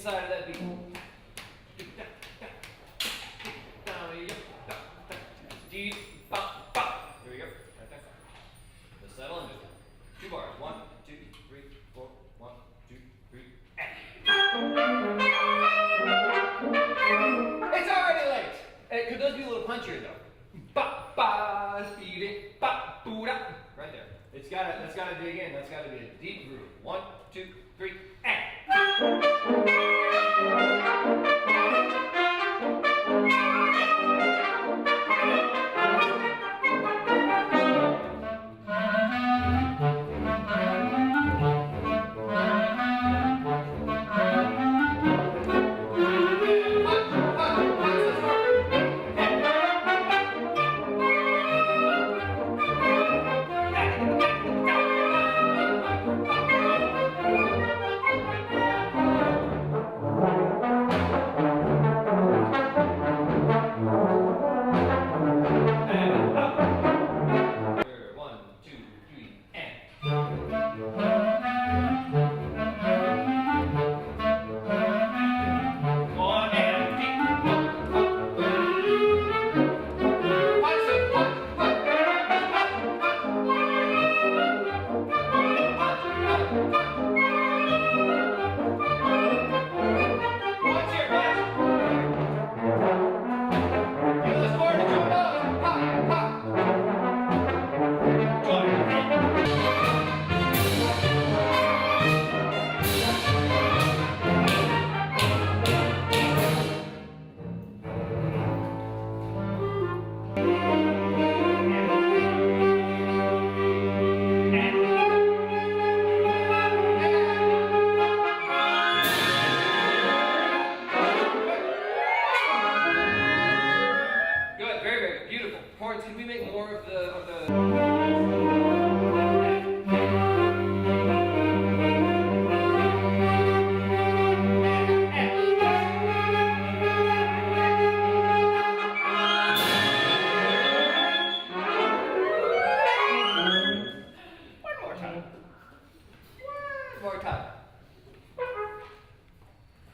inside of that beat. Here we go. Right there. Just settle into it. 2 bars. 1, 2, 3, 4. 1, 2, 3, and. It's already late. Could those be a little punchier though? Ba ba speed it ba boo da. Right there. That's gotta dig in. That's gotta be a deep groove. 1, 2, 3, and.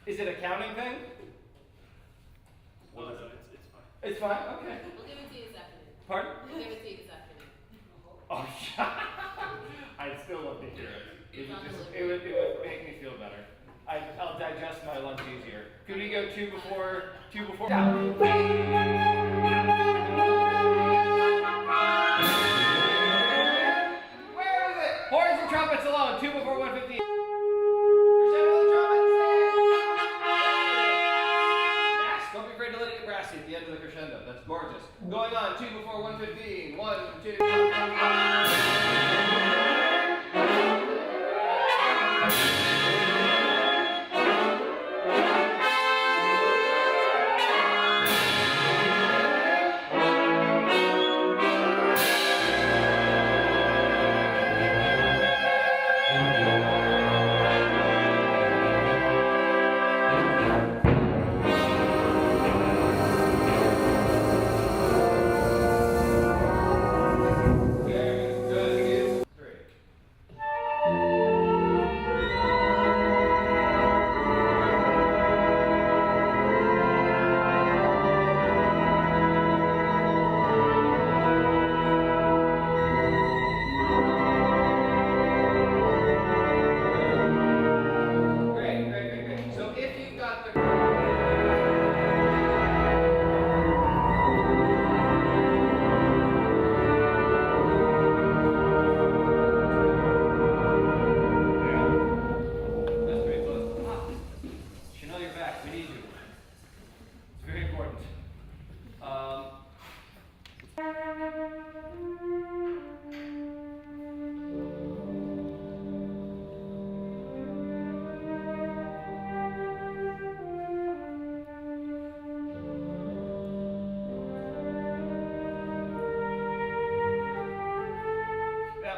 Is it a counting thing? No, it's fine. It's fine? Okay. We'll give it to you this afternoon. Pardon? We'll give it to you this afternoon. Oh, I'd still love to hear it. It would make me feel better. I'll digest my lunch easier. Could we go two before? Down. Where is it? Horns and trumpets alone. 2 before 1:15. Don't be afraid to let it get brassy at the end of the crescendo. That's gorgeous. Going on, 2 before 1:15. 1, 2.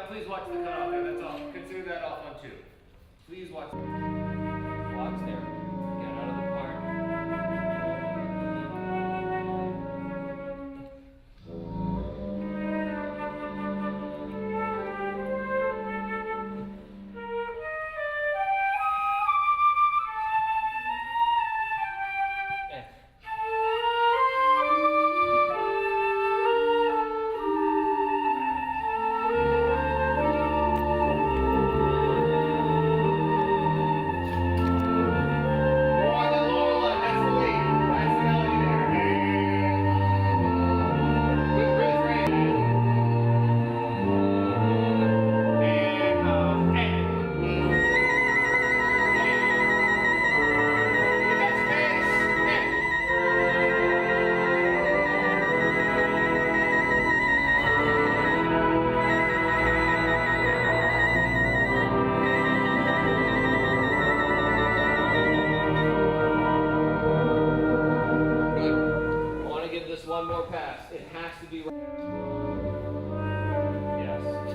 Please watch the cutoff there, that's all. Consider that off on 2. Please watch. Watch there. Get out of the part. one more pass. It has to be. Yes.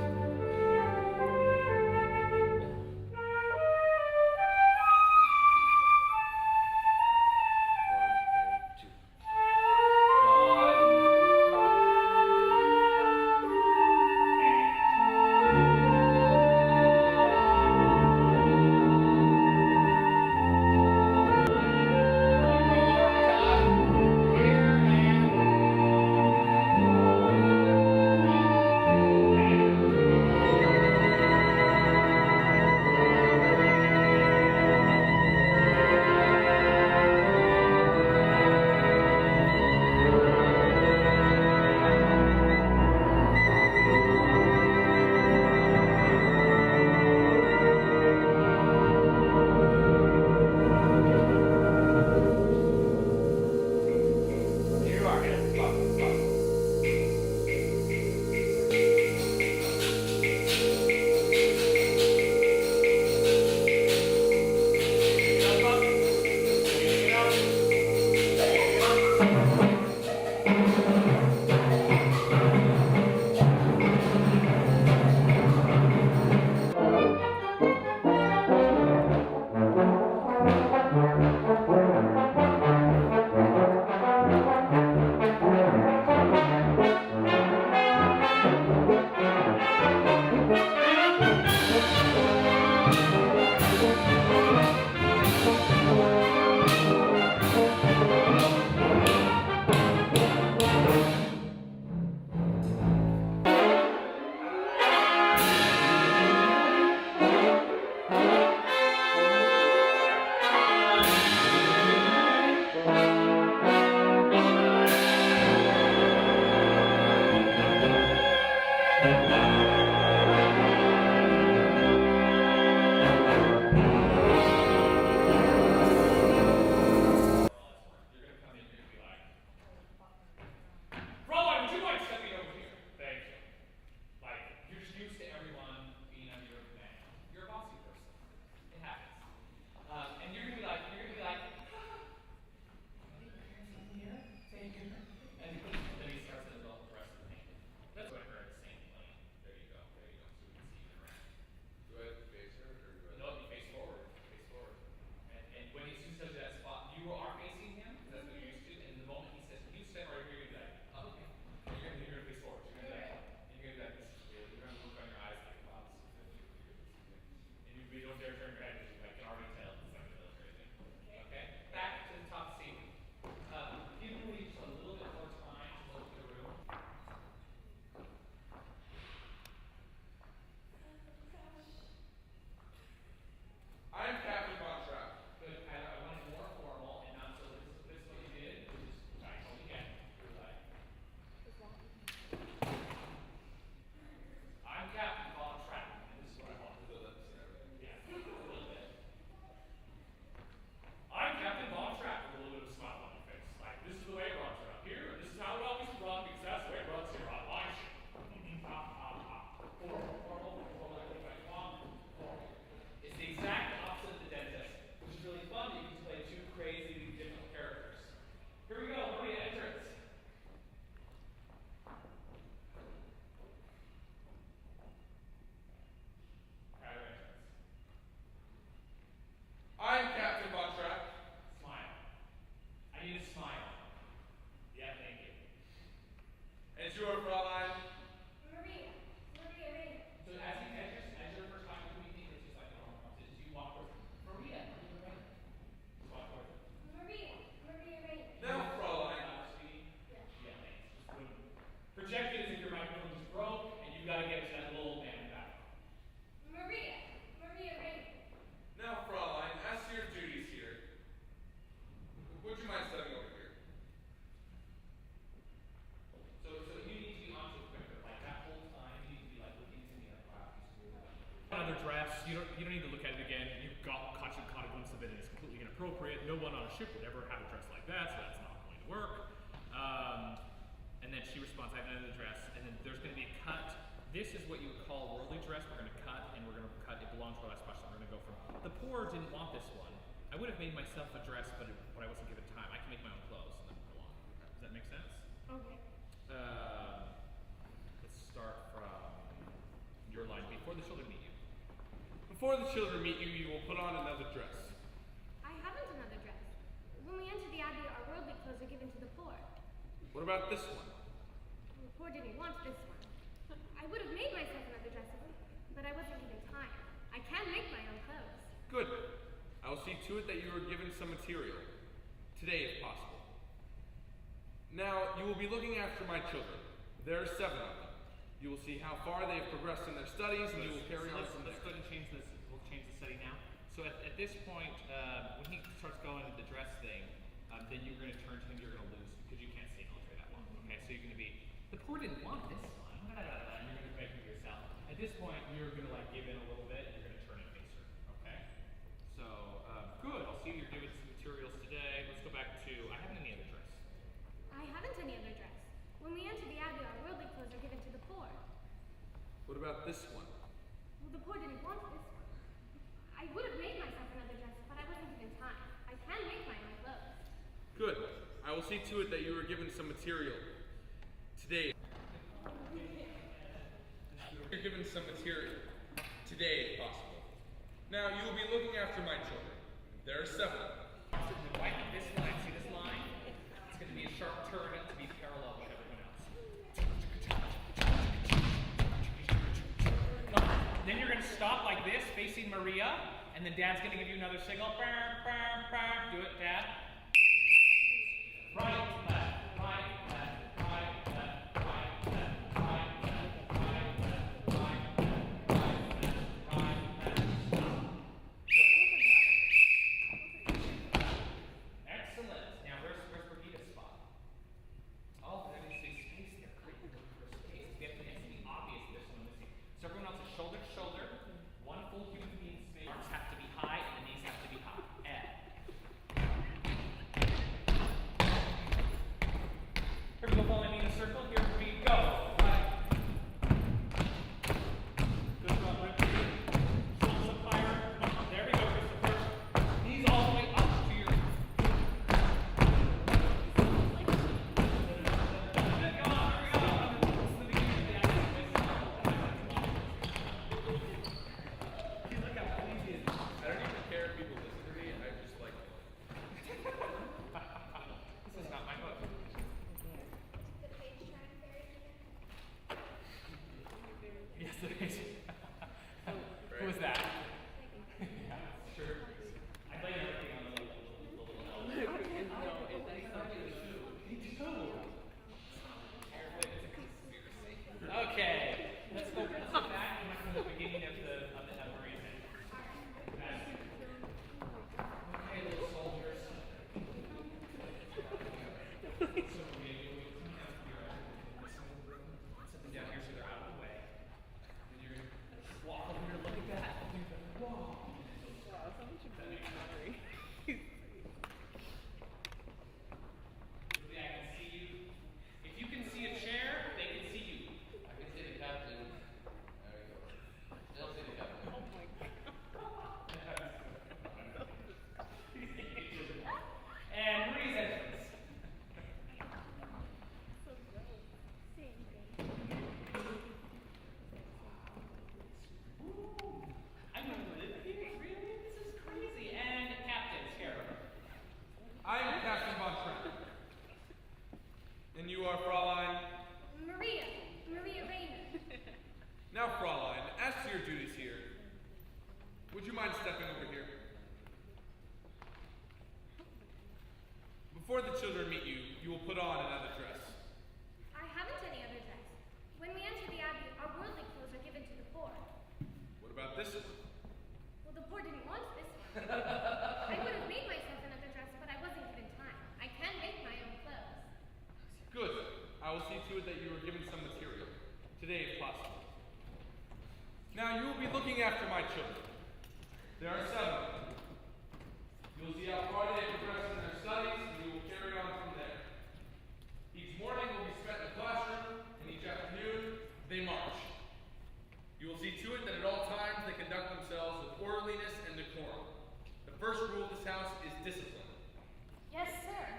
You don't need to look at it again. Caught a glimpse of it and it's completely inappropriate. No one on a ship would ever have a dress like that, so that's not going to work. And then she responds, I have another dress, and then there's going to be a cut. This is what you would call a worldly dress. We're going to cut, and we're going to cut. It belongs to our last question. We're going to go from the poor didn't want this one. I would have made myself a dress, but I wasn't given time. I can make my own clothes and then go on. Does that make sense? Before the children meet you, you will put on another dress. I haven't another dress. When we enter the abbey, our worldly clothes are given to the poor. What about this one? The poor didn't want this one. I would have made myself another dress, but I wasn't given time. I can make my own clothes. Good. I will see to it that you are given some material. Today, if possible. Now, you will be looking after my children. There are 7 of them. You will see how far they have progressed in their studies, and you will carry on from there. Let's go ahead and change this. We'll change the study now. So at this point, when he starts going into the dress thing, then you're going to turn to him. You're going to lose because you can't stay military that long. Okay, so you're going to be the poor didn't want this one. You're going to make it yourself. At this point, you're going to like give in a little bit. And you're going to turn and face her. Okay. So good. I'll see you're doing some materials today. Let's go back to I haven't any other dress. I haven't any other dress. When we enter the abbey, our worldly clothes are given to the poor. What about this one? Well, the poor didn't want this one. I would have made myself another dress, but I wasn't given time. I can make my own clothes. Good. I will see to it that you are given some material. Today. You're given some material. Today, if possible. Now, you will be looking after my children. There are 7 of them. Right at this line, see this line? It's going to be a sharp turn to be parallel with everyone else. Then you're going to stop like this, facing Maria, and then Dad's going to give you another signal. Do it, Dad. Right, left, right, left, right, left, right, left, right, left, right, left, right, left, right, left, stop. Excellent. Now where's Brigida's spot? Oh, there needs to be space there. Great. There's space. It has to be obvious there's someone missing. So everyone else is shoulder to shoulder. One full human being space. Arms have to be high and the knees have to be high. Ed. Here we go, following me in a circle. Here we go. Right. Good job, right? Shoulders up higher. There we go, Christopher. Knees all the way up to your. I don't even care if people listen to me. I just like it. This is not my book. The page trying very Yes, it is. Who was that? Yeah, sure. I blame everything on the little Okay, let's go back and look from the beginning of the Marine thing. Okay, little soldiers. Something down here so they're out of the way. And you're gonna walk over here, look at that. And you're like, whoa. Yeah, I can see you. If you can see a chair, they can see you. I can see the captain. There we go. Still see the captain. Oh my And Marie's entrance. I don't live here, really? This is crazy. And Captain's here. I am Captain Von Trapp. And you are Fraulein? Maria Rayner. Now, Fraulein, as to your duties here, would you mind stepping over here? Before the children meet you, you will put on another dress. I haven't any other dress. When we enter the abbey, our worldly clothes are given to the poor. What about this one? Well, the poor didn't want this one. I would have made myself another dress, but I wasn't given time. I can make my own clothes. Good. I will see to it that you are given some material. Today, if possible. Now, you will be looking after my children. There are 7 of them. You will see how far they have progressed in their studies, and you will carry on from there. Each morning will be spent in the classroom, and each afternoon, they march. You will see to it that at all times they conduct themselves with orderliness and decorum. The first rule of this house is discipline. Yes, sir.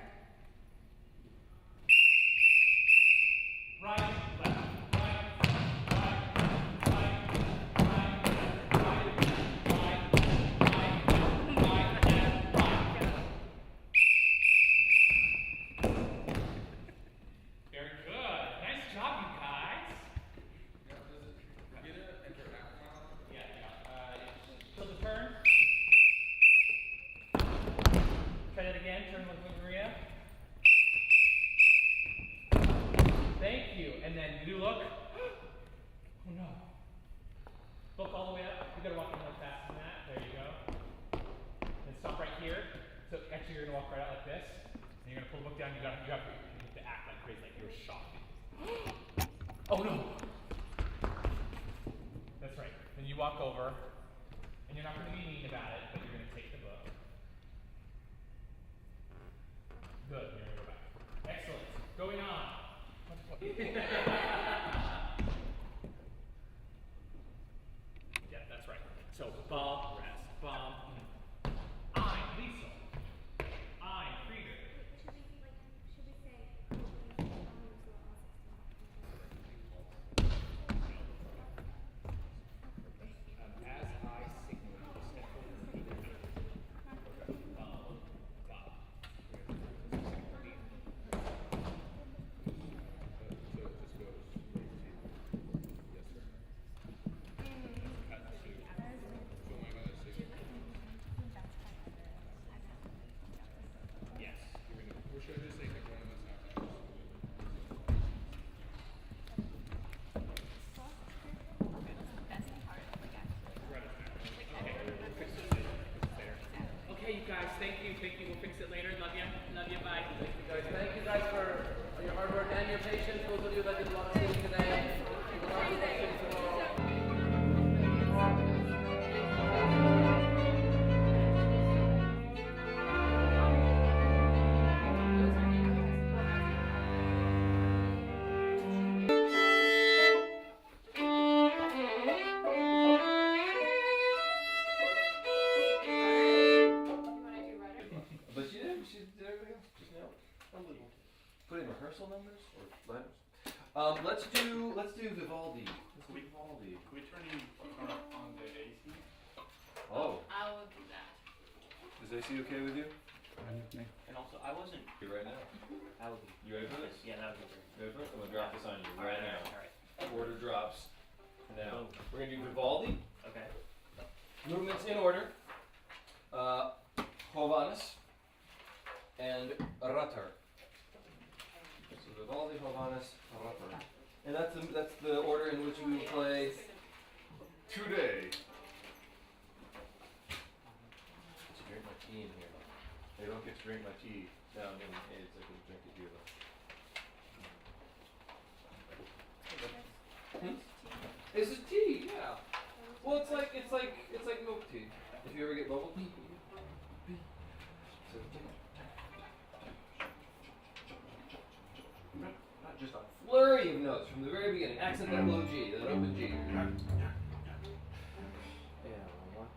Right, left, right, right, right, right, left, right, left, right, then you do look. Oh no. Look all the way up. You gotta walk a little faster than that. There you go. Then stop right here. So actually you're gonna walk right out like this. And you're gonna pull the book down. You have to act like crazy, like you're shocked. Oh no. That's right. Then you walk over, and you're not gonna be mean about it, but you're gonna take the book. Good. You're gonna go back. Excellent. Going on. Yeah, that's right. So bump, rest, bump. I'm Lisa. I'm Frieder. Should we say? As I signal, step forward. Bump, bump. Yes. Or should I just say pick one of those actions? Okay, you guys, thank you. We'll fix it later. Love you. Bye. Thank you guys for your hard work and your patience. Those of you that did a lot of sitting today. We will not do that sitting tomorrow. But she did everything else just now. Unbelievable. Put in rehearsal numbers or letters. Let's do Vivaldi. Let's do Vivaldi. Can we turn on the AC? Oh, I will do that. is AC okay with you? And also, I wasn't. You right now. I would be. You ready for this? Yeah, that would be great. Ready for it? I'm gonna drop this on you right now. Alright. Order drops. Now we're gonna do Vivaldi. Okay. Movements in order. Hovanes and Rutter. So Vivaldi, Hovanes, Rutter. And that's the order in which we will play today. Get to drink my tea in here. I don't get to drink my tea down in AIDS. I can drink it here though. This is tea, yeah. Well, it's like milk tea. If you ever get bubble tea. So, not just a flurry of notes from the very beginning. Accent that low G, that open G. Yeah, one.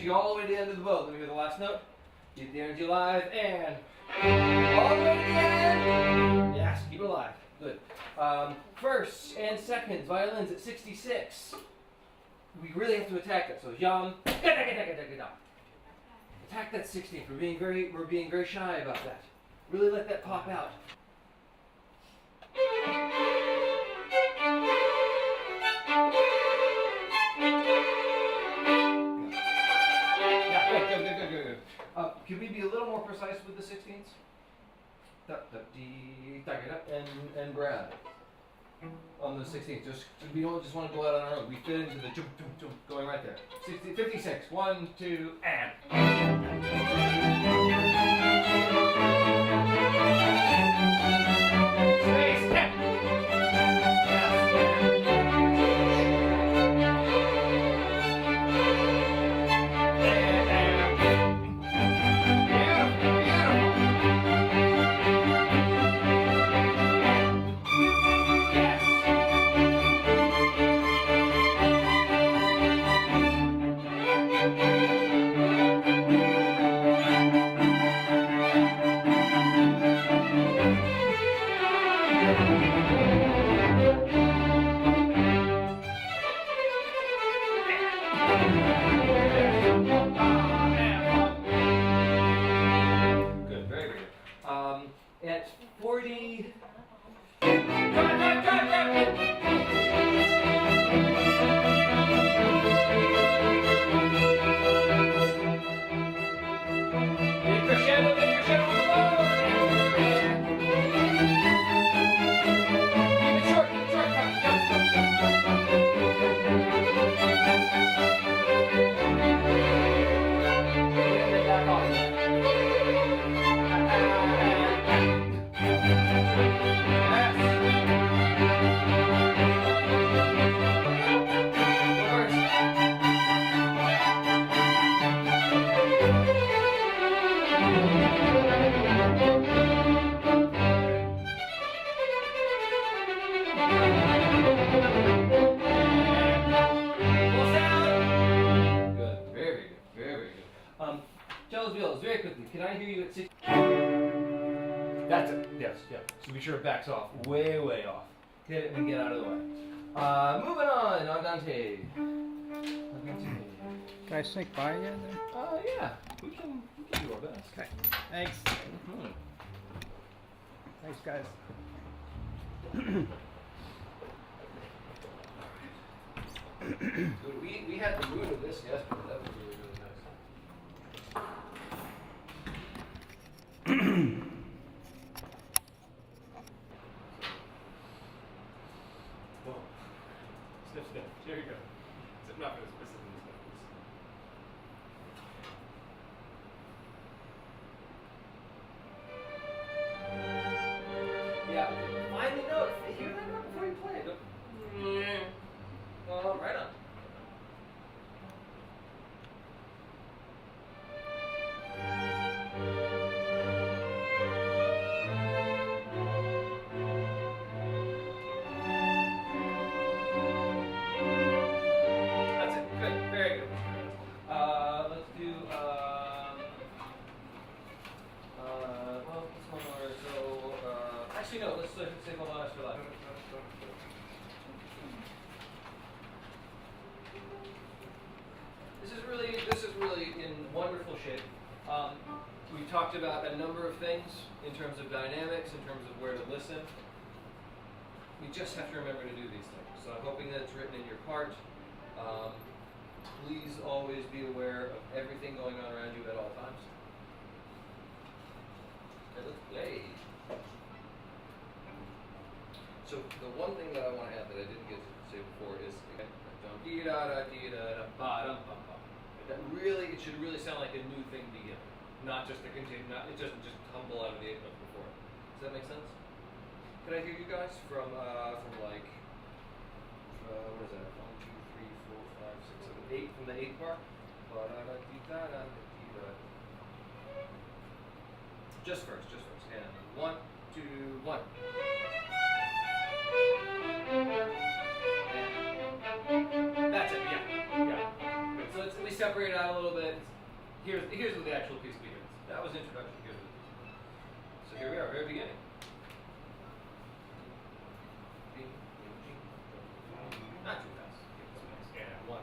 All the way to the end of the boat. Let me hear the last note. Keep the energy alive and all the way to the end. Yes, keep it alive. Good. Firsts and seconds, violins at 66. we really have to attack that. So yum, attack that 16th. We're being very shy about that. Really let that pop out. Yeah, good. Can we be a little more precise with the 16ths? And grab on the 16th. Just we don't just want to go out on our own. We fit into the jump, going right there. 60, 56. 1, 2, and. Space 10. Good, very good. At 40. Crescendo on the floor. Keep it short, jump. And then back off. Good, very good. Jellos Bills, very quickly, can I hear you at 6? That's it, yes. So be sure it backs off, way off. Hit it and get out of the way. Moving on, Andante. Can I sneak by you there? Yeah, we can do our best. Okay. Thanks. Mhm. Thanks, guys. Good. We had the mood of this yesterday. That was really nice. Boom. Sniff. There you go. I'm not going to specifically sniff this. Yeah. Find the note. Hear that note before you play it. Right on. That's it. Good. Very good. Let's do. Well, what's one more? So, actually, no. Let's save all that for last. This is really in wonderful shape. We talked about a number of things in terms of dynamics, in terms of where to listen. We just have to remember to do these things. So I'm hoping that it's written in your part. Please always be aware of everything going on around you at all times. Okay, let's play. So the one thing that I want to add that I didn't get to say before is that really, it should really sound like a new thing beginning, not just a continue. It doesn't just tumble out of the 8 notes before. Does that make sense? Can I hear you guys from like what is that? 1, 2, 3, 4, 5, 6, 7, 8 from the 8th bar. Just first. And 1, 2, 1. That's it, yeah. Good. So let me separate out a little bit. Here's where the actual piece begins. That was introduction. So here we are, very beginning. Not too fast. Yeah, 1.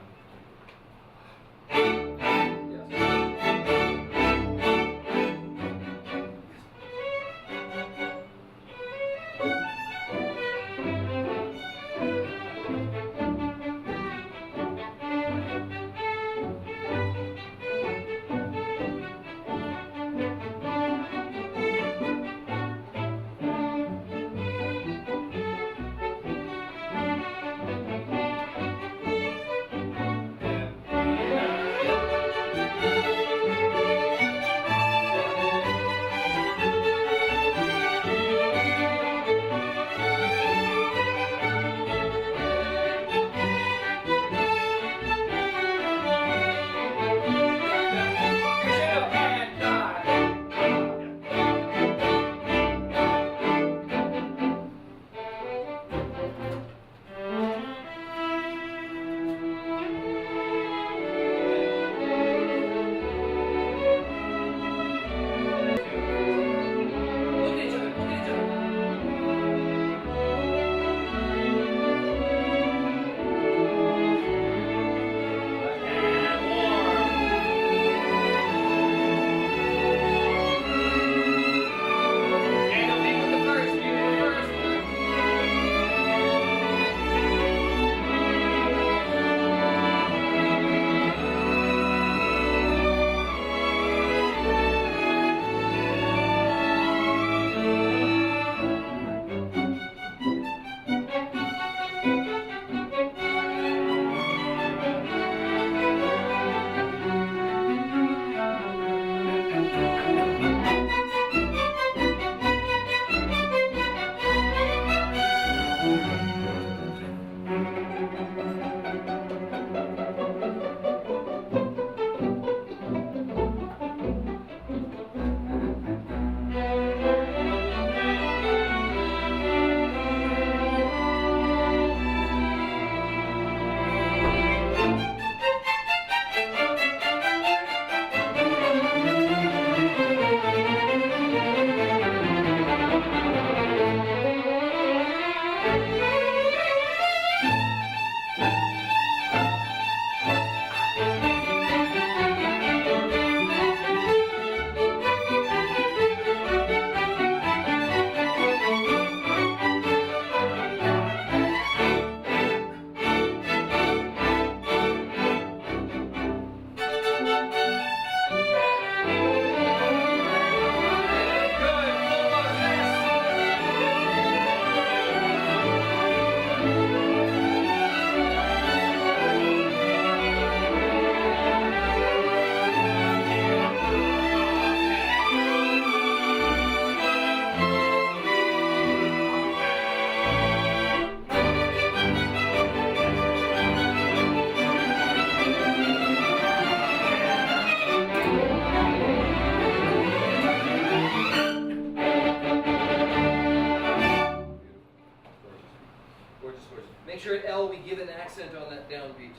L, we give an accent on that downbeat,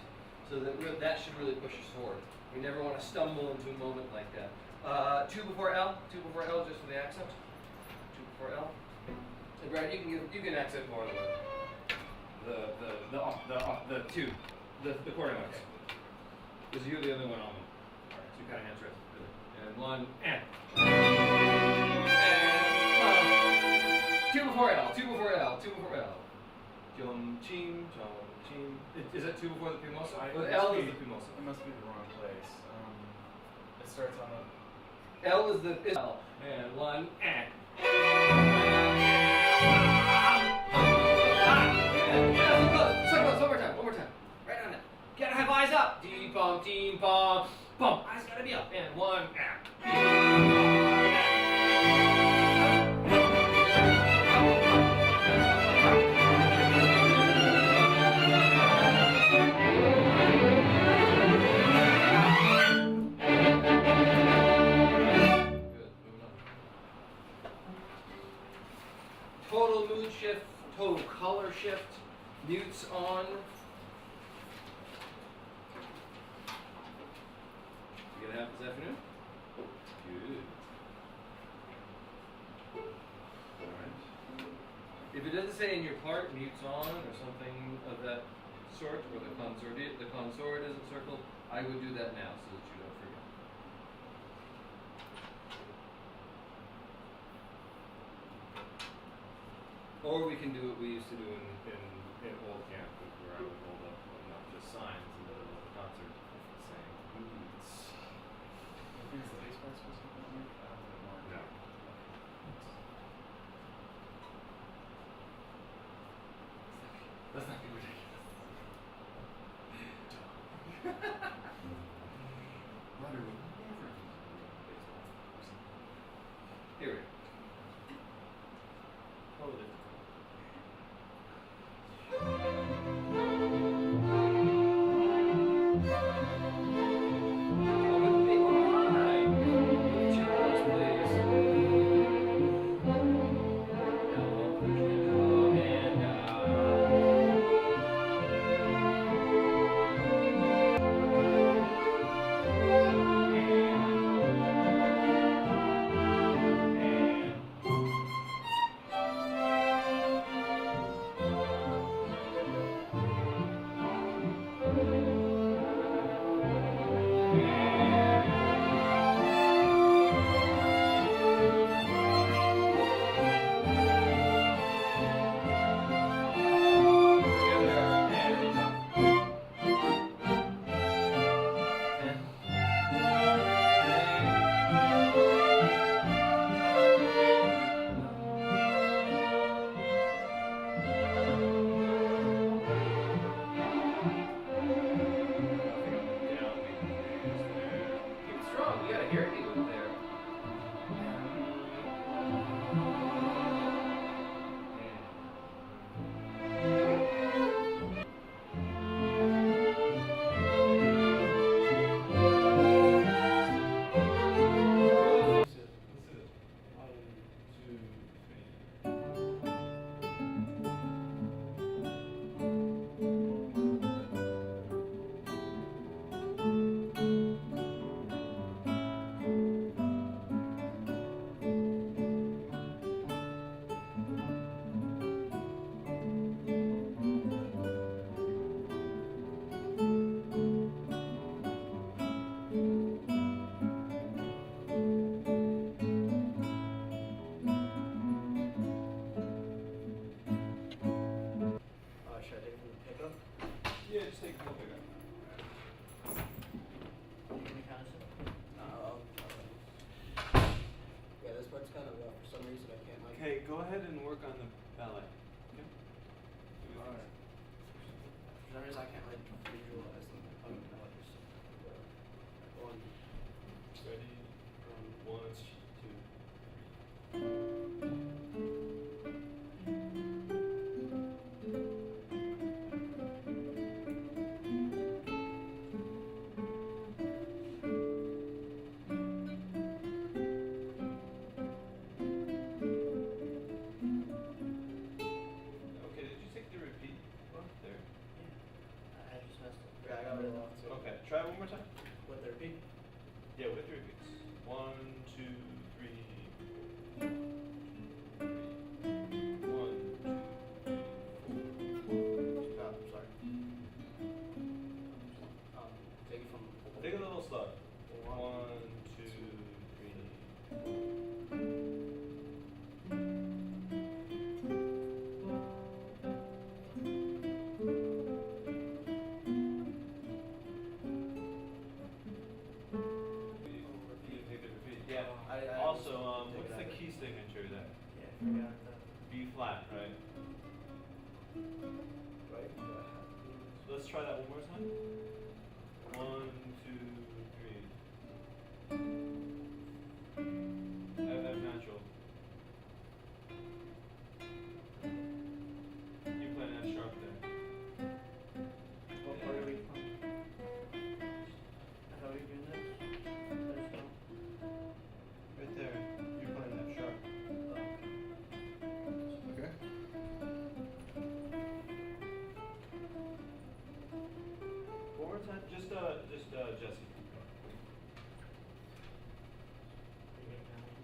so that that should really push us forward. We never want to stumble into a moment like that. 2 before L just for the accent. 2 before L. And Brad, you can accent more of the two, the quarter notes. Because you're the only one on them. Alright, so you kind of hands rest. And 1 and. 2 before L, 2 before L, 2 before L. Jum chim, jum chim. Is that 2 before the Pimoso? Well, L is the Pimoso. It must be the wrong place. It starts on a. L is the L. And 1 and. One more time. Right on it. Gotta have eyes up. Dee bum, bum. Eyes gotta be up. And 1 and. Total mood shift, total color shift, mutes on. You gonna have this afternoon? Good. Alright. If it doesn't say in your part, mutes on or something of that sort, or the consort isn't circled, I would do that now so that you don't forget. Or we can do what we used to do in old camp, where I would hold up not just signs in the middle of the concert saying moods. Is the bass part supposed to be on there? No. Let's not be ridiculous. Rudder would never use baseball. Here we go. Totally different. Okay, go ahead and work on the ballet. Okay? Alright. For some reason I can't like visualize them. One. Ready? 1, 2. I would love to. Okay, try it one more time. With the repeat? Yeah, with the repeats. 1, 2, 3, 4. 1, 2, 3, 4. Sorry. Take it from. Take it a little slow. 1, 2, 3, 4. Yeah. Also, what's the key signature there? Yeah, I forgot that. B flat, right? Right. So let's try that one more time. 1, 2, 3. F natural. You playing F sharp there. What part are we from? How are you doing this? There's no. Right there. You're playing F sharp. Okay. One more time. Just Jesse.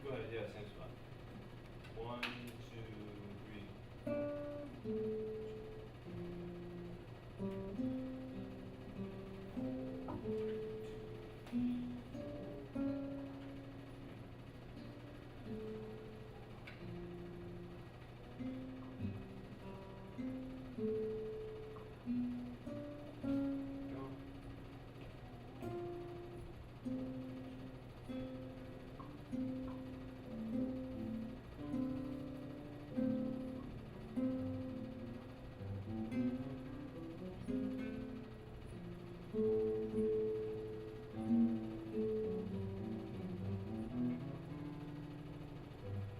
Go ahead. Yeah, same spot. 1, 2, 3. Go.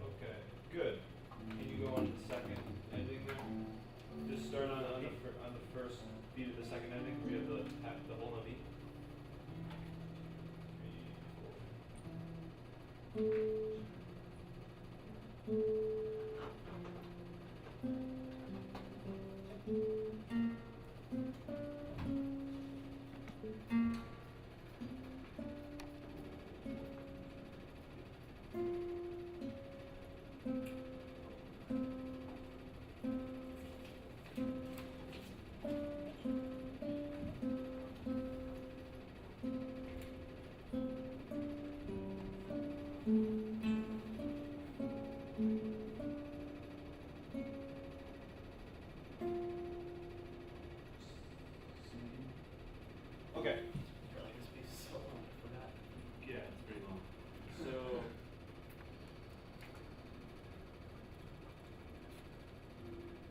Okay, good. Can you go on to the second ending there? Just start on the first beat of the second ending. We have the whole note E. 3, 4. Okay. This piece is so long, I forgot. Yeah, it's pretty long. So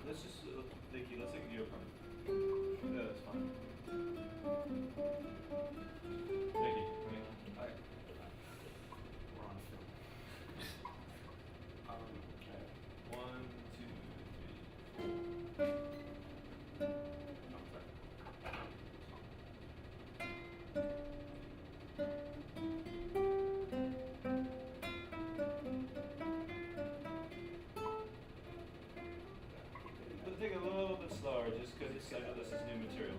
let's just Vicky, let's take your part. Yeah, that's fine. Vicky, come here. Alright. We're on film. Okay. 1, 2, 3, 4. I'm sorry. Let's take it a little bit slower just because I know this is new material.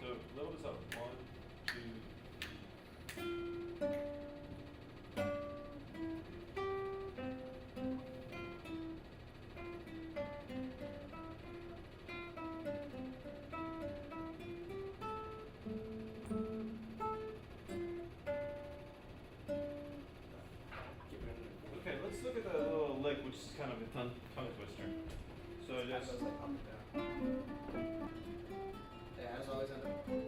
So a little bit slower. 1, 2, 3. Okay, let's look at the little lick, which is kind of a tongue twister. So It just goes like up and down. Yeah, as always end up. And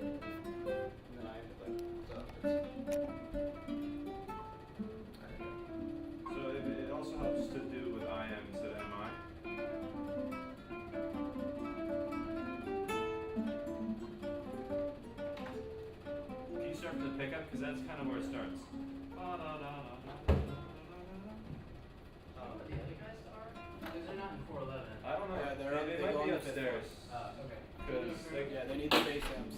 then I end up like so so it also helps to do with IM instead of MI. Can you start from the pickup? Because that's kind of where it starts. the other guys are? Because they're not in 411. I don't know. Yeah, they they might go be on the fifth upstairs. Okay. Because Yeah, they need the bass amps.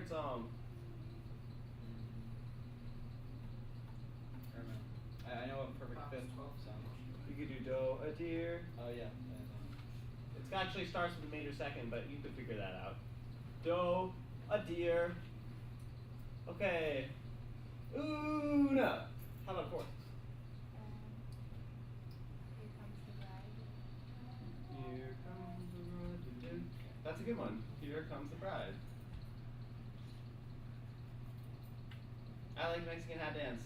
song. I know a perfect fifth song. You could do do, a deer. Oh yeah. It actually starts with a major second, but you could figure that out. Do, a deer. Okay. Una. How about fourth? Here comes the bride. That's a good one. Here comes the bride. I like Mexican hat dance.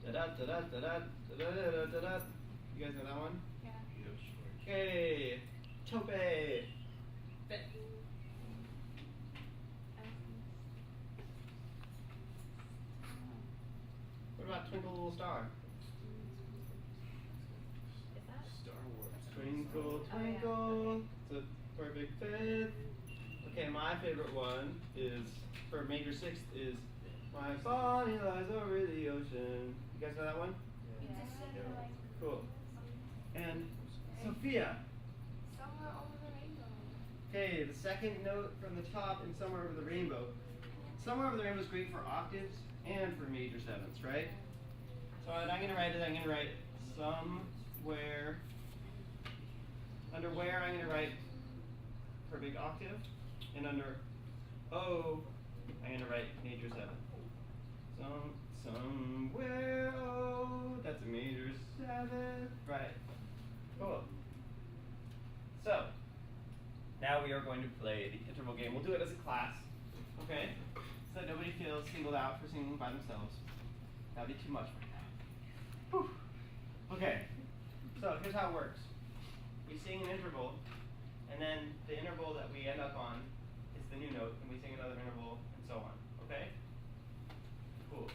Da da da da da da da da da da. You guys know that one? Yeah. Okay. Tope. What about Twinkle Little Star? Is that? Star Wars. Twinkle, Oh, yeah. twinkle. It's a perfect fifth. Okay, my favorite one is for major sixth is my body lies over the ocean. You guys know that one? Yeah. Cool. And Sophia. Somewhere over the rainbow. Okay, the second note from the top in Somewhere Over the Rainbow. Somewhere Over the Rainbow is great for octaves and for major sevenths, right? So what I'm gonna write is I'm gonna write somewhere. Under where I'm gonna write for big octave, and under O I'm gonna write major seventh. Somewhere O, that's a major seventh, right? Cool. So now we are going to play the interval game. We'll do it as a class, okay? So that nobody feels singled out for singing by themselves. That'd be too much right now. Whew. Okay, so here's how it works. We sing an interval, and then the interval that we end up on is the new note, and we sing another interval, and so on, okay? Cool.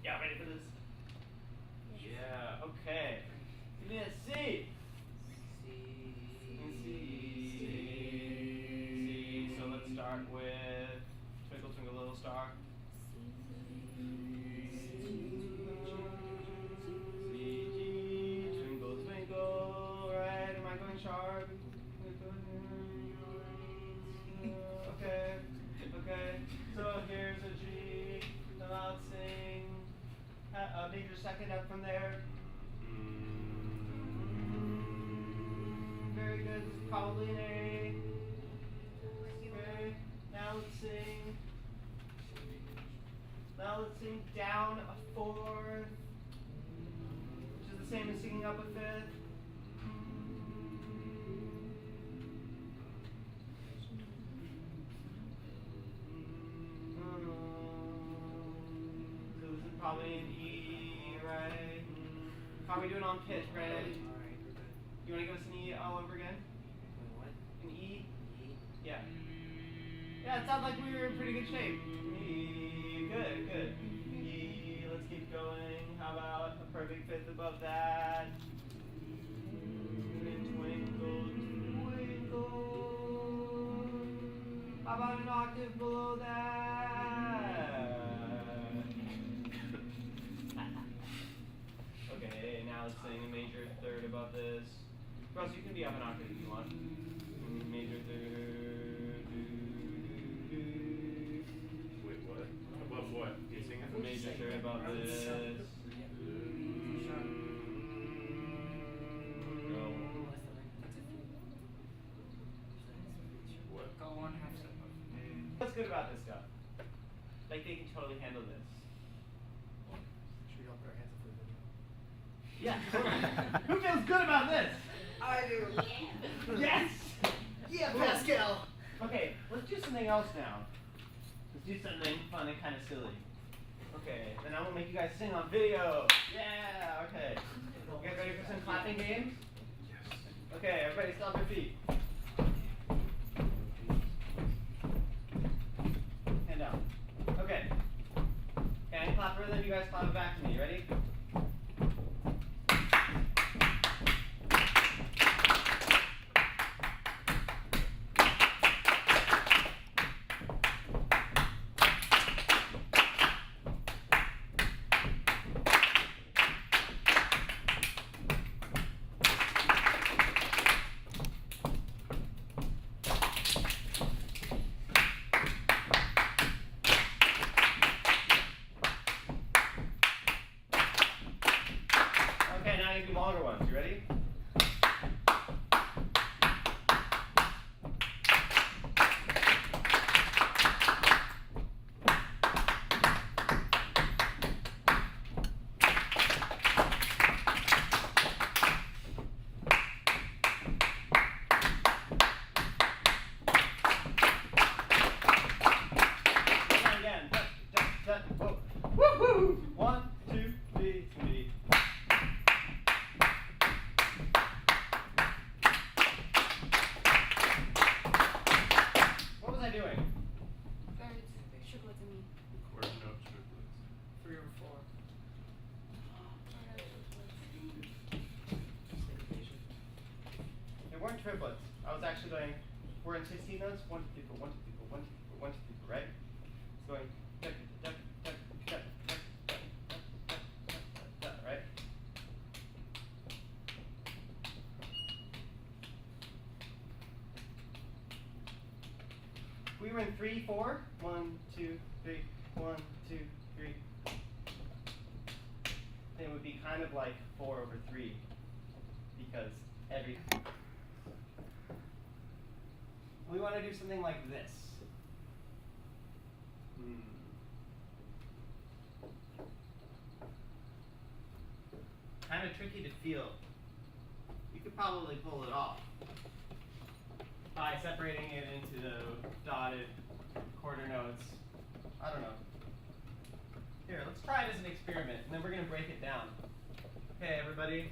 Yeah, ready for this? Yeah, okay. Give me a C. C. So let's start with Twinkle Twinkle Little Star. C, G, twinkle twinkle, right? Am I going sharp? Okay, okay. So here's a G. Then I'll sing a major second up from there. Very good. This is probably an A. Okay. Now let's sing. Now let's sing down a fourth, which is the same as singing up a fifth. So this is probably an E, right? How are we doing on pitch, Brandon? You want to give us an E all over again? An E? Yeah. Yeah, it sounds like we were in pretty good shape. E, good, good. E, let's keep going. How about a perfect fifth above that? And twinkle, twinkle. How about an octave below that? Okay, now let's sing a major third above this. Russ, you can be up an octave if you want. Major third. Wait, what? Above what? Can you sing it? A major third above this. No. What? What's good about this stuff? Like they can totally handle this. Should we all put our hands up for the video? Yeah. Who feels good about this? I do. Yes. Yeah, Pascal. Okay, let's do something else now. Let's do something fun and kind of silly. Okay, then I'm gonna make you guys sing on video. Yeah. Okay. You guys ready for some clapping games? Yes. Okay, everybody stop your feet. Hand down. Okay. Okay, I clap rhythm, you guys clap it back to me. Ready? weren't triplets. I was actually going, we're in 16 notes, 1, 2, 3, 4, 1, 2, 3, 4, 1, 2, 3, 4, 1, 2, 3, 4, right? It's going, right? We were in 3, 4, 1, 2, 3, 1, 2, 3. It would be kind of like 4 over 3 because every. We want to do something like this. Kind of tricky to feel. You could probably pull it off by separating it into the dotted quarter notes. I don't know. Here, let's try it as an experiment, and then we're going to break it down. Okay, everybody.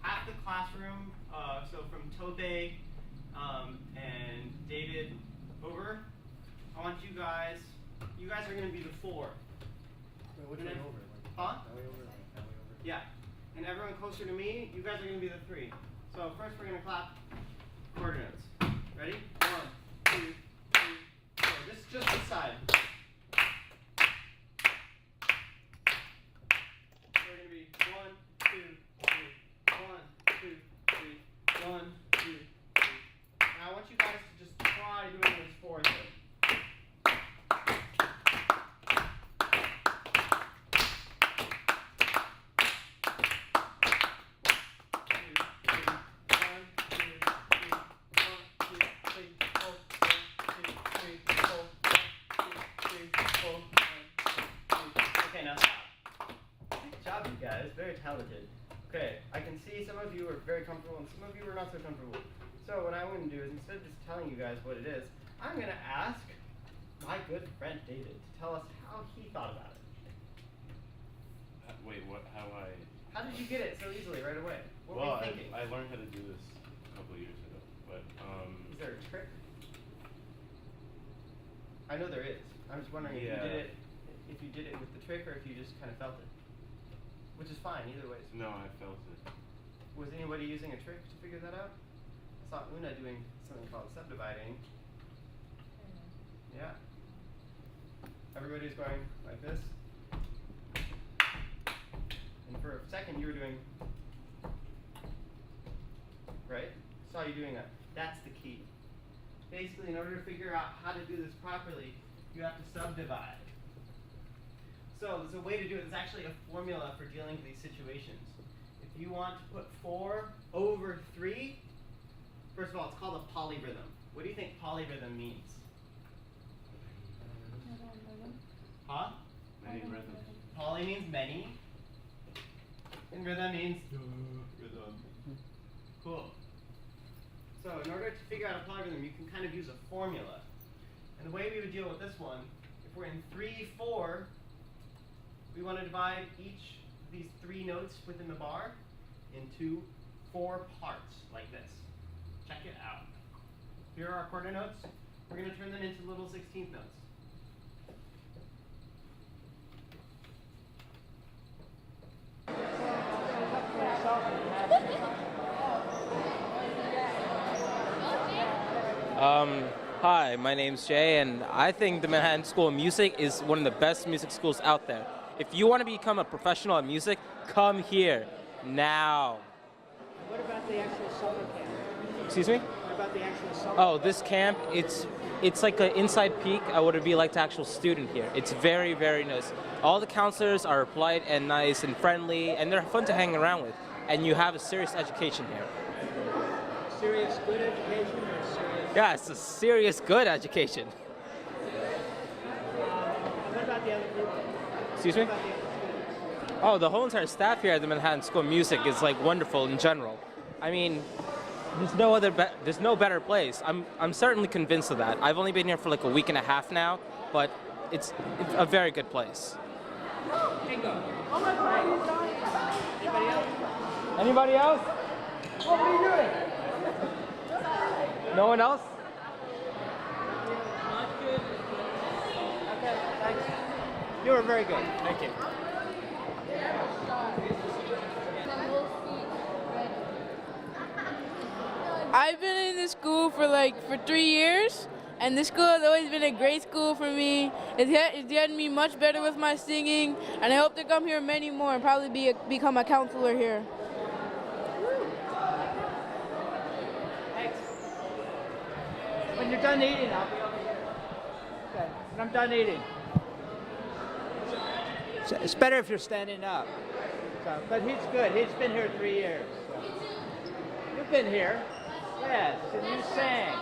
Half the classroom, so from Tope and David over, I want you guys are going to be the 4. Wait, which way over? Huh? That way over? That way over? Yeah. And everyone closer to me, you guys are going to be the 3. So first we're going to clap quarter notes. Ready? 1, 2, 3, 4. This is just this side. We're going to be 1, 2, 3, 1, 2, 3, 1, 2, 3. Now I want you guys to just try doing this 4 thing. Okay, now stop. Good job, you guys. Very talented. Okay, I can see some of you are very comfortable and some of you are not so comfortable. So what I'm going to do is instead of just telling you guys what it is, I'm going to ask my good friend David to tell us how he thought about it. Wait, what? How did you get it so easily right away? What Well, were you thinking? I learned how to do this a couple of years ago, but Is there a trick? I know there is. I'm just wondering Yeah. if you did it with the trick or if you just kind of felt it. Which is fine, either way. no, I felt it. Was anybody using a trick to figure that out? I saw Una doing something called subdividing. Yeah. Everybody's going like this. And for a second you were doing, right? Saw you doing that. That's the key. Basically, in order to figure out how to do this properly, you have to subdivide. So there's a way to do it. There's actually a formula for dealing with these situations. If you want to put 4 over 3, first of all, it's called a polyrhythm. What do you think polyrhythm means? Huh? Many rhythms. Poly means many. And rhythm means Rhythm. cool. So in order to figure out a polyrhythm, you can kind of use a formula. And the way we would deal with this one, if we're in 3, 4, we want to divide each of these 3 notes within the bar into 4 parts, like this. Check it out. Here are our quarter notes. We're going to turn them into little 16th notes. Hi, my name's Jay, and I think the Manhattan School of Music is one of the best music schools out there. If you want to become a professional at music, come here, now. What about the actual summer camp? Excuse me? What about the actual summer? Oh, this camp, it's like an inside peek at what it'd be like to actual student here. It's very, very nice. All the counselors are polite and nice and friendly, and they're fun to hang around with. And you have a serious education here. Serious good education or serious? Yeah, it's a serious good education. What about the other group? Excuse me? What about the other students? Oh, the whole entire staff here at the Manhattan School of Music is like wonderful in general. I mean, there's no better place. I'm certainly convinced of that. I've only been here for like a week and a half now, but it's a very good place. Bingo. Oh my God. Anybody else? Anybody else? What are you doing? No one else? Not good. Okay, thanks. You were very good. Thank you. I've been in this school for 3 years, and this school has always been a great school for me. It's gotten me much better with my singing, and I hope to come here many more and probably become a counselor here. Thanks. When you're done eating, I'll be over here. Okay, when I'm done eating. It's better if you're standing up. So, but he's good. He's been here 3 years. So. You've been here. Yes, and you sang.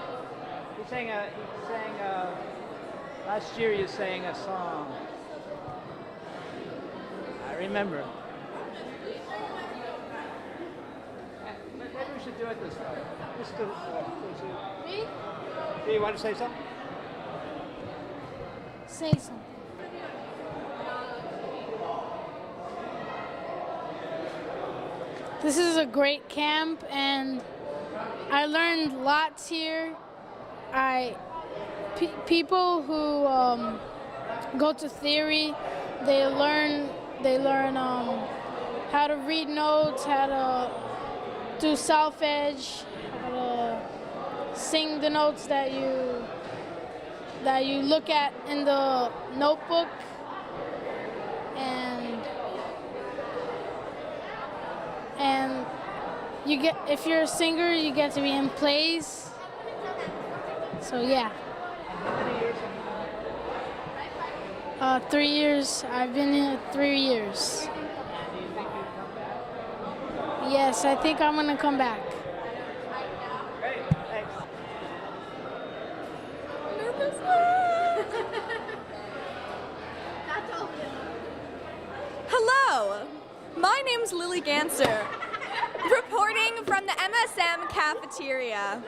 Last year you sang a song. I remember. Maybe we should do it this way. Just to, Me? do you want to say something? Say something. This is a great camp, and I learned lots here. People who go to theory, they learn how to read notes, how to do solfege, how to sing the notes that you look at in the notebook, and you get, if you're a singer, you get to be in plays. So yeah. 3 years. I've been here 3 years. Yes, I think I'm gonna come back. Great, thanks. Hello, my name's Lily Ganser, reporting from the MSM cafeteria.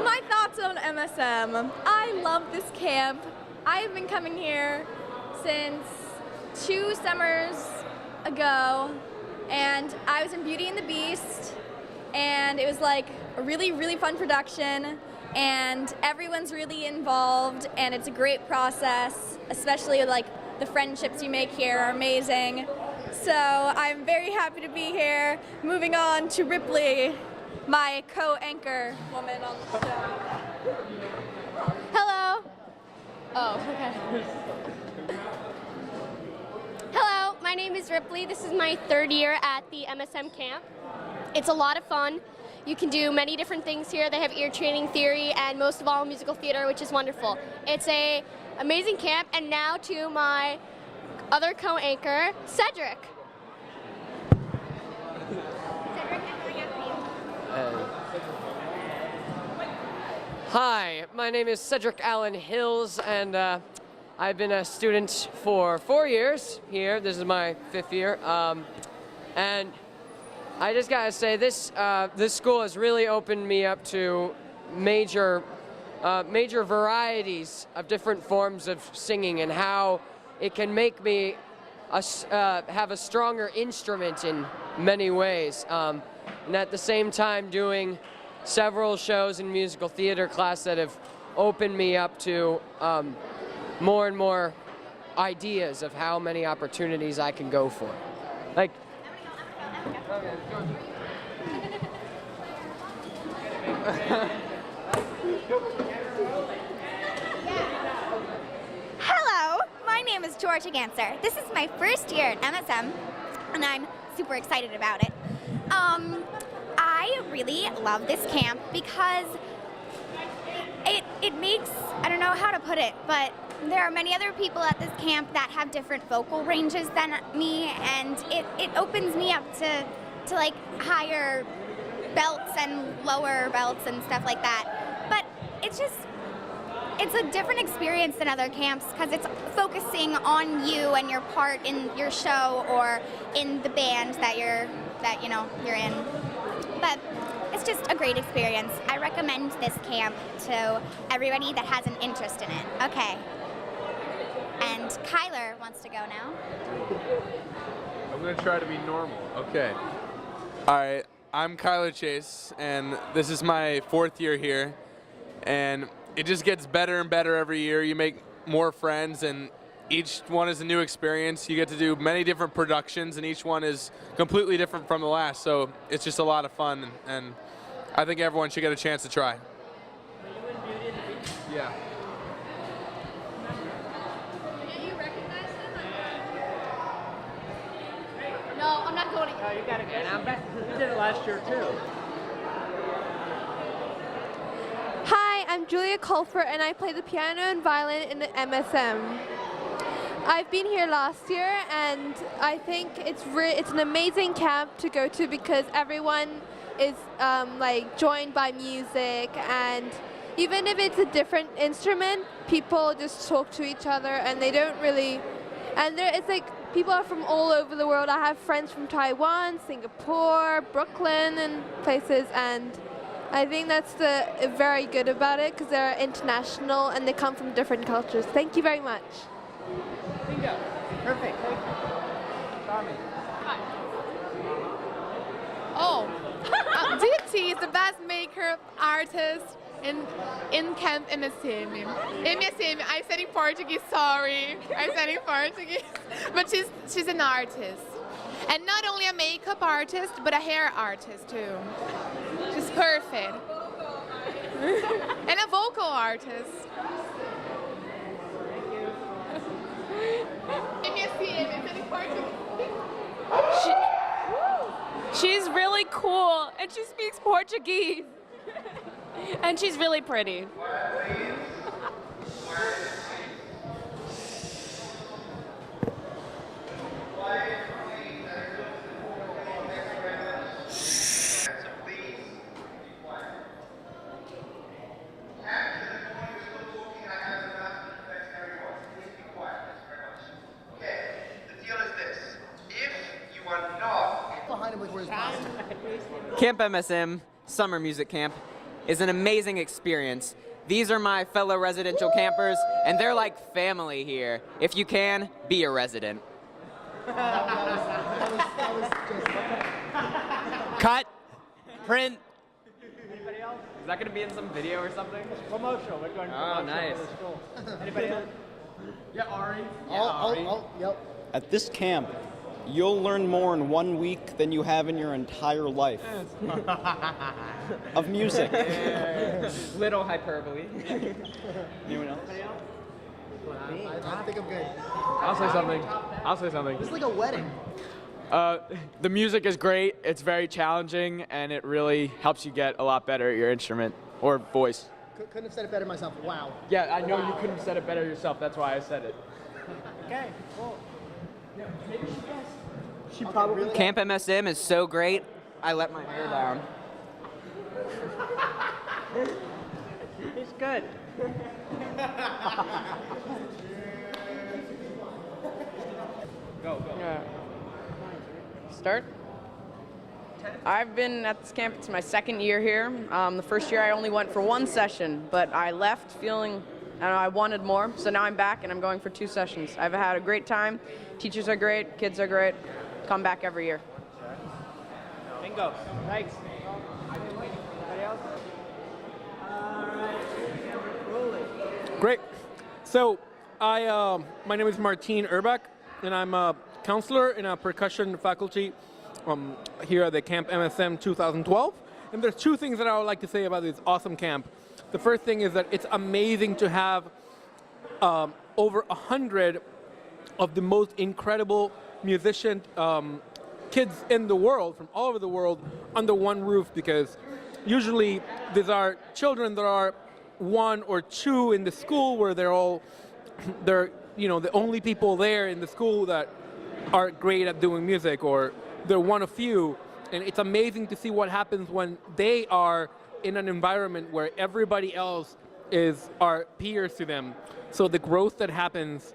My thoughts on MSM. I love this camp. I've been coming here since 2 summers ago, and I was in Beauty and the Beast, and it was like a really, really fun production, and everyone's really involved, and it's a great process, especially like the friendships you make here are amazing. So I'm very happy to be here. Moving on to Ripley, my co-anchor woman on the show. Hello. Oh, okay. Hello, my name is Ripley. This is my 3rd year at the MSM camp. It's a lot of fun. You can do many different things here. They have ear training theory and most of all musical theater, which is wonderful. It's a amazing camp, and now to my other co-anchor, Cedric. Hi, my name is Cedric Allen Hills, and I've been a student for 4 years here. This is my 5th year, and I just gotta say this school has really opened me up to major varieties of different forms of singing and how it can make me have a stronger instrument in many ways, and at the same time doing several shows in musical theater class that have opened me up to more and more ideas of how many opportunities I can go for. Like, Hello, my name is Georgia Ganser. This is my 1st year at MSM, and I'm super excited about it. I really love this camp because it makes, I don't know how to put it, but there are many other people at this camp that have different vocal ranges than me, and it opens me up to like higher belts and lower belts and stuff like that. But it's a different experience than other camps because it's focusing on you and your part in your show or in the band that you're in. But it's just a great experience. I recommend this camp to everybody that has an interest in it. Okay. And Kyler wants to go now. I'm gonna try to be normal. Okay. All right. I'm Kyler Chase, and this is my 4th year here, and it just gets better and better every year. You make more friends, and each one is a new experience. You get to do many different productions, and each one is completely different from the last. So it's just a lot of fun, and I think everyone should get a chance to try. Yeah. No, I'm not going to. No, you gotta get it. I'm back. You did it last year too. Hi, I'm Julia Colford, and I play the piano and violin in the MSM. I've been here last year, and I think it's an amazing camp to go to because everyone is like joined by music, and even if it's a different instrument, people just talk to each other, and they don't really. And it's like people are from all over the world. I have friends from Taiwan, Singapore, Brooklyn, and places, and I think that's very good about it because they're international and they come from different cultures. Thank you very much. Bingo. Perfect. Thank you. Charming. Oh, Dixie is the best makeup artist in Camp MSM. MSM, I'm studying Portuguese, sorry. I'm studying Portuguese. But she's an artist. And not only a makeup artist, but a hair artist too. She's perfect. And a vocal artist. MSM, I'm studying Portuguese. She's really cool, and she speaks Portuguese. And she's really pretty. Camp MSM, Summer Music Camp, is an amazing experience. These are my fellow residential campers, and they're like family here. If you can, be a resident. Cut. Print. Anybody else? Is that going to be in some video or something? It's promotional. We're going Oh, promotional nice. for the school. Anybody else? Yeah, Ari. Yep. At this camp, you'll learn more in 1 week than you have in your entire life. Of music. Little hyperbole. Anyone else? I think I'm good. I'll say something. This is like a wedding. The music is great. It's very challenging, and it really helps you get a lot better at your instrument or voice. Couldn't have said it better myself. Wow. Yeah, I know you couldn't have said it better yourself. That's why I said it. Okay, cool. She probably. Camp MSM is so great, I let my hair down. He's good. Go. Start? I've been at this camp, it's my second year here. The first year I only went for one session, but I left feeling, I wanted more, so now I'm back and I'm going for 2 sessions. I've had a great time. Teachers are great, kids are great. Come back every year. Bingo. Thanks. Anybody else? Great. So, my name is Martin Urbach, and I'm a counselor in a percussion faculty here at the Camp MSM 2012. And there's 2 things that I would like to say about this awesome camp. The first thing is that it's amazing to have over 100 of the most incredible musician kids in the world, from all over the world, under one roof, because usually these are children that are 1 or 2 in the school where they're the only people there in the school that are great at doing music, or they're one of few. And it's amazing to see what happens when they are in an environment where everybody else are peers to them. So the growth that happens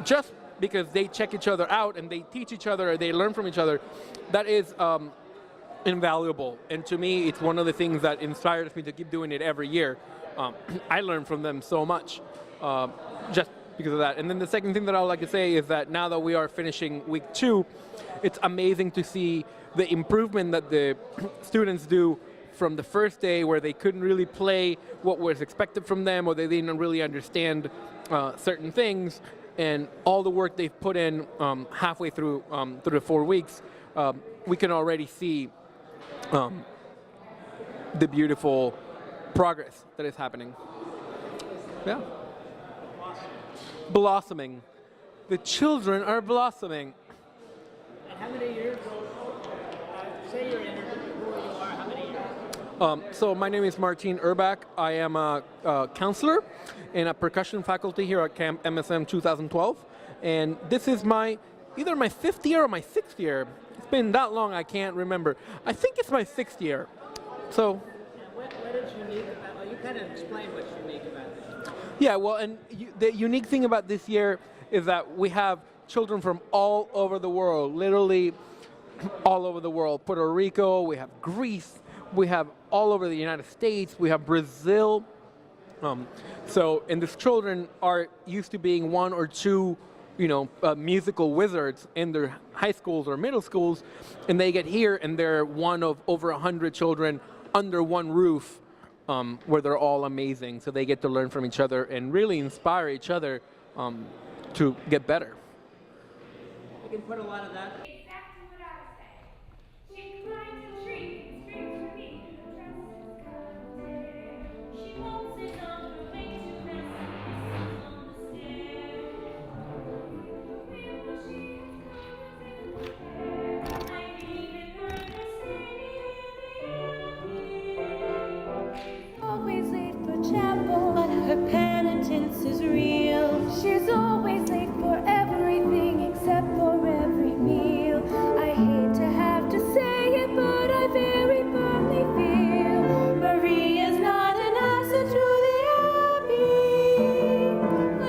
just because they check each other out and they teach each other, or they learn from each other, that is invaluable. And to me, it's one of the things that inspires me to keep doing it every year. I learn from them so much just because of that. And then the second thing that I would like to say is that now that we are finishing week 2, it's amazing to see the improvement that the students do from the first day, where they couldn't really play what was expected from them, or they didn't really understand certain things. and all the work they've put in halfway through the 4 weeks, we can already see the beautiful progress that is happening. Yeah. Blossoming. The children are blossoming. And how many years old? Say you're in who you are, how many years? So my name is Martin Urbach. I am a counselor in a percussion faculty here at Camp MSM 2012. And this is either my 5th year or my 6th year. It's been that long I can't remember. I think it's my 6th year. So. What is unique about, you kind of explained what's unique about this. Yeah, well, and the unique thing about this year is that we have children from all over the world, literally all over the world. Puerto Rico, we have Greece, we have all over the United States, we have Brazil. And these children are used to being 1 or 2, musical wizards in their high schools or middle schools, and they get here and they're one of over 100 children under one roof, where they're all amazing. So they get to learn from each other and really inspire each other to get better. You can put a lot of that. Exactly what I was saying. She climbs a tree and screams for me. She won't sit on her way to rest. Sits on the stairs. Where she is coming. I've even heard her singing. Always late for chapel, but her penitence is real. She's always late for everything except for every meal. I hate to have to say it, but I very firmly feel Maria's not an asset to the Abbey.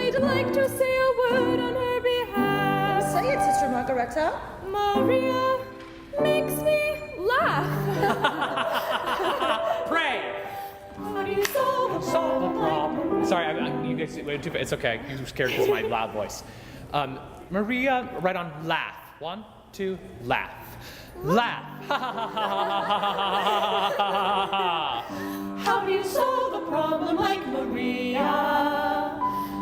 I'd like to say a word on her behalf. Say it, Sister Margareta. Maria makes me laugh. Pray. How do you solve Solve the problem. Sorry, you guys went too fast. It's okay. You scared because of my loud voice. Maria, right on laugh. 1, 2, laugh. Laugh. How do you solve a problem like Maria?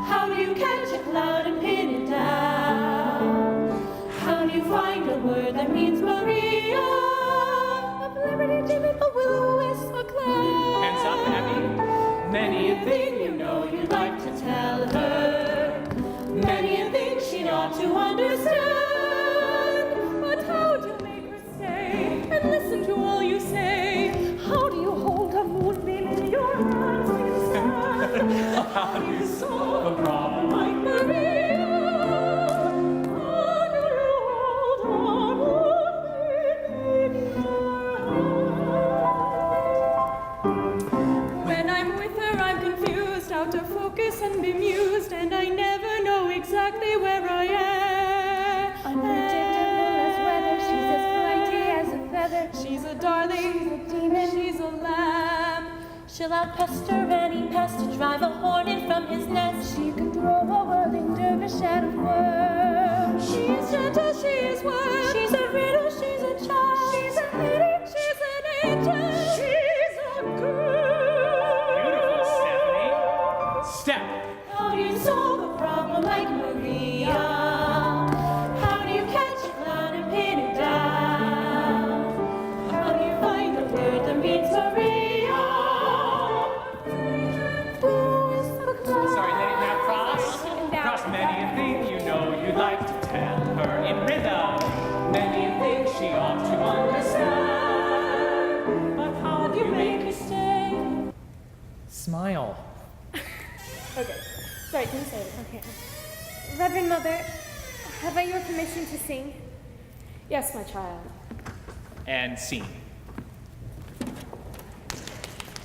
How do you catch a cloud and pin it down? How do you find a word that means Maria? A liberty, Jimmy, a will-o-wisp, a cloud. Hands up, Abby. Many a thing you know you'd like to tell her. Many a thing she ought to understand. But how do you make her stay and listen to all you say? How do you hold a moonbeam in your hands instead? How do you solve a problem like Maria? How do you hold a moonbeam in your hands? When I'm with her, I'm confused, out of focus and bemused, and I never know exactly where I am. Unpredictable as weather, she's as flighty as a feather. She's a darling, she's a demon, she's a lamb. She'll outpester any pest to drive a hornet from his nest. She can throw a whirling dervish out of work. She is gentle, she is wise. She's a riddle, she's a child. She's a lady, she's an angel. She's a girl. Beautiful, Stephanie. Step. How do you solve a problem like Maria? How do you catch a cloud and pin it down? How do you find a word that means Maria? Sorry, now cross. Cross many a thing you know you'd like to tell her in rhythm. Many a thing she ought to understand. But how do you make her stay? Smile. Okay. Sorry, can you say it? Okay. Reverend Mother, have I your permission to sing? Yes, my child. And scene.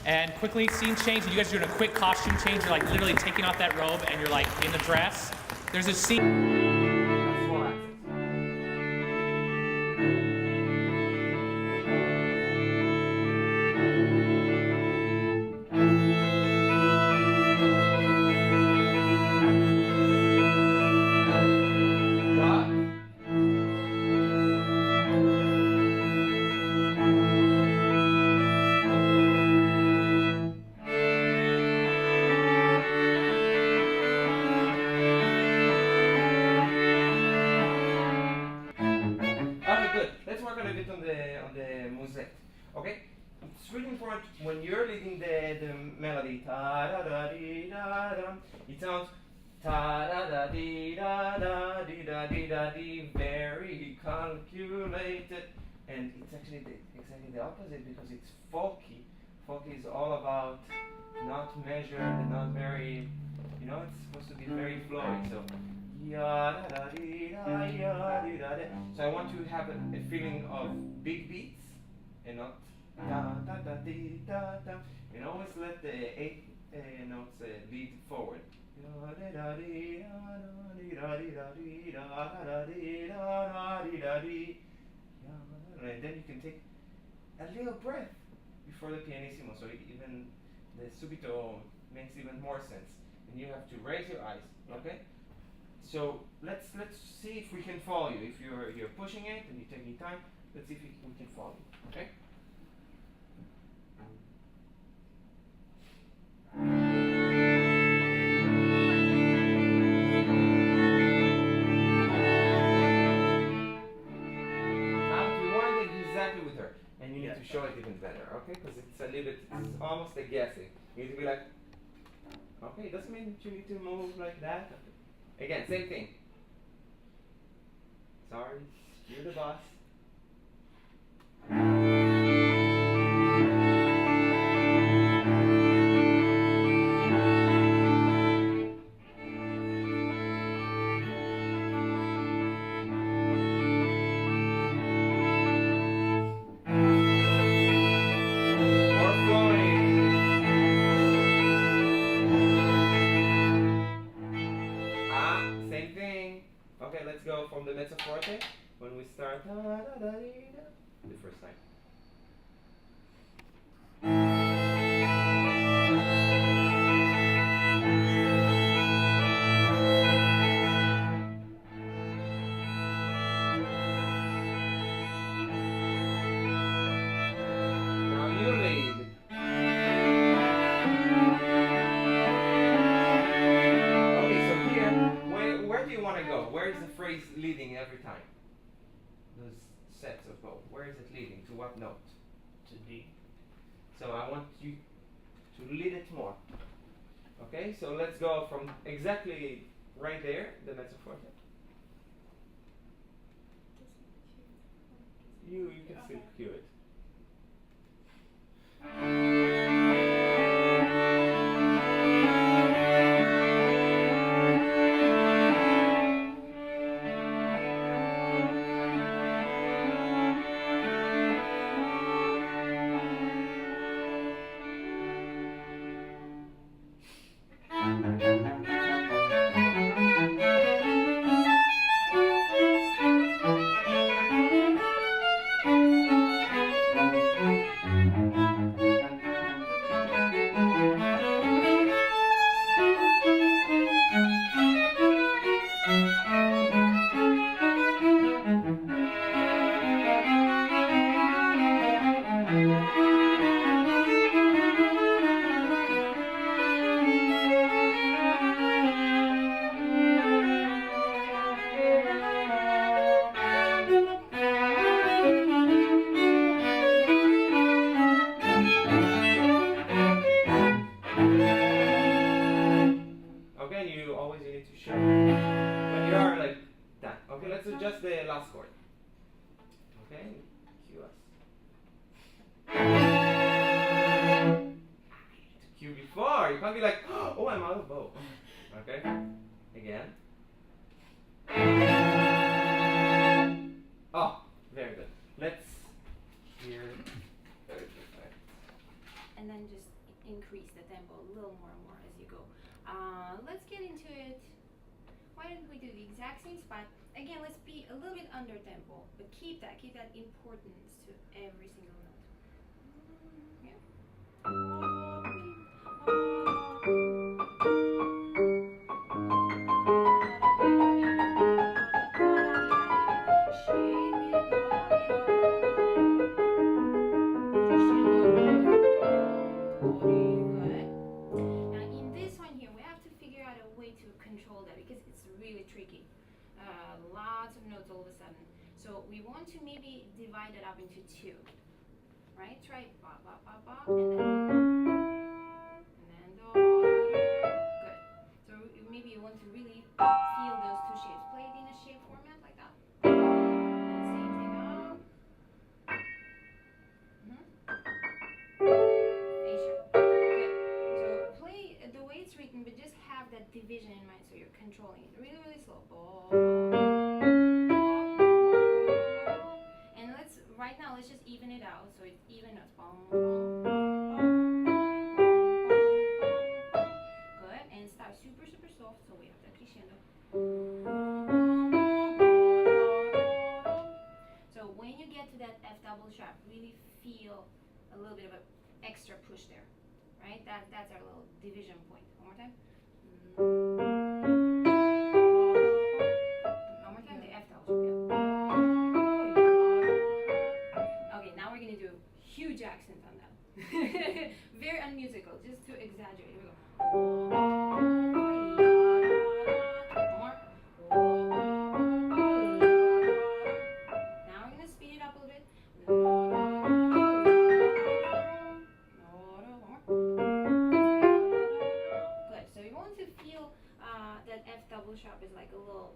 And quickly, scene change. You guys are doing a quick costume change. You're like literally taking off that robe and you're like in the dress. There's a scene. bit on the musette. Okay? It's really important when you're leading the melody. Ta da da dee da da. It sounds ta da da dee da da dee da dee da dee. Very calculated, and it's actually exactly the opposite because it's folky. Folky is all about not measured and not very, you know, it's supposed to be very flowy. So ya da da dee da ya dee da da. So I want to have a feeling of big beats and not da da da dee da da. And always let the 8 notes lead forward. Da da da dee da da dee da dee da dee da da dee da da dee da dee. And then you can take a little breath before the pianissimo, so even the subito makes even more sense. And you have to raise your eyes, okay? So let's see if we can follow you. If you're pushing it and you're taking time, let's see if we can follow you, okay? And you need to show it even better, okay? Because it's a little bit, it's almost a guessing. You need to be like, okay, it doesn't mean that you need to move like that. Again, same thing. Sorry, you're the boss. Let's go from the mezzo forte when we start da, da, da, dee, da, the first time. Now you lead. Okay, so here, where do you want to go? Where is the phrase leading every time? Those sets of both. Where is it leading? To what note? To D. So I want you to lead it more. Okay, so let's go from exactly right there, the mezzo forte. You can still cue it. Just the last chord. Okay? Cue us. Cue before. You can't be like, oh, I'm out of bow. Okay? Again. Oh, very good. Let's hear. Very perfect. And then just increase the tempo a little more and more as you go. Let's get into it. Why don't we do the exact same spot? Again, let's be a little bit under tempo, but keep that importance to every single note. Now in this one here, we have to figure out a way to control that because it's really tricky. Lots of notes all of a sudden. So we want to maybe divide it up into two, right? Try ba ba ba ba, and then do. Good. So maybe you want to really feel those two shapes. Play it in a shape format like that. And same thing up. A sharp. Good. So play the way it's written, but just have that division in mind, so you're controlling it really, really slow. And right now, let's just even it out, so it's even notes. Good, and start super, super soft, so we have that crescendo. So when you get to that F double sharp, really feel a little bit of an extra push there, right? That's our little division point. One more time. One more time, the F double sharp. Okay, now we're gonna do huge accent on that. Very unmusical, just to exaggerate. Here we go. More. Now we're gonna speed it up a little bit. Good. So you want to feel that F double sharp is like a little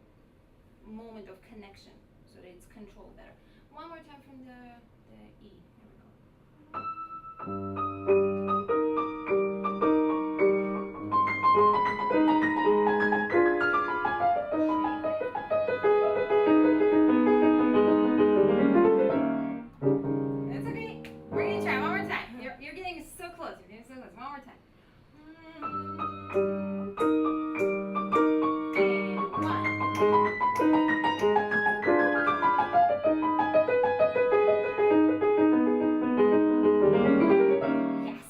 moment of connection, so that it's controlled better. One more time from the E. Here we go. That's okay. We're gonna try one more time. You're getting so close. You're getting so close. One more time. And one. Yes.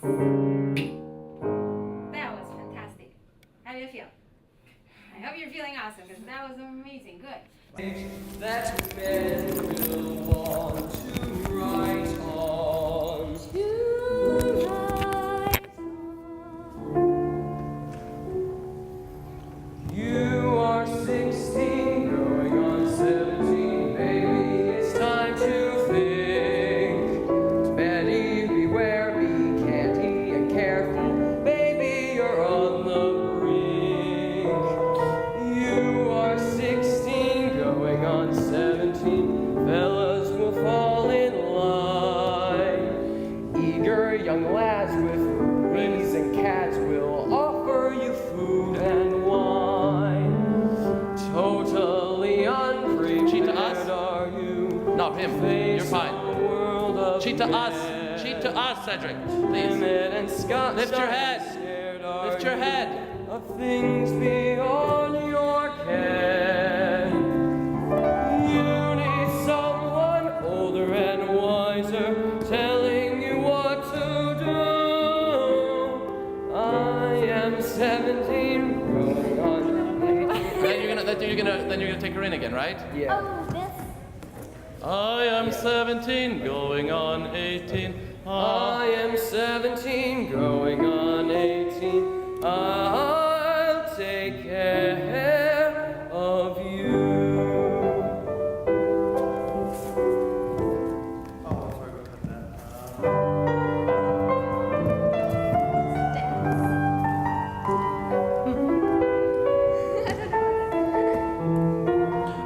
That was fantastic. How do you feel? I hope you're feeling awesome, because that was amazing. Good. That men will want to write on. You are 16, going on 17, baby. It's time to think. Betty, beware, be candy and careful, baby. You're on the brink. You are 16, going on 17. Fellas will fall in line. Eager young lads with rings and cats will offer you food and wine. Totally unprepared. Cheat to us? Are you? No, him. You're fine. Cheat to us. Cheat to us, Cedric. Please. Lift your head. Lift your head. Of things beyond your ken. You need someone older and wiser telling you what to do. I am 17, going on 18. Then you're gonna take her in again, right? Yeah. Oh, this. I am 17, going on 18. I am 17, going on 18. I'll take care of you.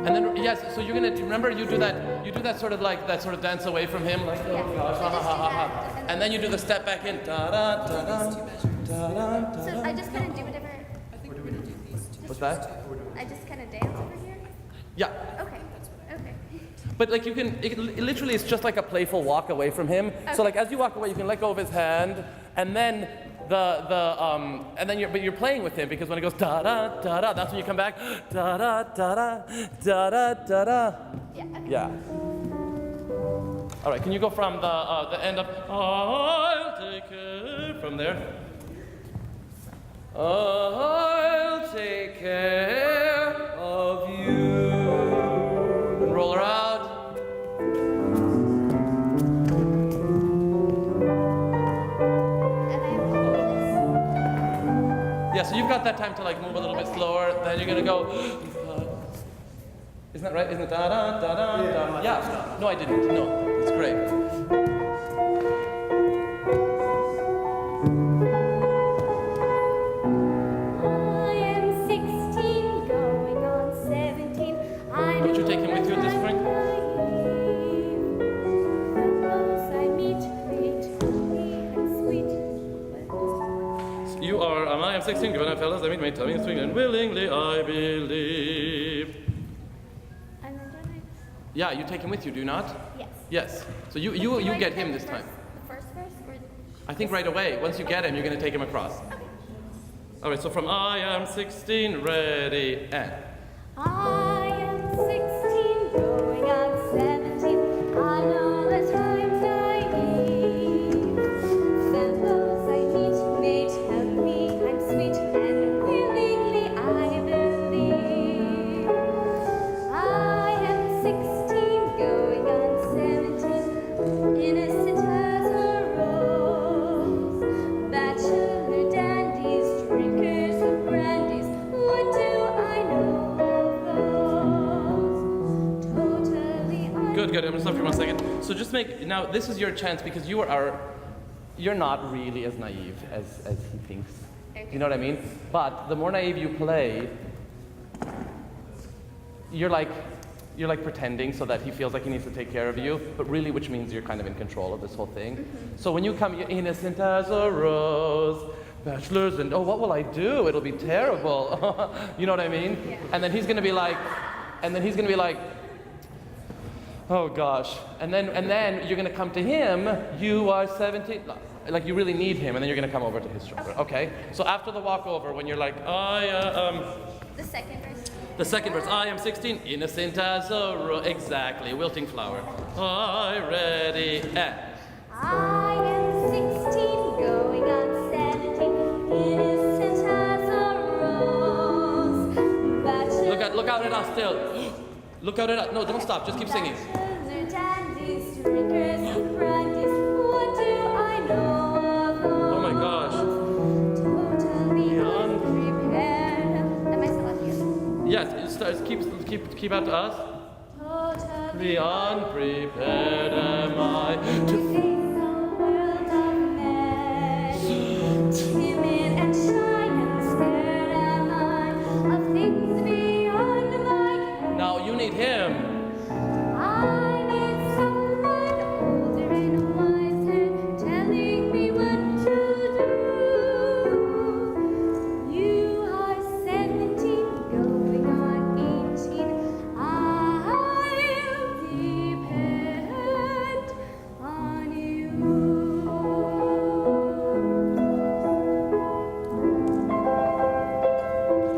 And then yes, so you're gonna remember you do that sort of like that sort of dance away from him, like oh gosh, ha ha ha ha ha. And then you do the step back in, da da da da da da. So I just kind of do whatever. What's that? I just kind of dance over here. Yeah. Okay. Okay. But like it literally it's just like a playful walk away from him. So like as you walk away, you can let go of his hand, and then but you're playing with him, because when it goes da da da da, that's when you come back da da da da da da da da. Yeah. Okay. Yeah. All right. Can you go from the end of I'll take it from there? I'll take care of you. And roll her out. Yeah, so you've got that time to like move a little bit slower. Then you're gonna go. Isn't that right? Isn't it da da da da da? Yeah. No, I didn't. No, it's great. Don't you take him with you at this point? You are, I am 16, given I fellas, I meet my tummy swing, and willingly I believe. Yeah, you take him with you, do you not? Yes. Yes. So you get him this time. The first verse? Or I think right away. Once you get him, you're going to take him across. All right, so from I am 16, ready, and. I am 16, going on 17. I know that I'm naive. Fellows I meet may tell me I'm sweet, and willingly I believe. I am 16, going on 17. Innocent as a rose. Bachelor dandies, drinkers of brandies. What do I know? Good. I'm gonna stop for 1 second. So just make now. This is your chance because you're not really as naive as he thinks. You know what I mean? But the more naive you play, you're like pretending so that he feels like he needs to take care of you. But really, which means you're kind of in control of this whole thing. So when you come, you're innocent as a rose. Bachelors and what will I do? It'll be terrible. You know what I mean? Yeah. And then he's gonna be like, oh gosh. And then you're gonna come to him, you are 17, like you really need him, and then you're gonna come over to his shoulder. Okay? So after the walkover, when you're like, the second verse. The second verse, I am 16, innocent as a rose. Exactly, wilting flower. I ready, and. I am 16, going on 17. Innocent as a rose. Bachelor Look out at us still. Look out at us. No, don't stop. Just keep singing. dandies, drinkers of brandies. What do I know of those? Oh my gosh. Totally unprepared. Am I still up here? Yes, keep out to us. Totally unprepared am I to face a world of men. Timid and shy and scared am I of things beyond my. Now you need him. I need someone older and wiser, telling me what to do. You are 17, going on 18. I'll depend on you.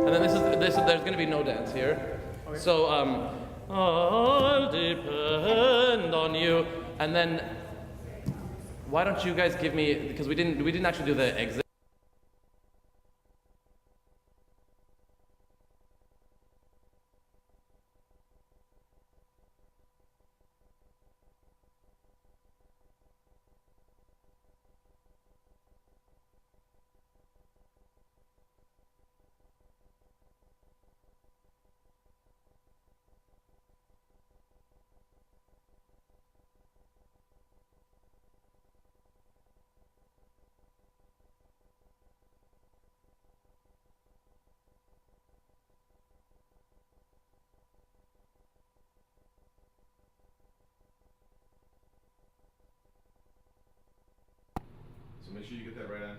And then there's going to be no dance here. So I'll depend on you. And then why don't you guys give me, because we didn't actually do the exit. So make sure you get that right on.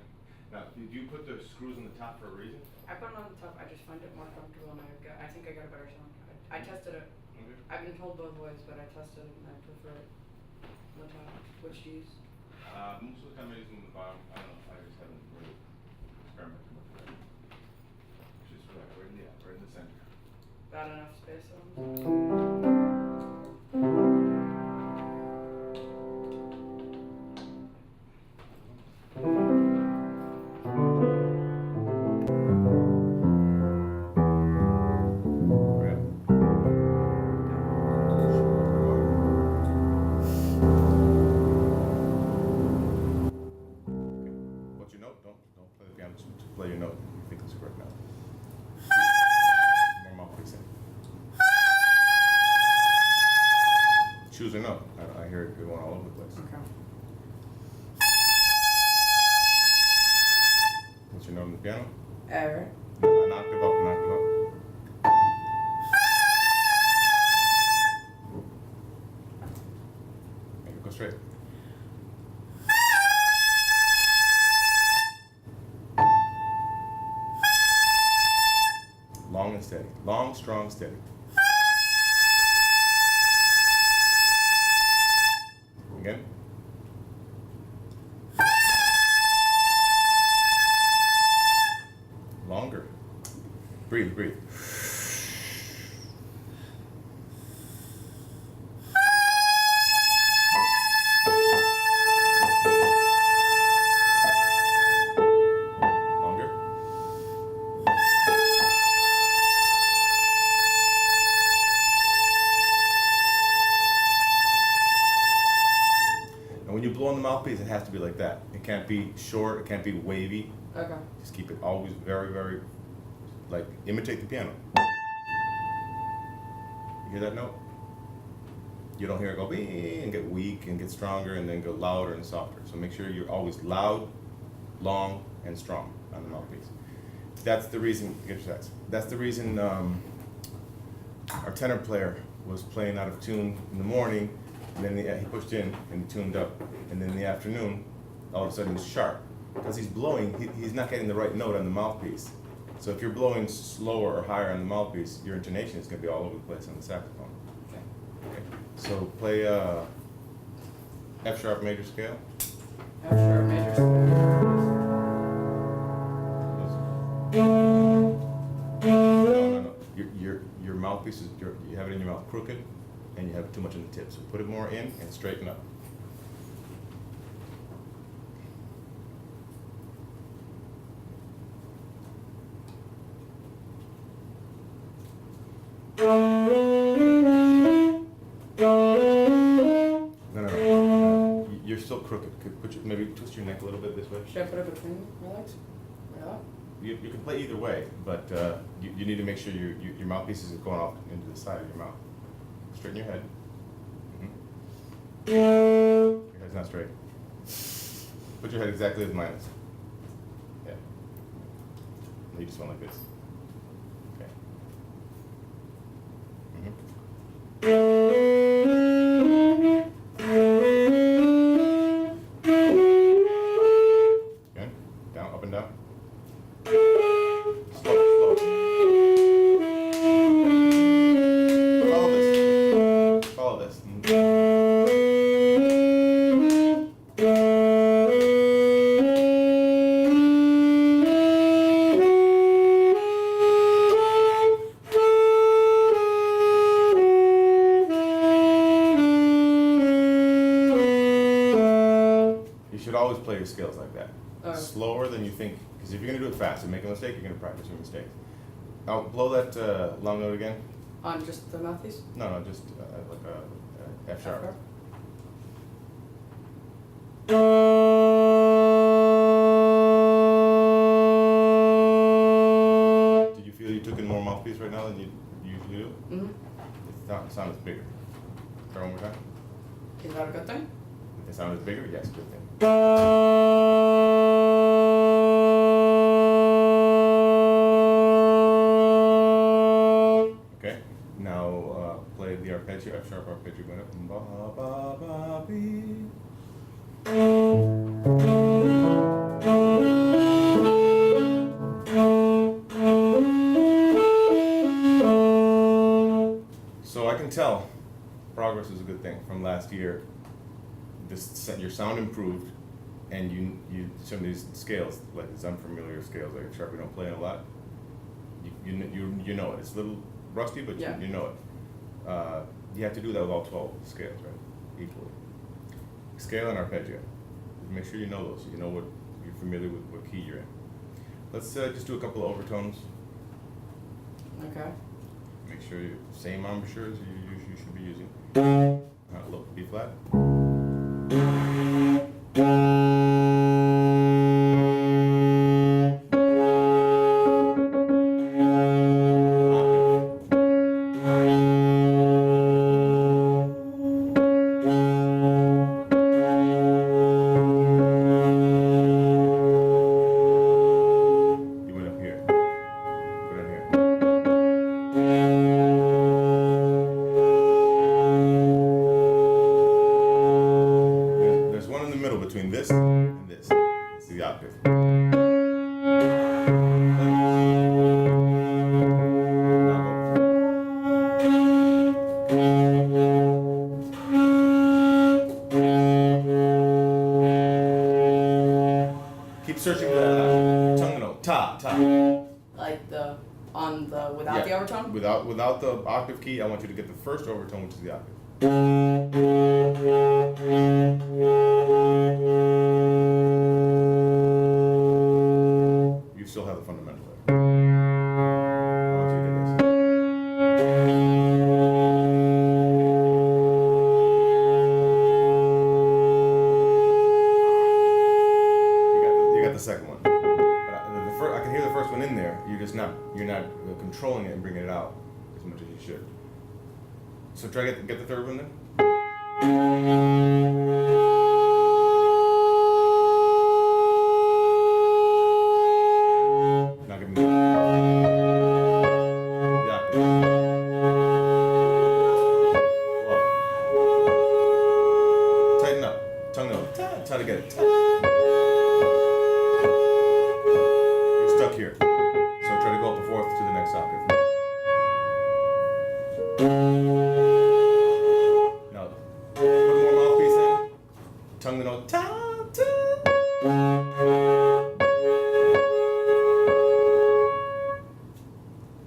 Now, did you put the screws on the top for a reason? I put it on the top. I just find it more comfortable, and I think I got a better sound. I tested it. Okay. I've been told both ways, but I tested it, and I prefer it on the top. Which do you use? Most of the time I use them on the bottom. I don't know. I just haven't really experimented with that. Just right in the center. Got enough space on them? What's your note? Don't play the piano. Just play your note. You think it's correct now. More mouth fixing. choose a note. I hear it going all over the place. Okay. What's your note on the piano? Alright. No, not give up, not give up. Make it go straight. Long and steady. Long, strong, steady. Again. Longer. Breathe, breathe. Longer. And when you blow on the mouthpiece, it has to be like that. It can't be short, it can't be wavy. Okay. Just keep it always very, very, like, imitate the piano. You hear that note? You don't hear it go bing and get weak and get stronger and then go louder and softer. So make sure you're always loud, long, and strong on the mouthpiece. That's the reason, get your sax. That's the reason our tenor player was playing out of tune in the morning, and then he pushed in and he tuned up. And then in the afternoon, all of a sudden he's sharp. Because he's blowing, he's not getting the right note on the mouthpiece. So if you're blowing slower or higher on the mouthpiece, your intonation is going to be all over the place on the saxophone. Okay. So play F sharp major scale. F sharp major scale. No. Your mouthpiece is you have it in your mouth crooked, and you have too much on the tip. So put it more in and straighten up. No. You're still crooked. Maybe twist your neck a little bit this way. Should I put it between my legs? Yeah. You can play either way, but you need to make sure your mouthpiece isn't going off into the side of your mouth. Straighten your head. Your head's not straight. Put your head exactly as mine is. Yeah. You just went like this. Okay. Again, down, up and down. Slow. Follow this. You should always play your scales like that. Slower than you think, because if you're going to do it fast and make a mistake, you're going to practice your mistakes. Now, blow that long note again. On just the mouthpiece? No, just like a F sharp. Did you feel you took in more mouthpiece right now than you usually do? Mm-hmm. It sounds bigger. Try one more time. Is that a good thing? If it sounded bigger, yes, good thing. Okay, now play the arpeggio, F sharp arpeggio going up. Ba, ba, ba, bee. So I can tell progress is a good thing from last year. Your sound improved, and you some of these scales, like these unfamiliar scales, like sharp, we don't play a lot. You know it. It's a little rusty, but yeah. you know it. You have to do that with all 12 scales, right? Equally. Scale and arpeggio. Make sure you know those. So you know what you're familiar with, what key you're in. Let's just do a couple of overtones. Okay. Make sure you same embouchures you should be using. Look, B flat. between this and this. It's the octave. Keep searching for that tongue note. Ta, ta. Like the on the without the overtone. Without the octave key, I want you to get the first overtone, which is the octave. You still have the fundamental there. I want you to get this. You got the second one. But I can hear the first one in there. You're not controlling it and bringing it out as much as you should. So try to get the third one then. Now give me the octave. Tighten up. Tongue note. Try to get it. You're stuck here. So try to go up a fourth to the next octave. Now, put more mouthpiece in. Tongue the note. Ta, ta.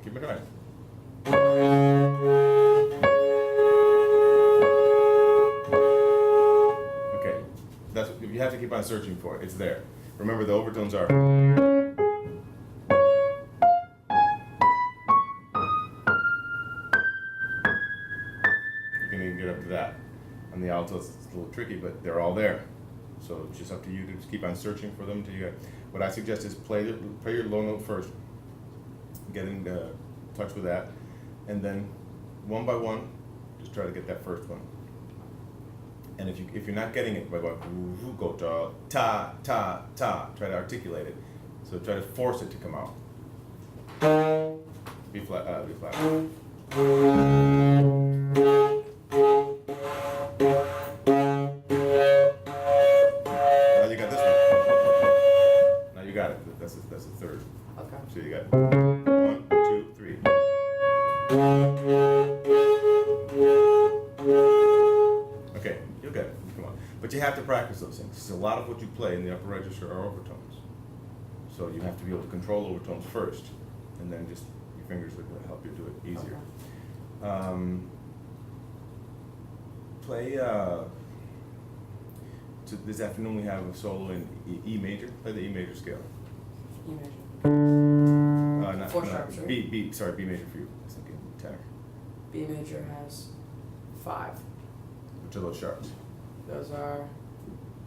Keep it right. Okay, that's you have to keep on searching for it. It's there. Remember, the overtones are. You can even get up to that. On the altos, it's a little tricky, but they're all there. So it's just up to you to just keep on searching for them. What I suggest is play your low note first, get in touch with that, and then one by one, just try to get that first one. And if you're not getting it by going go ta ta ta, try to articulate it. So try to force it to come out. B flat, B flat. Now you got this one. Now you got it. That's the third. Okay. So you got 1, 2, 3. Okay, you'll get it. Come on. But you have to practice those things. So a lot of what you play in the upper register are overtones. So you have to be able to control overtones first, and then just your fingers will help you do it easier. Okay. Play. So this afternoon we have a solo in E major. Play the E major scale. E major. Not, 4 sharps, right? B major for you. I was thinking tenor. B major has 5. Which are those sharps? Those are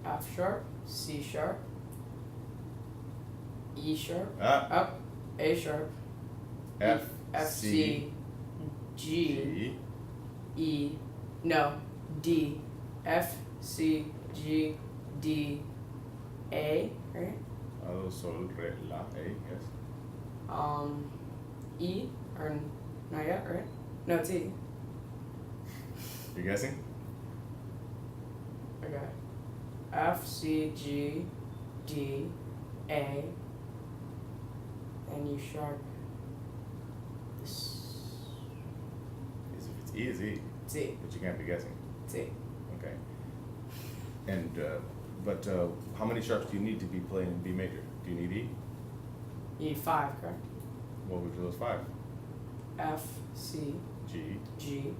F sharp, C sharp, E sharp, up, A sharp, F, C, G, E, no, D, F, C, G, D, A, right? Do, sol, re, la, A, yes. E, or not yet, right? No, it's E. You guessing? Okay. F, C, G, D, A, and E sharp. If it's E, it's E. It's E. But you can't be guessing. It's E. Okay. And, but how many sharps do you need to be playing in B major? Do you need E? E5, correct? What were those 5? F, C, G, G,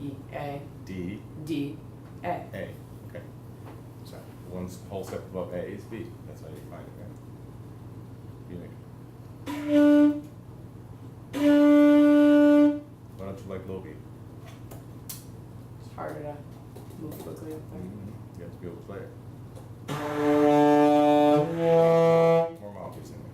E, A, D, D, A. A. Okay. So one whole step above A is B. That's how you find it, right? B major. Why don't you like low B? It's harder to move quickly up there. You have to be able to play it. More mouthpiece in there.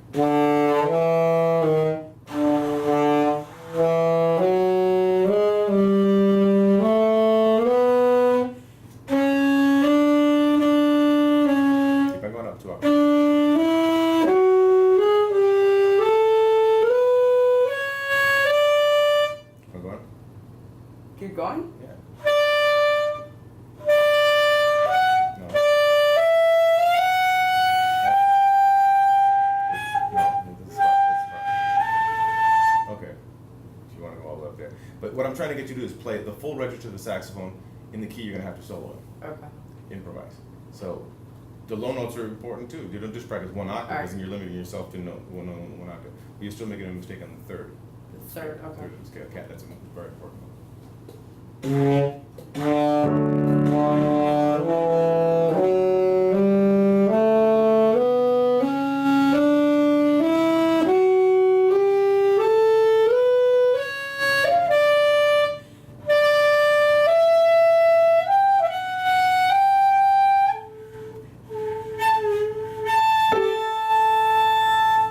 Keep on going up 2 octaves. Keep on going. Keep going? Yeah. No. I'm trying to get you to do is play the full register of the saxophone in the key you're gonna have to solo in. Okay. Improvise. So the low notes are important too. You don't just practice one octave, Alright. because then you're limiting yourself to one octave. But you're still making a mistake on the third. The third, okay. Third of the scale. Okay, that's a very important one.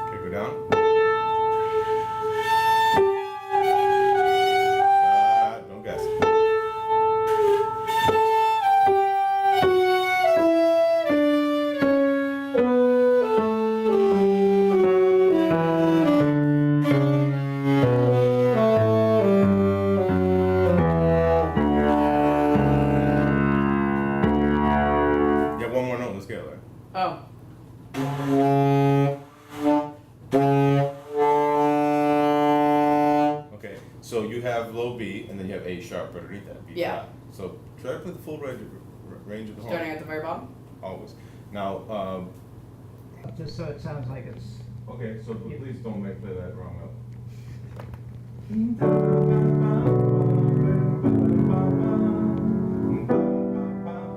Okay, go down. Don't guess. You have one more note on the scale there. Oh. Okay, so you have low B and then you have A sharp underneath that. B Yeah. flat. So try to play the full range of the horn. Starting at the very bottom? Always. Now, Just so it sounds like it's. okay, so please don't play that wrong note.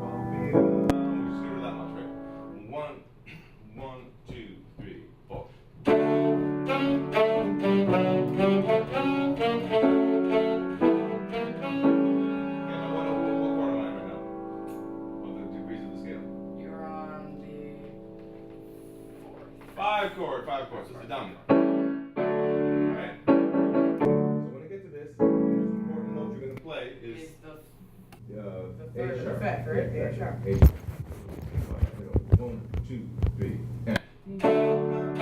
Just give her that much, right? One, two, three, four. Yeah, now what chord am I right now? Of the degrees of the scale? You're on the Five chord, so it's a dominant. Alright? So when I get to this, the most important note you're gonna play is the A third sharp. effect, right? Yeah, A sharp. A sharp. 1, 2, 3, and.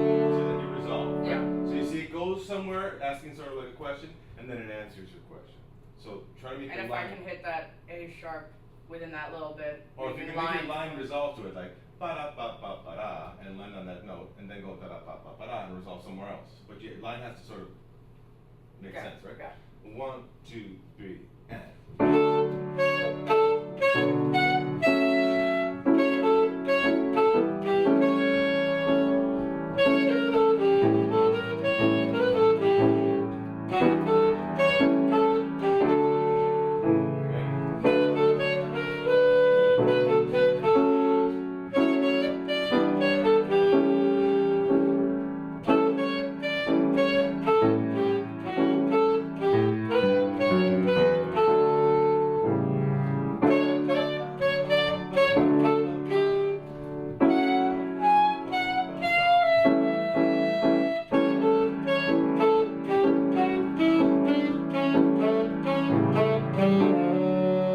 Yeah. So you see, it goes somewhere, asking sort of like a question, and then it answers your question. So try to make And the if I line. can hit that A sharp within that little bit, Or if you making can make your lines- line resolve to it, like ba-da-ba-ba-ba-da, and land on that note, and then go da-da-ba-ba-ba-da and resolve somewhere else. But your line has to sort of make Okay, sense, right? okay. 1, 2, 3, and.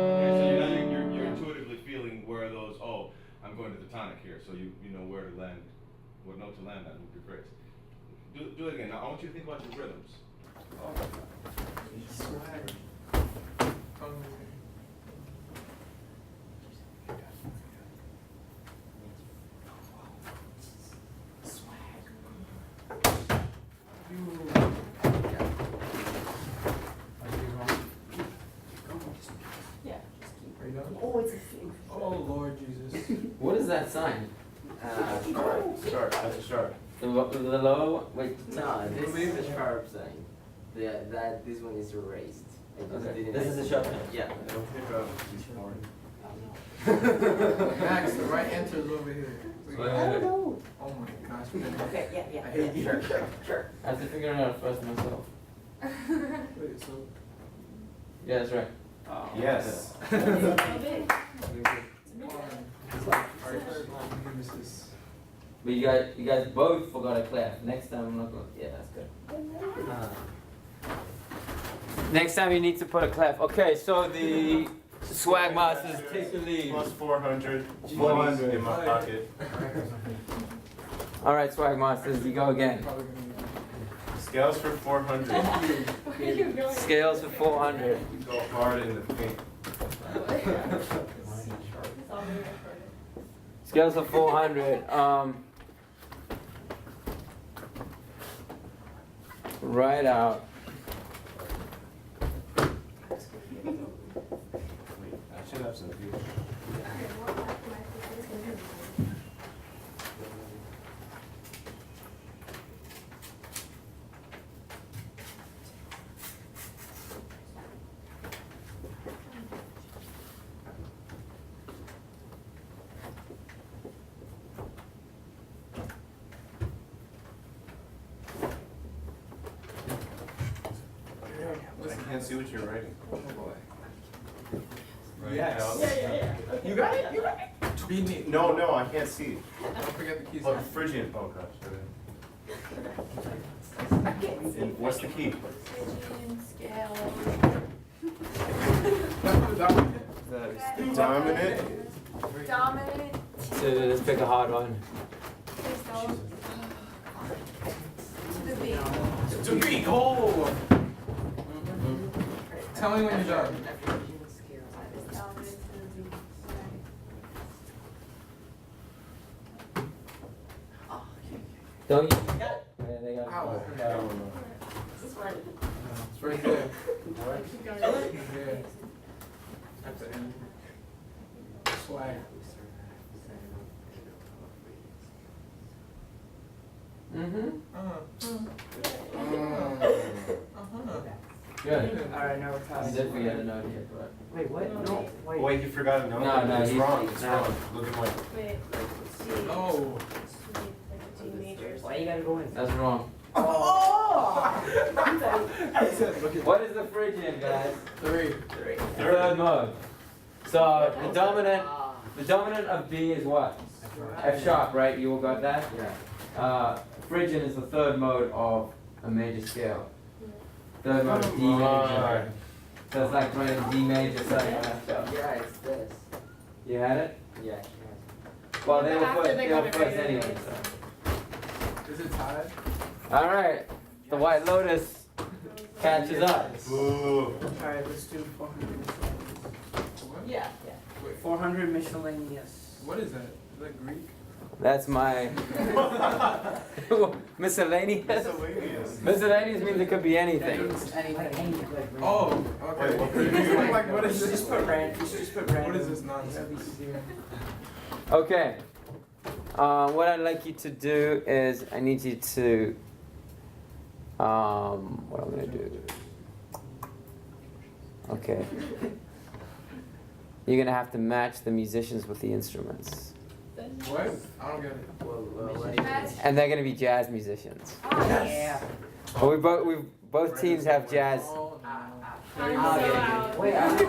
You're intuitively feeling where those, oh, I'm going to the tonic here, so you know where to land, what note to land on with your phrase. Do it again. Now I want you to think about your rhythms. Oh, it's a thing. Oh, Lord Jesus. What is that sign? Sharp. That's a sharp. The low. Wait, no, this is the sharp sign. This one is erased. I just didn't. This is the sharp. Yeah. Don't pick up each horn. Max, the right answer is over here. I don't know. Oh my gosh. Okay, yeah. I hate you. Sure. I have to figure it out first myself. Wait, so. Yeah, that's right. Yes. But you guys both forgot a clef. Next time I'm not going. Yeah, that's good. Next time you need to put a clef. Okay, so the swag masters take the lead. Plus 400. 400 in my pocket. All right, swag masters, you go again. Scales for 400. Scales for 400. Go hard in the paint. Scales for 400. Right out. I should have some views. I can't see what you're writing. Oh boy. Right. Yes. Yeah. You got it? You got it? No, I can't see. Don't forget the keys. Oh, Phrygian. Oh gosh. And what's the key? Scale. The dominant. Dominant. Let's pick a hard one. To the B. To be goal. Tell me when you're done. Don't you? Yeah, they got Ow. This is right. It's right there. Yeah. At the end. Swag. Good. Alright, now we're tied. I did forget a note here, but. Wait, what? No, wait. Wait, you forgot a note? No, it's he's- wrong. It's no. wrong. Look at my. Wait, C. Oh. D majors. Why you gotta go in? That's wrong. Oh! What is the Phrygian, guys? Three. Third mode. So the dominant of B is what? F sharp, right? You all got that? Yeah. Phrygian is the third mode of a major scale. Third mode of D major. So it's like playing D major, setting on F sharp. Yeah, it's this. You had it? Yeah. Well, they But were after first, they they got were it first right anyway. away. So. Is it tied? All right, the White Lotus catches up. Ooh. Alright, let's do 400 miscellaneous. What? Yeah. Wait. 400 miscellaneous. What is that? Is that Greek? That's my miscellaneous. Miscellaneous. Miscellaneous means it could be anything. Anything. Oh, okay. Like, what is this? Just put random. Just put random. What is this nonsense? Okay. What I'd like you to do is I need you to what I'm gonna do. Okay. You're gonna have to match the musicians with the instruments. What? I don't get it. And they're gonna be jazz musicians. Yeah. Well, we both teams have jazz. I'm so out. Wait, I'm So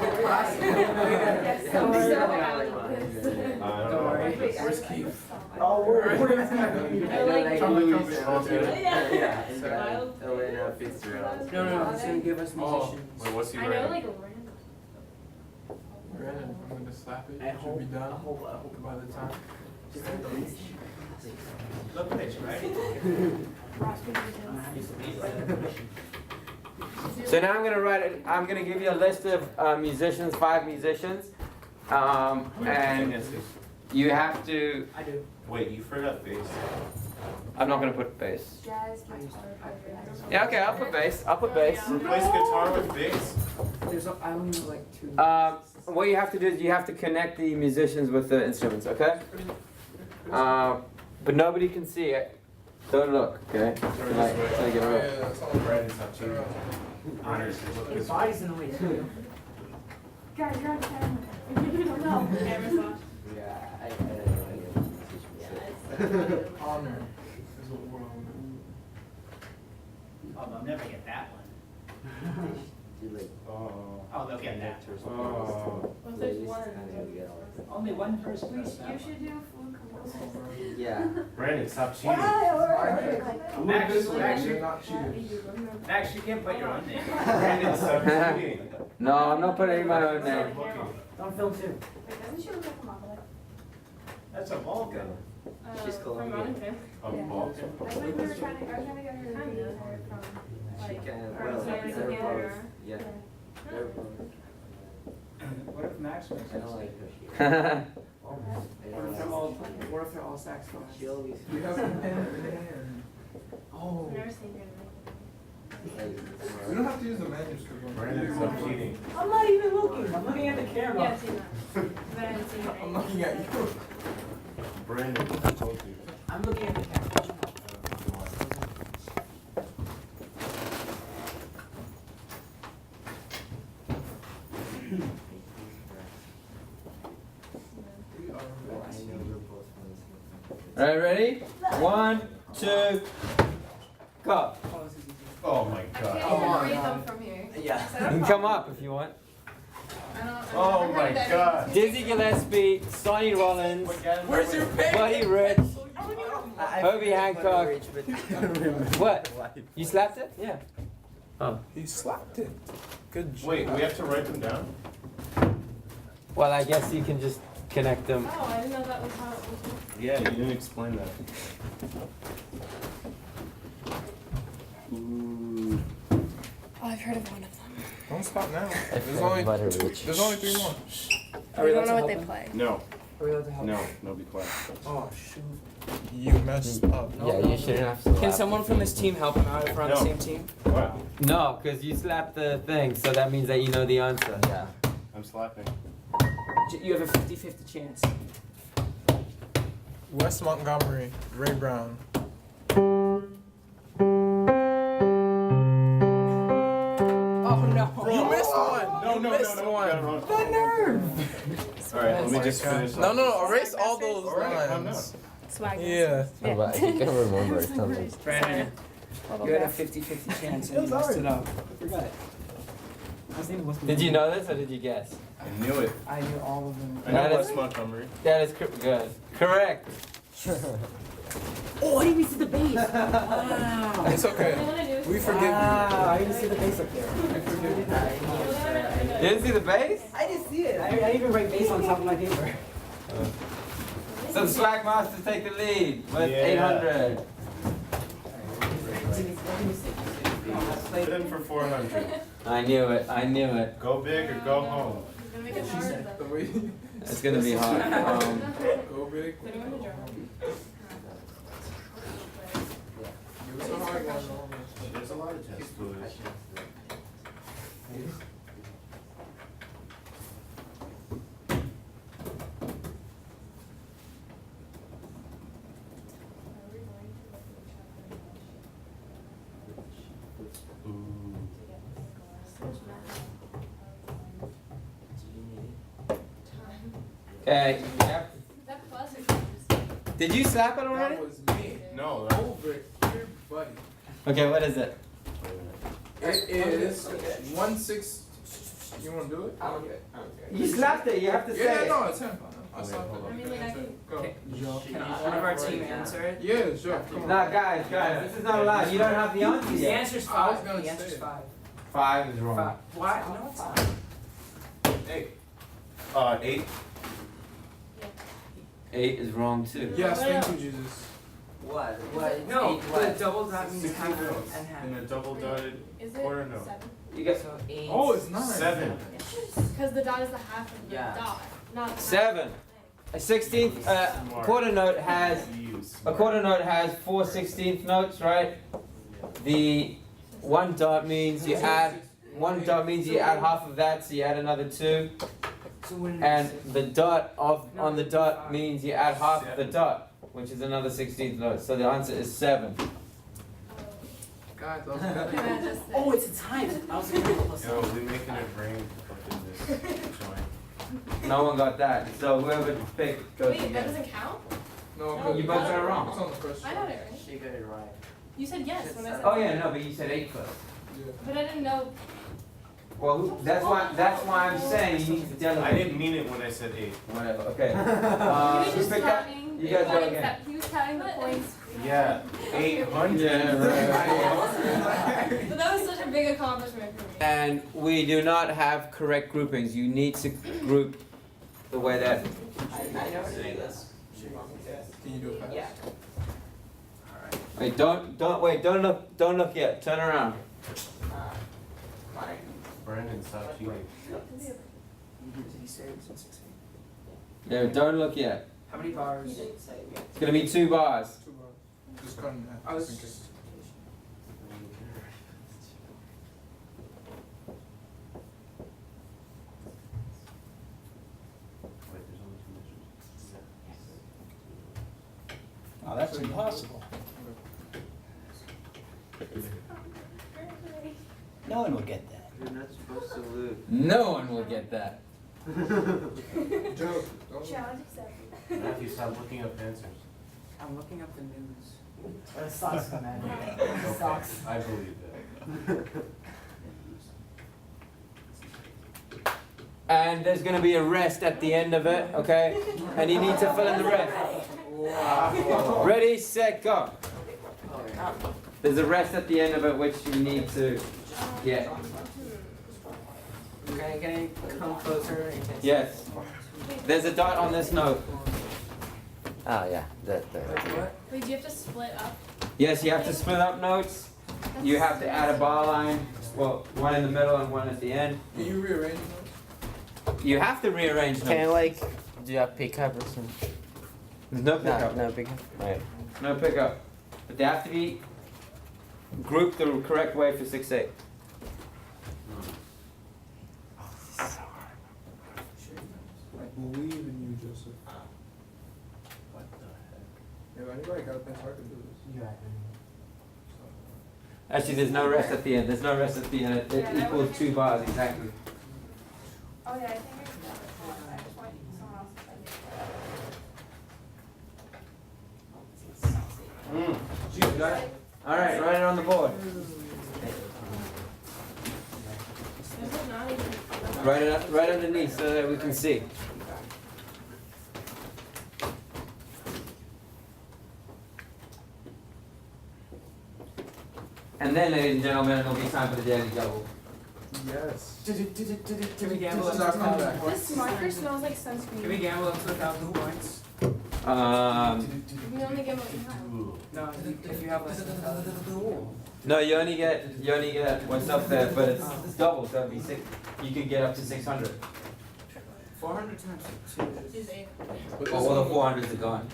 out. Don't worry. Where's Keith? Oh, we're Yeah. Elena Fitzgerald. No, he's gonna give us musicians. Wait, what's he I know writing? like a random. Brandon, I'm gonna slap it. I It should hope- be done I hope. by the time. Look at it, right? So now I'm gonna give you a list of musicians, 5 musicians, and you have to. I do. Wait, you forgot bass. I'm not gonna put bass. Jazz, Yeah, okay, I'll put bass. I'll put bass. Replace guitar with bass. I only know like 2. What you have to do is you have to connect the musicians with the instruments, okay? But nobody can see it. Don't look, okay? Till I get it right. Yeah, that's all. Brandon's not cheating. Honestly, look at His this. body's in the way too. Guys, you're on camera. No, camera's on. Yeah, Honor is what we're on. Oh, they'll never get that one. Oh. Oh, they'll get that. Oh. Well, there's one. Only one person does You that. should do full composition. Yeah. Brandon, stop cheating. Max, you can't put your own name. Brandon, stop cheating. No, I'm not putting my own name. Don't film too. Wait, doesn't she look like a model? That's a Vulcan. She's Colombian. A Vulcan. I thought we were trying to get her from, She like, can, or well, somewhere they're together. both, yeah. They're both. What if Max makes I don't like her? her. What if they're all saxophonists? She always. You have a pen in the hand. Oh. I've never seen her. We don't have to use the manuscript. Brandon, stop cheating. I'm not even looking. I'm looking at the camera. Yeah, I've seen that. But I haven't seen her. I'm looking at you. Brandon, I told you. I'm looking at the camera. All right, ready? 1, 2, go. Oh my I god. can't even read them from here. Yeah. Is that You a can come problem? up if you want. Oh my god. Dizzy Gillespie, Sonny Rollins, Where's your pen? Buddy Rich, Herbie Hancock. What? You slapped it? Yeah. Oh. He slapped it. Good job. Wait, we have to write them down? Well, I guess you can just connect them. Oh, I didn't know that was how it was. Yeah, you didn't explain that. Ooh. Oh, I've heard of one of them. Don't stop now. There's only 3 more. I don't know what they play. No. Are we allowed to help? No, be quiet. Oh, shoot. You messed up. Yeah, you shouldn't have to. Can someone from this team help him out if we're on the No. same team? What? No, because you slapped the thing, so that means that you know the answer. Yeah. I'm slapping. You have a 50-50 chance. West Montgomery, Ray Brown. Oh, no. You missed one. No, You no, missed no, no. one. The nerve! Alright, let me just finish. No, erase all those Alright, calm down. lines. Swag. Yeah. But you can remember something. Brandon, you had a 50-50 chance and you messed it up. I forgot. His name was Did you know this or did you guess? I knew it. I knew all of them. I know That is- West Montgomery. That is good. Correct. Oh, I didn't even see the bass. Wow. It's okay. We forgive you. Wow, I didn't see the bass up there. You didn't see the bass? I didn't see it. I even write bass on top of my paper. So the Swag Masters take the lead with Yeah. 800. Put in for 400. I knew it. I knew it. Go big or go home. Gonna make it hard though. It's gonna be hard. Go big. They're going to draw. Give us a hard one. There's a lot of tests to this. Okay. Is that plus or times? Did you slap it already? That was me. No, Over here, buddy. Okay, what is it? It is 1/6. You want to do it? You slapped it. You have to say Yeah, it. no, it's him. I slapped I it. mean, like, I can. Go. Can one of our team answer it? Yeah, sure. Come on. Nah, guys, this is not allowed. You don't have the answer The yet. answer's I was 5. gonna The answer's say it. 5. 5 is wrong. 5. Why? No, it's not. 8. 8 is wrong too. Yes, thank you, Jesus. What? What? No, the double dot means 60 half notes and half. in a double dotted Is it quarter note. 7? You got So 8. Oh, it's 9. 7. Because the dot is the half of the Yeah. dot, not the half. 7. A 16th quarter note has a quarter note has 4 16th notes, right? The one dot means you add half of that, so you add another 2. And the dot on the dot means you add half the dot, which is another 16th note. So the answer is 7. Guys, I was Can gonna. I just say? Oh, it's a time. I was going to go plus. Yo, we making it rain up in this joint. No one got that. So whoever picked goes Wait, that again. doesn't count? No, You both got it wrong. It's on the first I one. got it right. She got it right. You said yes when I said. Oh yeah, no, but you said 8 first. But I didn't know. Well, that's why I'm saying you need to tell I didn't mean it when I said 8. Whatever. Okay. He was Who just picked that? counting You the guys go points again. that he was counting the points. Yeah, 800. Yeah, right. But that was such a big accomplishment for me. And we do not have correct groupings. You need to group the way that. I never do this. Can you do it fast? Yeah. Wait, don't look yet. Turn around. Brandon, stop cheating. Yeah, don't look yet. How many bars? It's gonna be 2 bars. Just cut in half. I was just in case. Oh, that's impossible. No one will get that. You're not supposed to lose. No one will get that. Joe, Matthew, stop looking up answers. I'm looking up the news. Socks, man. Okay, Socks. I believe that. And there's gonna be a rest at the end of it, okay? And you need to fill in the rest. Wow. Ready, set, go. There's a rest at the end of it which you need to get. Okay, can you come closer? Yes. There's a dot on this note. Oh yeah, that. Wait, do you have to split up? Yes, you have to split up notes. You have to add a bar line. Well, one in the middle and one at the end. Can you rearrange those? You have to rearrange notes. Can I like do a pickup or something? There's no pickup. No pickup. Right. No pickup. But they have to be grouped the correct way for 6/8. I believe in you, Joseph. What the heck? If anybody got a pen, so I can do this. Actually, there's no rest at the end. There's no rest at the end. It equals 2 bars exactly. Oh yeah, I think I got it. I just want someone else to Jeez, guys. All right, write it on the board. Write it up, right underneath so that we can see. And then, ladies and gentlemen, it'll be time for the daily double. Yes. Can we gamble This is up our to comeback. 1,000 This marker smells like sunscreen. Can we gamble up to 1,000 points? We only get what you have. No, if you have less than 1,000. No, you only get what's up there, but it's double, so it'd be 6. You could get up to 600. 400 times 2 Is 8. But all the 400s are gone.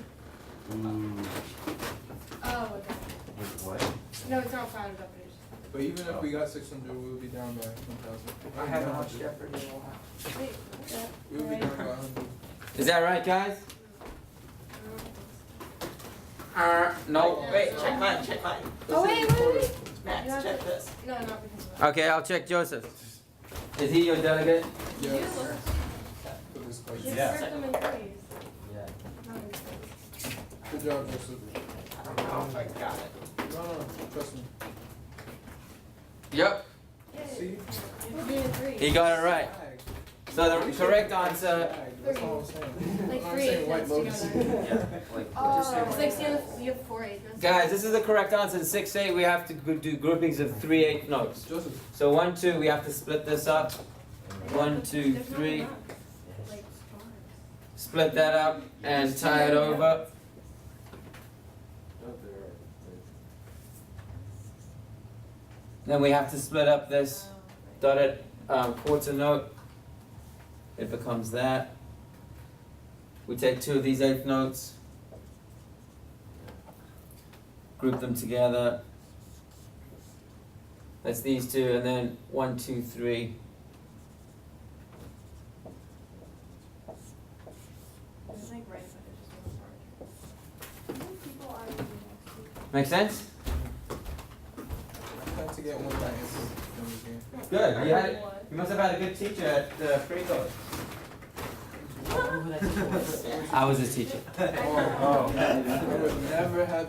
Oh, okay. Wait, what? No, it's not found up. It's But even if we got 600, we would be down by 1,000. I haven't watched Jeopardy in a while. Wait, what's that? We would be down by 100. Is that right, guys? No. Wait, check mine. Oh, wait. Max, check this. No, not because of that. Okay, I'll check Joseph. Is he your delegate? Yes. For this You question. have to them in threes. Yeah. Not in threes. Good job, Joseph. I don't know if I got it. No, trust me. Yep. See? He got it right. So the correct answer. That's all I'm saying. Like I'm 3 saying 8 white notes lotus. together. Oh, it's like you have 4 8 notes. Guys, this is the correct answer. In 6/8, we have to do groupings of 3/8 notes. Joseph. So 1 2, we have to split this up. 1 2 There's not 3. enough. Like, Split that up and tie it over. Then we have to split up this dotted quarter note. It becomes that. We take 2 of these 8th notes, group them together. That's these 2, and then 1 2 3. it's like right, but it's just hard. Make sense? I had to get one that answer. Good. You must have had a good teacher at pre-college. I was a teacher. Oh. I would never have.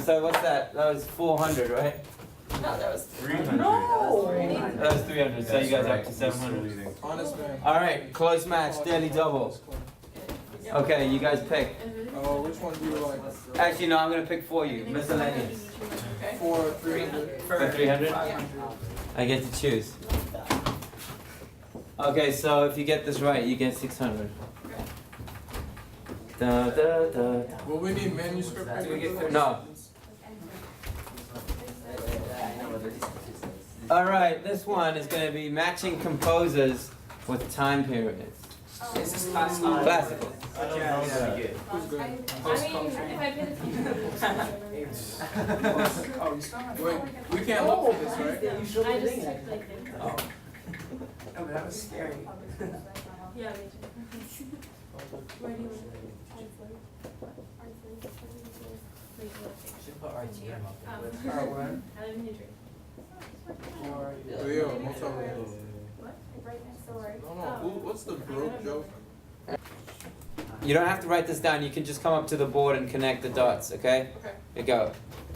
So what's that? That was 400, right? No, that was 300. No. That was 300. So you guys are up to 700. Honest man. All right, close match, daily double. Okay, you guys pick. Oh, which one do you like? Actually, no, I'm gonna pick for you. Miscellaneous. For 300. For 300. I get to choose. Okay, so if you get this right, you get 600. Da, da, da. Will we need manuscript? No. All right, this one is going to be matching composers with time periods. Is this classical? Classical. Wait, we can't look for this, right? Oh, but that was scary. Yeah, where do you Should put RTM up there. I live in New Jersey. Leo, what's up? What? Right next door. What's the broke joke? You don't have to write this down. You can just come up to the board and connect the dots, okay? Okay. Here you go.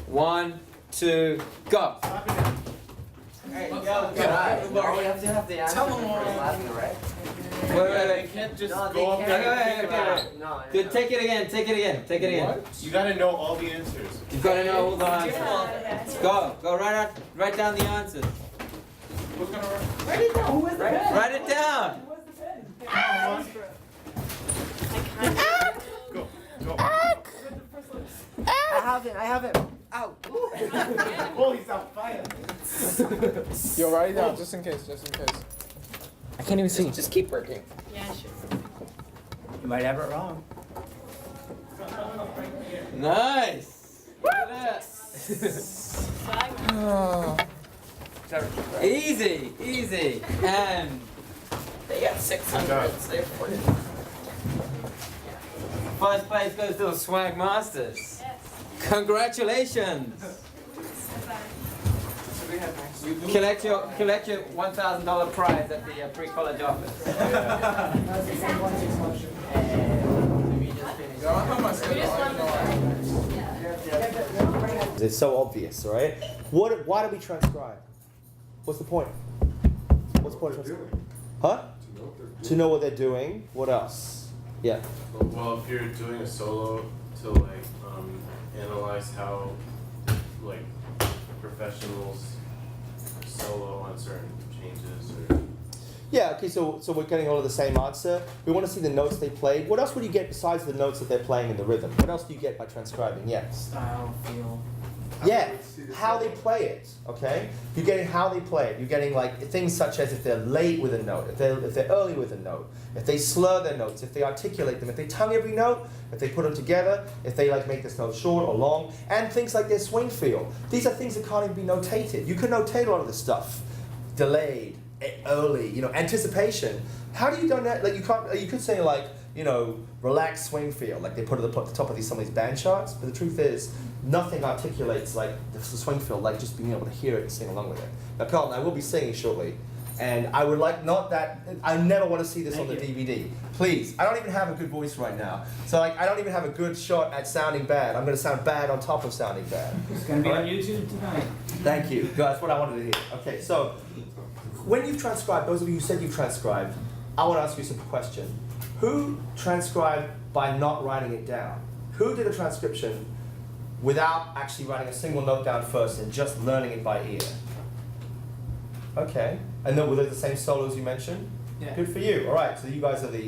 1, 2, go. Hey, Look, yo, get out. we have to have the answer Tell them for all. Alaska, right? Wait. They can't just No, go they up can't. there. No, Good, take it again, take it again, take it again. What? You gotta know all the answers. You've got to know all the answers. Go write down the answers. Who's gonna run? Write it down. Who was the pen? Write it down. Go, go. I haven't. Ow. Oh, he's on fire. Yo, write it down, just in case. I can't even see. Just keep working. Yeah, sure. You might have it wrong. Nice. Look at that. Easy. And They got 600. They have 40. first place goes to the Swag Masters. Yes. Congratulations. Collect your $1,000 prize at the pre-college office. It's so obvious, right? Why do we transcribe? What's the point? What's the point of transcribing? Huh? To know what they're doing. What else? Yeah. Well, if you're doing a solo, to like analyze how like professionals solo on certain changes or. Yeah, okay, so we're getting all of the same answer. We want to see the notes they played. What else would you get besides the notes that they're playing in the rhythm? What else do you get by transcribing? Yeah. Style, feel. Yeah, how they play it, okay? You're getting how they play it. You're getting like things such as if they're late with a note, if they're early with a note, if they slur their notes, if they articulate them, if they tongue every note, if they put them together, if they like make this note short or long, and things like their swing feel. These are things that can't even be notated. You can notate a lot of this stuff. Delayed, early, anticipation. How do you do that? Like you could say like, relaxed swing feel, like they put at the top of some of these band charts, but the truth is, nothing articulates like the swing feel, like just being able to hear it and sing along with it. Now, Carlton, I will be singing shortly, and I would like, I never want to see this on the DVD. Please, I don't even have a good voice right now. So I don't even have a good shot at sounding bad. I'm going to sound bad on top of sounding bad. It's going to be on YouTube tonight. Thank you. That's what I wanted to hear. Okay, so when you've transcribed, those of you who said you've transcribed, I want to ask you a simple question. Who transcribed by not writing it down? Who did a transcription without actually writing a single note down first and just learning it by ear? Okay. And then were they the same solos you mentioned? Yeah. Good for you. All right, so you guys are the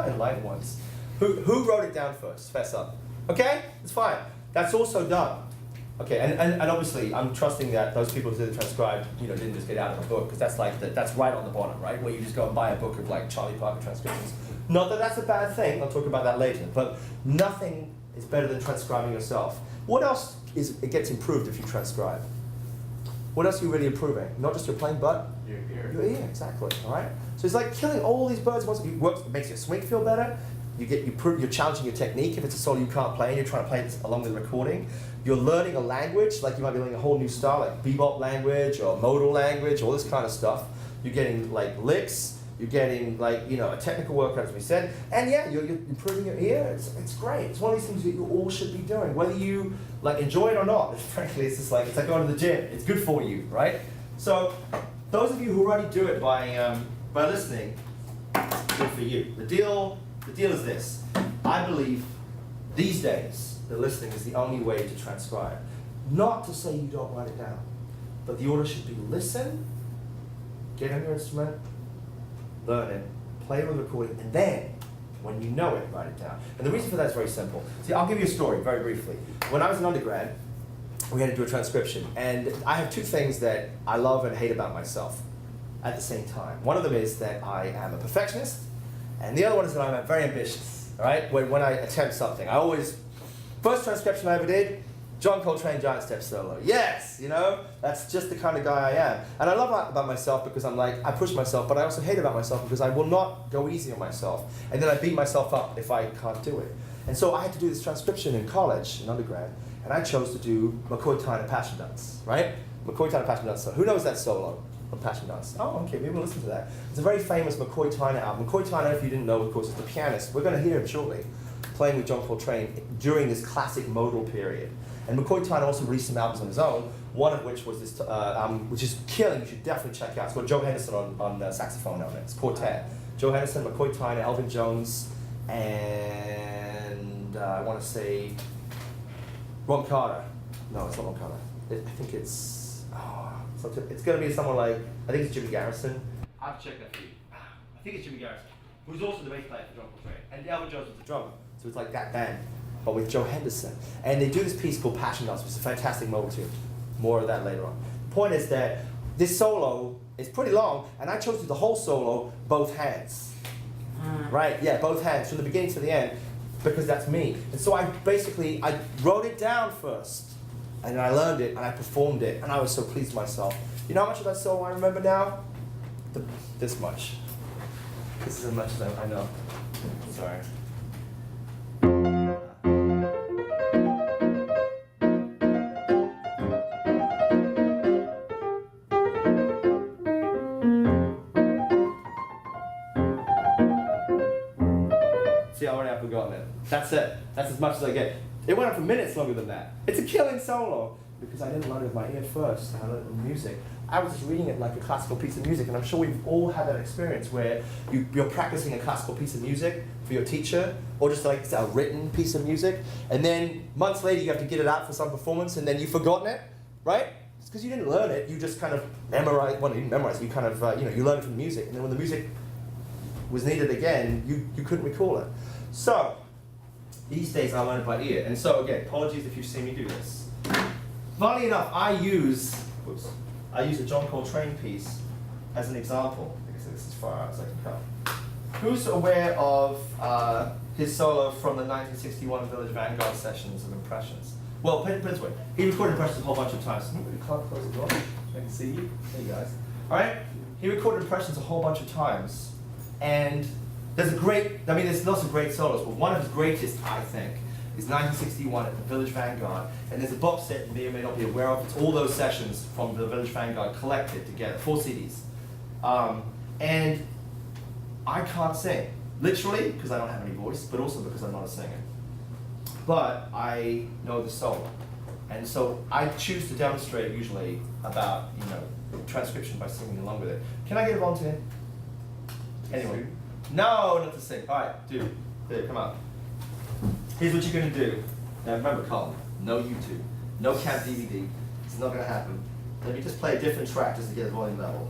enlightened ones. Who wrote it down first? Fess up. Okay? It's fine. That's also done. Okay, and obviously I'm trusting that those people who did the transcribe, didn't just get out of a book, because that's like that's right on the bottom, right? Where you just go and buy a book of like Charlie Parker transcriptions. Not that that's a bad thing, I'll talk about that later, but nothing is better than transcribing yourself. What else it gets improved if you transcribe? What else are you really improving? Not just your playing, but Your ear. your ear, exactly. All right. So it's like killing all these birds once. It works. It makes your swing feel better. You're challenging your technique. If it's a solo you can't play and you're trying to play it along with the recording, you're learning a language. Like you might be learning a whole new style, like bebop language or modal language, all this kind of stuff. You're getting like licks. You're getting like a technical workout, as we said, and yeah, you're improving your ear. It's great. It's one of these things that you all should be doing, whether you like enjoy it or not. Frankly, it's just like going to the gym. It's good for you, right? So, those of you who already do it by listening, good for you. The deal is this. I believe these days that listening is the only way to transcribe. Not to say you don't write it down, but the order should be listen, get on your instrument, learn it, play it with the recording, and then When you know it, write it down. And the reason for that is very simple. See, I'll give you a story very briefly. When I was an undergrad, we had to do a transcription. And I have two things that I love and hate about myself at the same time. One of them is that I am a perfectionist, and the other one is that I'm very ambitious, all right? When I attempt something, I always, first transcription I ever did, John Coltrane Giant Step Solo. Yes, you know, that's just the kind of guy I am. And I love that about myself because I'm like, I push myself, but I also hate about myself because I will not go easy on myself. And then I beat myself up if I can't do it. And so I had to do this transcription in college, in undergrad, and I chose to do McCoy Tyner Passion Dance, right? McCoy Tyner Passion Dance. So who knows that solo from Passion Dance? Oh, okay, maybe we'll listen to that. It's a very famous McCoy Tyner album. McCoy Tyner, if you didn't know, of course, is the pianist. We're going to hear him shortly, playing with John Coltrane during this classic modal period. And McCoy Tyner also released some albums on his own, one of which was this album, which is killing, you should definitely check out. It's got Joe Henderson on saxophone on it. It's quartet. Joe Henderson, McCoy Tyner, Elvin Jones, and I want to say Ron Carter. No, it's not Ron Carter. I think it's, it's going to be someone like, I think it's Jimmy Garrison. I have to check that for you. I think it's Jimmy Garrison, who's also the bass player for John Coltrane. And Elvin Jones was the drummer. So it's like that band, but with Joe Henderson. And they do this piece called Passion Dance, which is a fantastic modal tune. More of that later on. The point is that this solo is pretty long, and I chose to do the whole solo, both hands. Right, yeah, both hands, from the beginning to the end, because that's me. And so I wrote it down first, and then I learned it, and I performed it, and I was so pleased with myself. You know how much of that solo I remember now? This much. This is as much as I know. Sorry. See, I already have forgotten it. That's it. That's as much as I get. It went on for minutes longer than that. It's a killing solo because I didn't learn it with my ear first. I learned it with music. I was just reading it like a classical piece of music, and I'm sure we've all had that experience where you're practicing a classical piece of music for your teacher, or just like a written piece of music, and then months later you have to get it out for some performance, and then you've forgotten it, right? It's because you didn't learn it. You just kind of memorized. Well, you didn't memorize. You kind of you learned it from music, and then when the music was needed again, you couldn't recall it. So these days I learn it by ear, and so again, apologies if you've seen me do this. Funnily enough, I use a John Coltrane piece as an example. I guess this is as far out as I can come. Who's aware of his solo from the 1961 Village Vanguard sessions of Impressions? Well, put it this way. He recorded Impressions a whole bunch of times. Close the door. I can see you. Hey guys. All right. He recorded Impressions a whole bunch of times, and there's lots of great solos, but one of his greatest, I think, is 1961 at the Village Vanguard, and there's a box set you may or may not be aware of. It's all those sessions from the Village Vanguard collected together, 4 CDs. And I can't sing, literally, because I don't have any voice, but also because I'm not a singer. But I know the solo. And so I choose to demonstrate usually about, transcription by singing along with it. Can I get a volunteer? Anyway. No, not to sing. All right, dude, come on. Here's what you're gonna do. Now remember, Colin, no YouTube, no camp DVD. It's not gonna happen. Let me just play a different track just to get a volume level.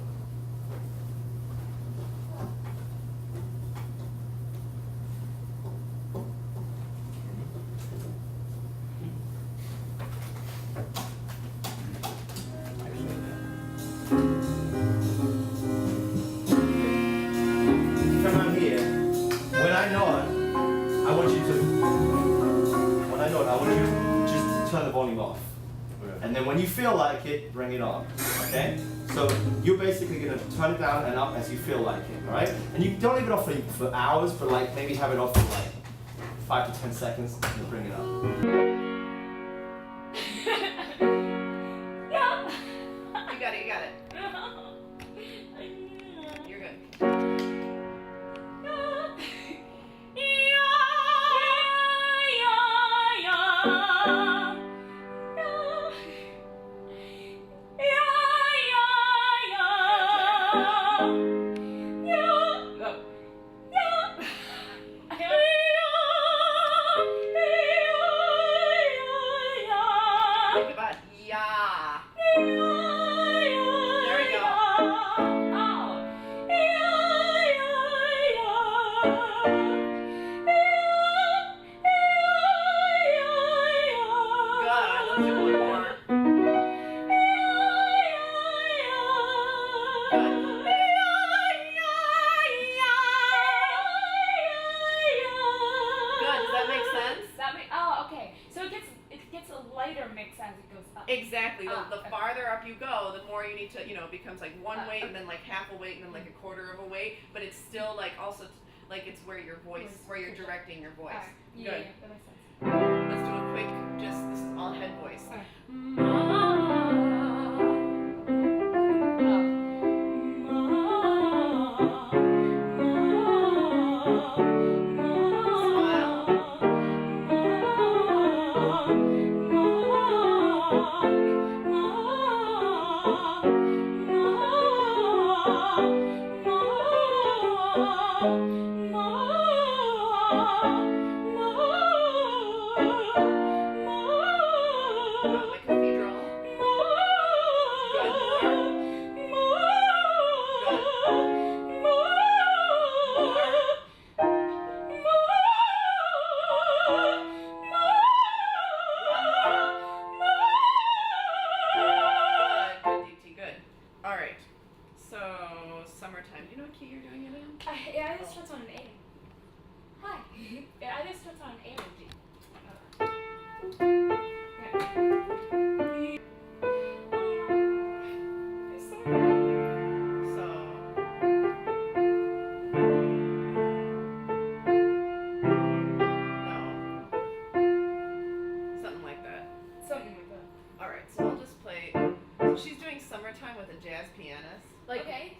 And then when you feel like it, bring it on, okay? So you're basically gonna turn it down and up as you feel like it, all right? And you don't leave it off for hours, but like maybe have it off for like 5 to 10 seconds and bring it up. You got it. You're good. sense? Okay. So it gets a lighter mix as it goes up. Exactly. The okay. farther up you go, the more you need to, it becomes like one weight and then like half a weight and then like a quarter of a weight. But it's still like also like it's where your voice, where you're directing your voice. Alright. Good. Yeah, that makes sense. Let's do a quick, this is all head voice.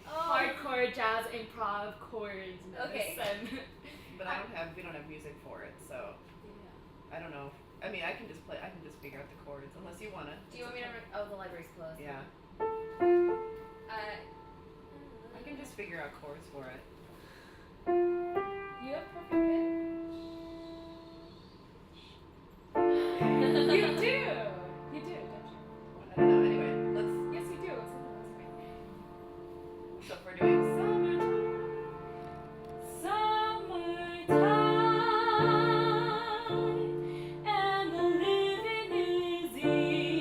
Hardcore jazz improv chords. Okay. But we don't have music for it, so I don't know. I mean, I can just figure out the chords, unless you wanna. Do you want me to? The library's closed. Yeah. I can just figure out chords for it. You have perfect pitch. You do, don't you? I don't know. Anyway, let's. Yes, you do. So if we're doing and the living is easy.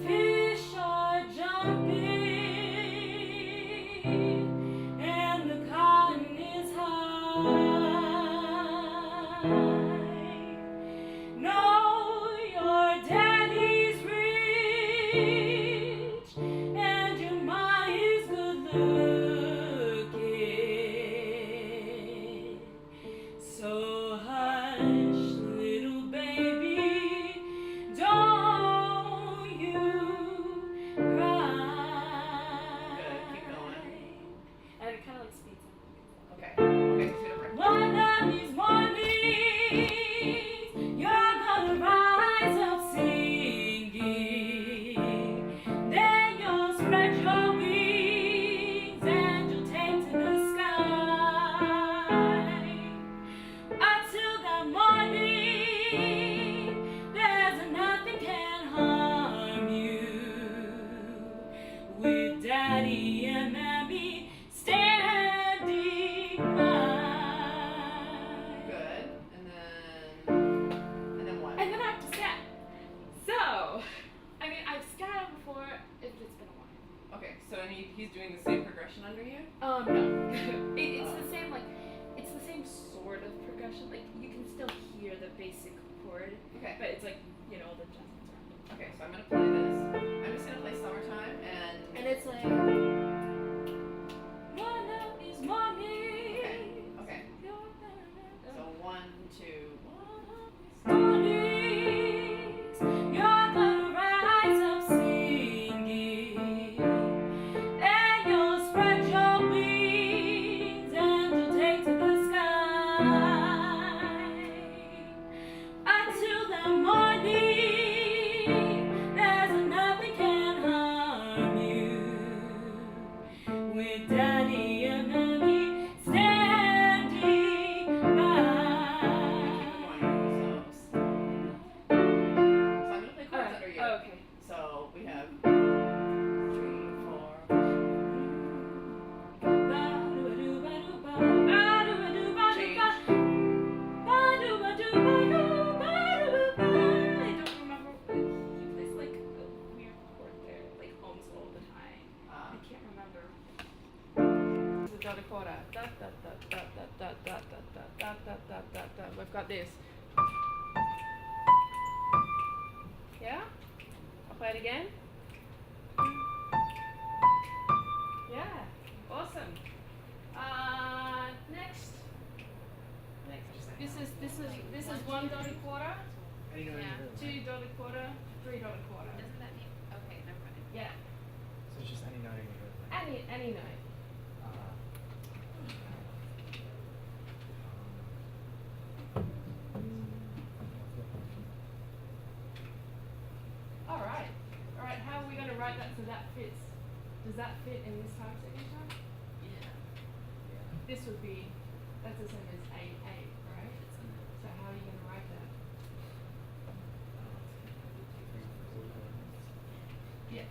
Fish are jumping, and the cotton is high. Know your daddy's rich, and your ma is good looking. So hush, little baby, don't you cry. Good. Keep going. And it kind of like speeds up. Okay. Okay. One of these mornings, you're gonna rise up singing. Then you'll spread your wings and you'll take to the sky. Until that morning, there's nothing can harm you. With Daddy and Mommy standing by. Good. And then what? And then I have to scat. So, I mean, I've scatted before if it's been a while. Okay. So he's doing the same progression under you. No. It's the same, it's the same sort of progression. Like, you can still hear the basic chord. Okay. But it's like, the adjustments around it. Okay. So I'm gonna play this. I'm just gonna play Summertime And it's like, one of these mornings. Okay. So 1, 2. Mornings, you're gonna rise up singing. Then you'll spread your wings and you'll take to the sky. Until the morning, there's nothing can harm you. With Daddy and Mommy standing by. Okay. So we have 3, 4. Dakota. Da, da, da, da, da, dot, dot, dot, dot, dot, dot, dot, dot, dot. We've got this. Yeah? I'll play it again. Yeah, awesome. Next. This is $1 quarter. Yeah. $2 quarter. $3 quarter. Doesn't that mean? Okay, never mind. Yeah. So it's just any note in your Any note. All right. How are we going to write that so that fits? Does that fit in this time signature? Yeah. This would be, that's the same as 8, 8, right? So how are you going to write that? Yeah.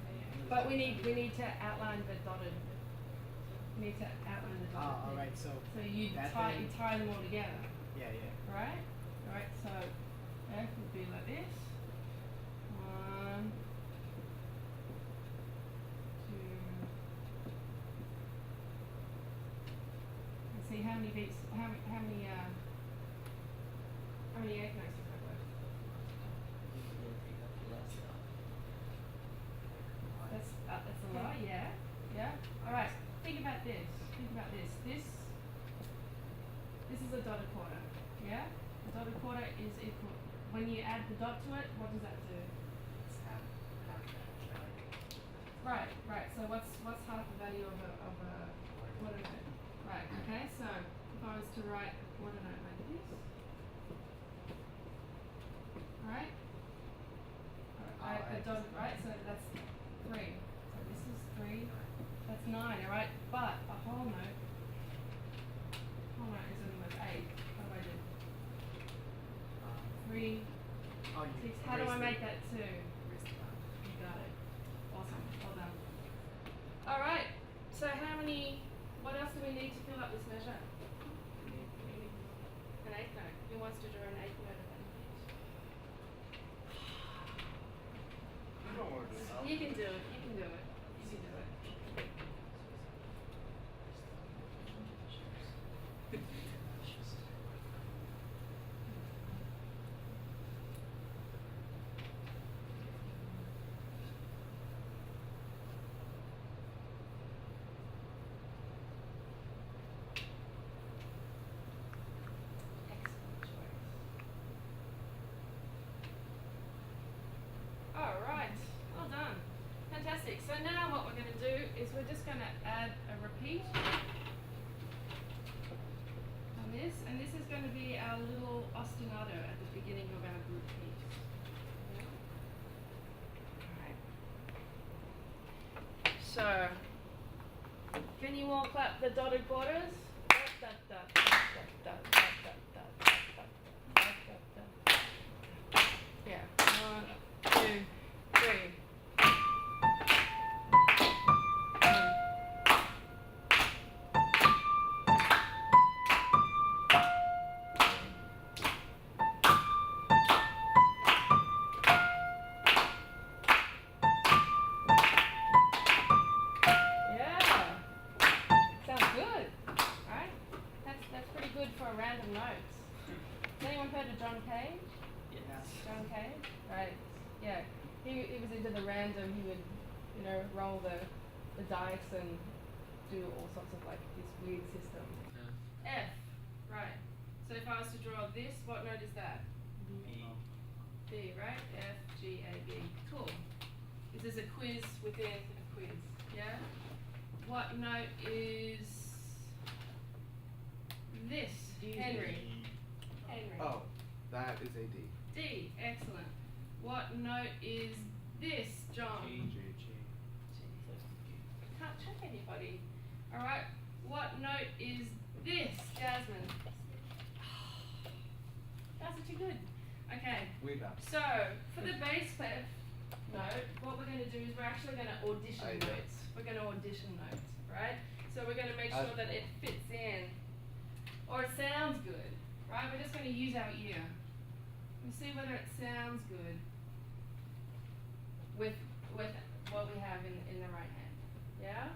But we need to outline the dotted. We need to outline the dotted. all right. So you that tie thing- you tie them all together. Yeah, yeah. Right? Alright, so F would be like this. 1, 2. Let's see how many beats, how many 8 notes does that work? That's a lot, yeah. Yeah? Alright, think about this. This is a dotted quarter. Yeah? A dotted quarter is equal. When you add the dot to it, what does that do? Right. So what's half the value of a quarter note? Right. Okay. So if I was to write a quarter note like this, right? A dot. Right. So that's 3. So this is 3. That's 9. All right. But a whole note. Whole note is only worth 8. What do I do? 3, 6. How do I make that 2? You got it. Awesome. Well done. All right. So what else do we need to fill up this measure? An 8th note. Who wants to draw an 8th note of that? You can do it. All right, well done. Fantastic. So now what we're going to do is we're just going to add a repeat on this, and this is going to be our little ostinato at the beginning of our group piece. All right. So, can you all clap the dotted quarters? Yeah. 1, 2, 3. Roll the dice and do all sorts of like this weird system. F, right. So if I was to draw this, what note is that? D, right? F, G, A, B. Cool. This is a quiz within a quiz, yeah? What note is this? Henry. Oh, that is a D. D, excellent. What note is this, John? G. Can't check anybody. Alright, what note is this, Jasmine? That's too good. Okay, Way back. so for the bass clef note, what we're going to do is we're actually going to audition notes. We're going to audition notes, right? So we're going to make sure that it fits in, or it sounds good, right? We're just going to use our ear. We see whether it sounds good with what we have in the right hand. Yeah?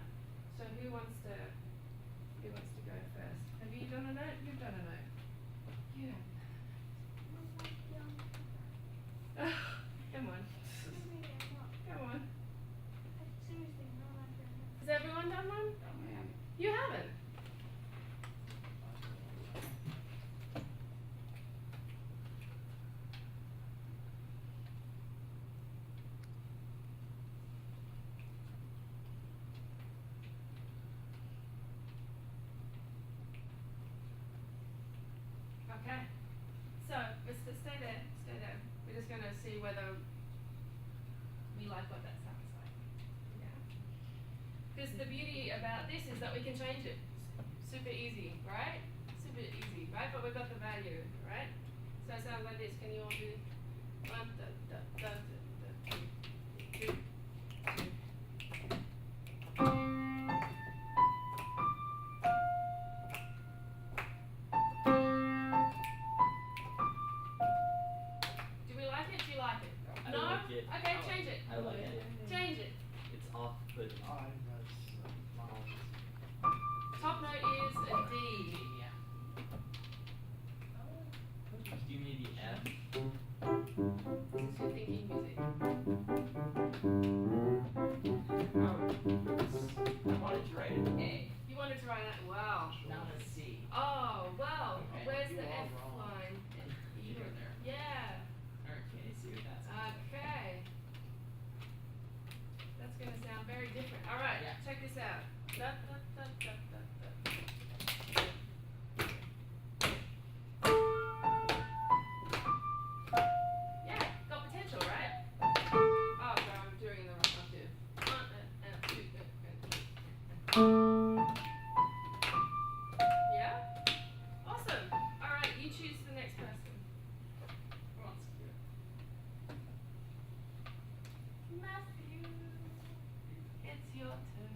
So who wants to go first? Have you done it note? You've done a note. You have. Come on. Come on. Has everyone done one? You haven't. Okay. So, stay there, stay there. We're just going to see whether we like what that sounds like. Yeah. Because the beauty about this is that we can change it. Super easy, right? Super easy, right? But we've got the value, right? So it sounds like this. Can you all do one, da, da, da, da, da, two, two. Do we like it? Do you like it? I No? like it. Okay, change it. I like it. Change it. It's off-putting. Top note is a D. Give me the F. This is your thinking music. I wanted to write an A. You wanted to write that? Wow. Not a C. Oh, wow. Okay. Where's You the are F wrong. line? Here or there. Yeah. Okay, see what that's. Okay. That's going to sound very different. All right, check this out. Da, da, da, da, da, da. Yeah, got potential, right? Oh, sorry, I'm doing the wrong one too. One and two. Yeah? Awesome. All right, you choose the next person. Who wants to do it? Matthew, it's your turn.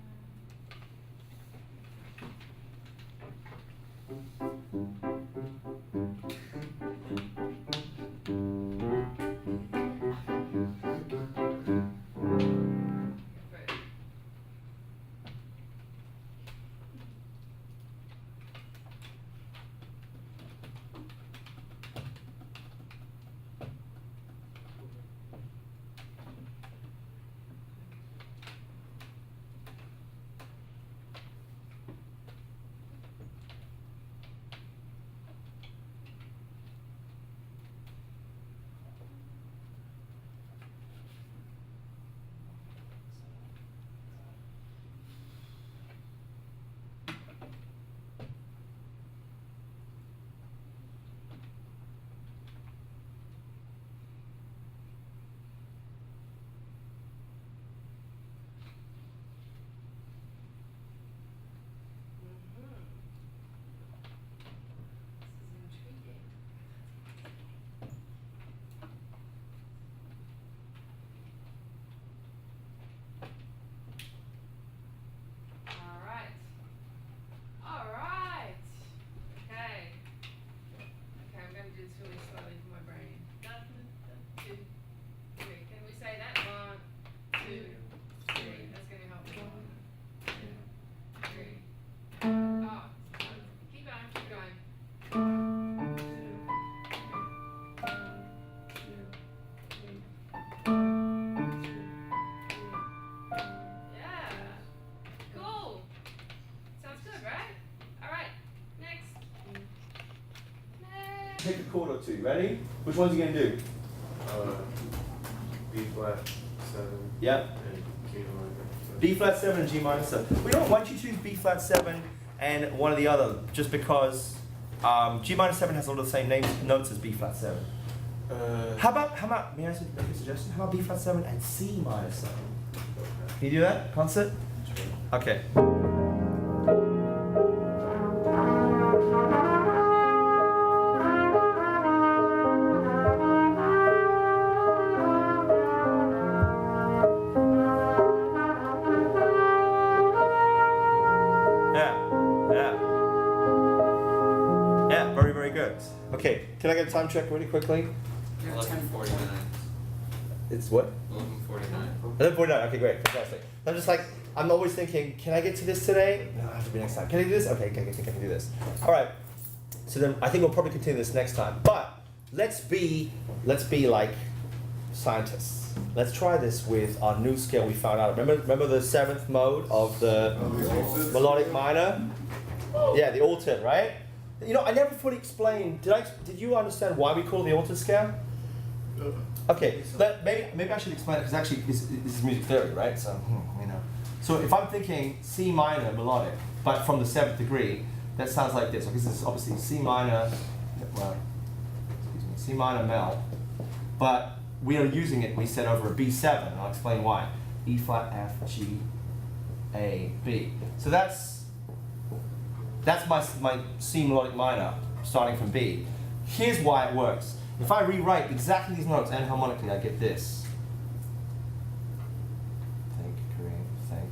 Pick a chord or two. Ready? Which one's you gonna do? B flat 7. Yep. And G minor. B flat 7 and G minor 7. We don't want you to choose B flat 7 and one or the other, just because G minor 7 has all the same notes as B flat 7. How about, may I make a suggestion? How about B flat 7 and C minor 7? Can you do that, concert? Okay. Yeah, very, very good. Okay, can I get a time check really quickly? 11:49. It's what? 11:49. 11:49. Okay, great, fantastic. I'm just like, I'm always thinking, can I get to this today? No, I have to be next time. Can I do this? Okay, I think I can do this. All right. So then I think we'll probably continue this next time. But let's be like scientists. Let's try this with our new scale we found out. Remember the 7th mode of the melodic minor? Yeah, the altered, right? You know, I never fully explained. Did you understand why we call it the altered scale? Okay, maybe I should explain it because actually this is music theory, right? So you know. So if I'm thinking C minor melodic, but from the 7th degree, that sounds like this. Okay, this is obviously C minor, well, excuse me, C minor mel, but we are using it, we said, over a B7, and I'll explain why. E flat, F, G, A, B. So that's my C melodic minor starting from B. Here's why it works. If I rewrite exactly these notes enharmonically, I get this. Think, Kareem, think.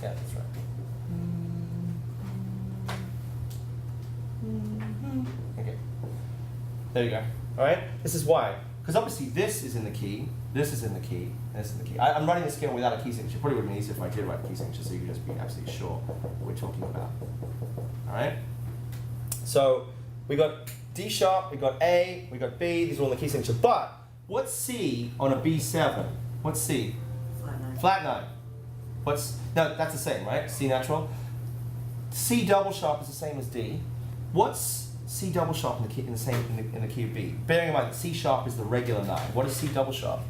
Yeah, that's right. Okay. There you go. All right. This is why. Because obviously this is in the key, this is in the key, and this is in the key. I'm writing the scale without a key signature. Probably would have been easier if I did write a key signature, so you could just be absolutely sure what we're talking about. All right. So we got D sharp, we got A, we got B. These are all in the key signature. But what's C on a B7? What's C? Flat 9. Flat 9. No, that's the same, right? C natural. C double sharp is the same as D. What's C double sharp in the key in the key of B? Bearing in mind that C sharp is the regular 9. What is C double sharp?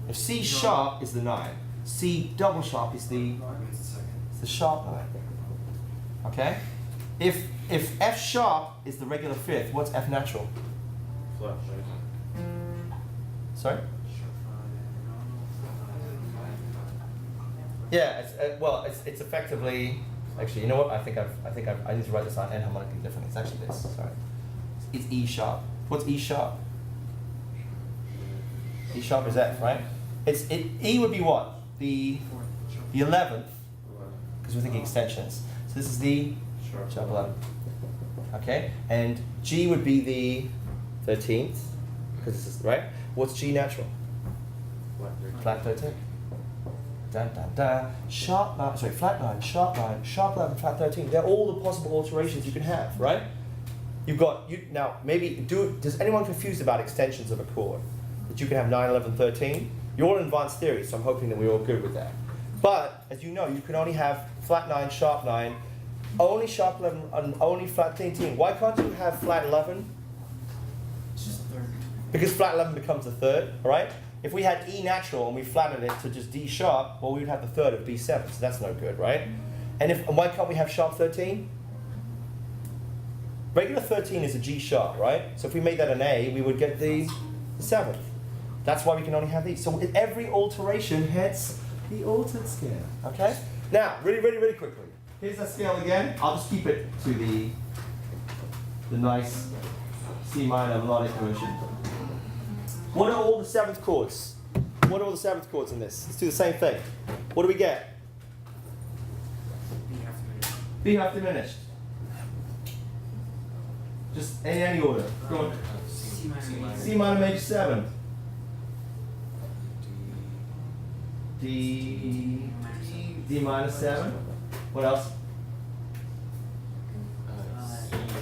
If C sharp is the 9, C double sharp is the sharp 9. Okay? If F sharp is the regular 5th, what's F natural? Flat. Sorry? Yeah, it's effectively, actually, you know what? I need to write this out enharmonically differently. It's actually this. Sorry, it's E sharp. What's E sharp? E sharp is F, right? E would be what? The 11th, because we're thinking extensions. So this is the sharp 11. Okay, and G would be the 13th, because this is right. What's G natural? Flat 13. Dun, dun, dun. Sharp 9, sorry, flat 9, sharp 9, sharp 11, flat 13. They're all the possible alterations you can have, right? You've got, now maybe, does anyone confused about extensions of a chord? That you can have 9, 11, 13? You're all in advanced theory, so I'm hoping that we're all good with that. But, as you know, you can only have flat 9, sharp 9, only sharp 11, and only flat 13. Why can't you have flat 11? It's just a third. Because flat 11 becomes the third, all right? If we had E natural and we flattened it to just D sharp, well, we would have the third of B7, so that's no good, right? And why can't we have sharp 13? Regular 13 is a G sharp, right? So if we made that an A, we would get the 7th. That's why we can only have these. So with every alteration hits the altered scale, okay? Now, really quickly. Here's that scale again. I'll just keep it to the nice C minor melodic version. What are all the 7th chords? What are all the 7th chords in this? Let's do the same thing. What do we get? B half diminished. Just any order. Go on. C minor major 7. D minor 7. What else?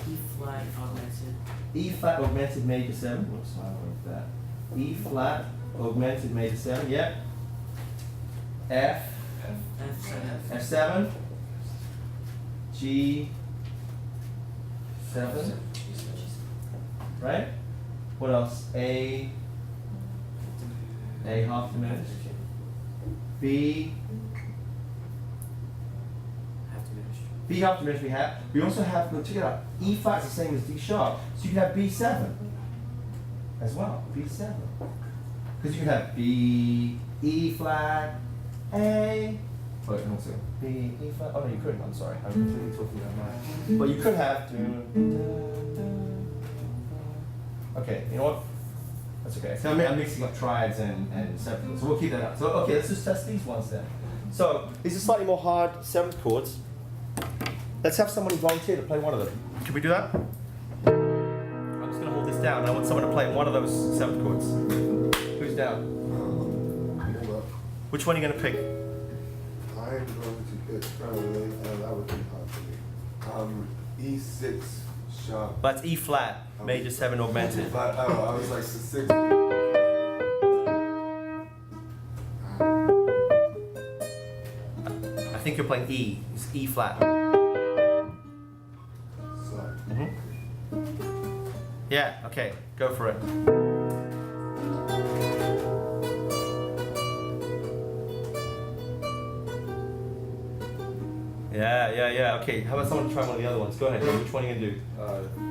E flat augmented. E flat augmented major 7. Whoops, I wrote that. E flat augmented major 7. Yep. F7. G7. Right? What else? A half diminished. B half diminished we have. We also have, check it out, E flat is the same as D sharp. So you can have B7 as well. B7. Because you can have B, E flat, A. Oh, wait, no, sorry. B, E flat. Oh, no, you couldn't. I'm sorry. I'm completely talking about mine. But you could have. Okay, you know what? That's okay. So I'm mixing up triads and septims. So we'll keep that up. So, okay, let's just test these ones then. So these are slightly more hard 7th chords. Let's have somebody volunteer to play one of them. Can we do that? I'm just going to hold this down. I want someone to play one of those 7th chords. Who's down? Which one are you going to pick? I'm going to pick probably, that would be hard for me. E6 sharp. That's E flat, major 7 augmented. Flat, I was like 6. I think you're playing E. It's E flat. Yeah, okay, go for it. Yeah, okay. How about someone try one of the other ones? Go ahead, which one are you going to do?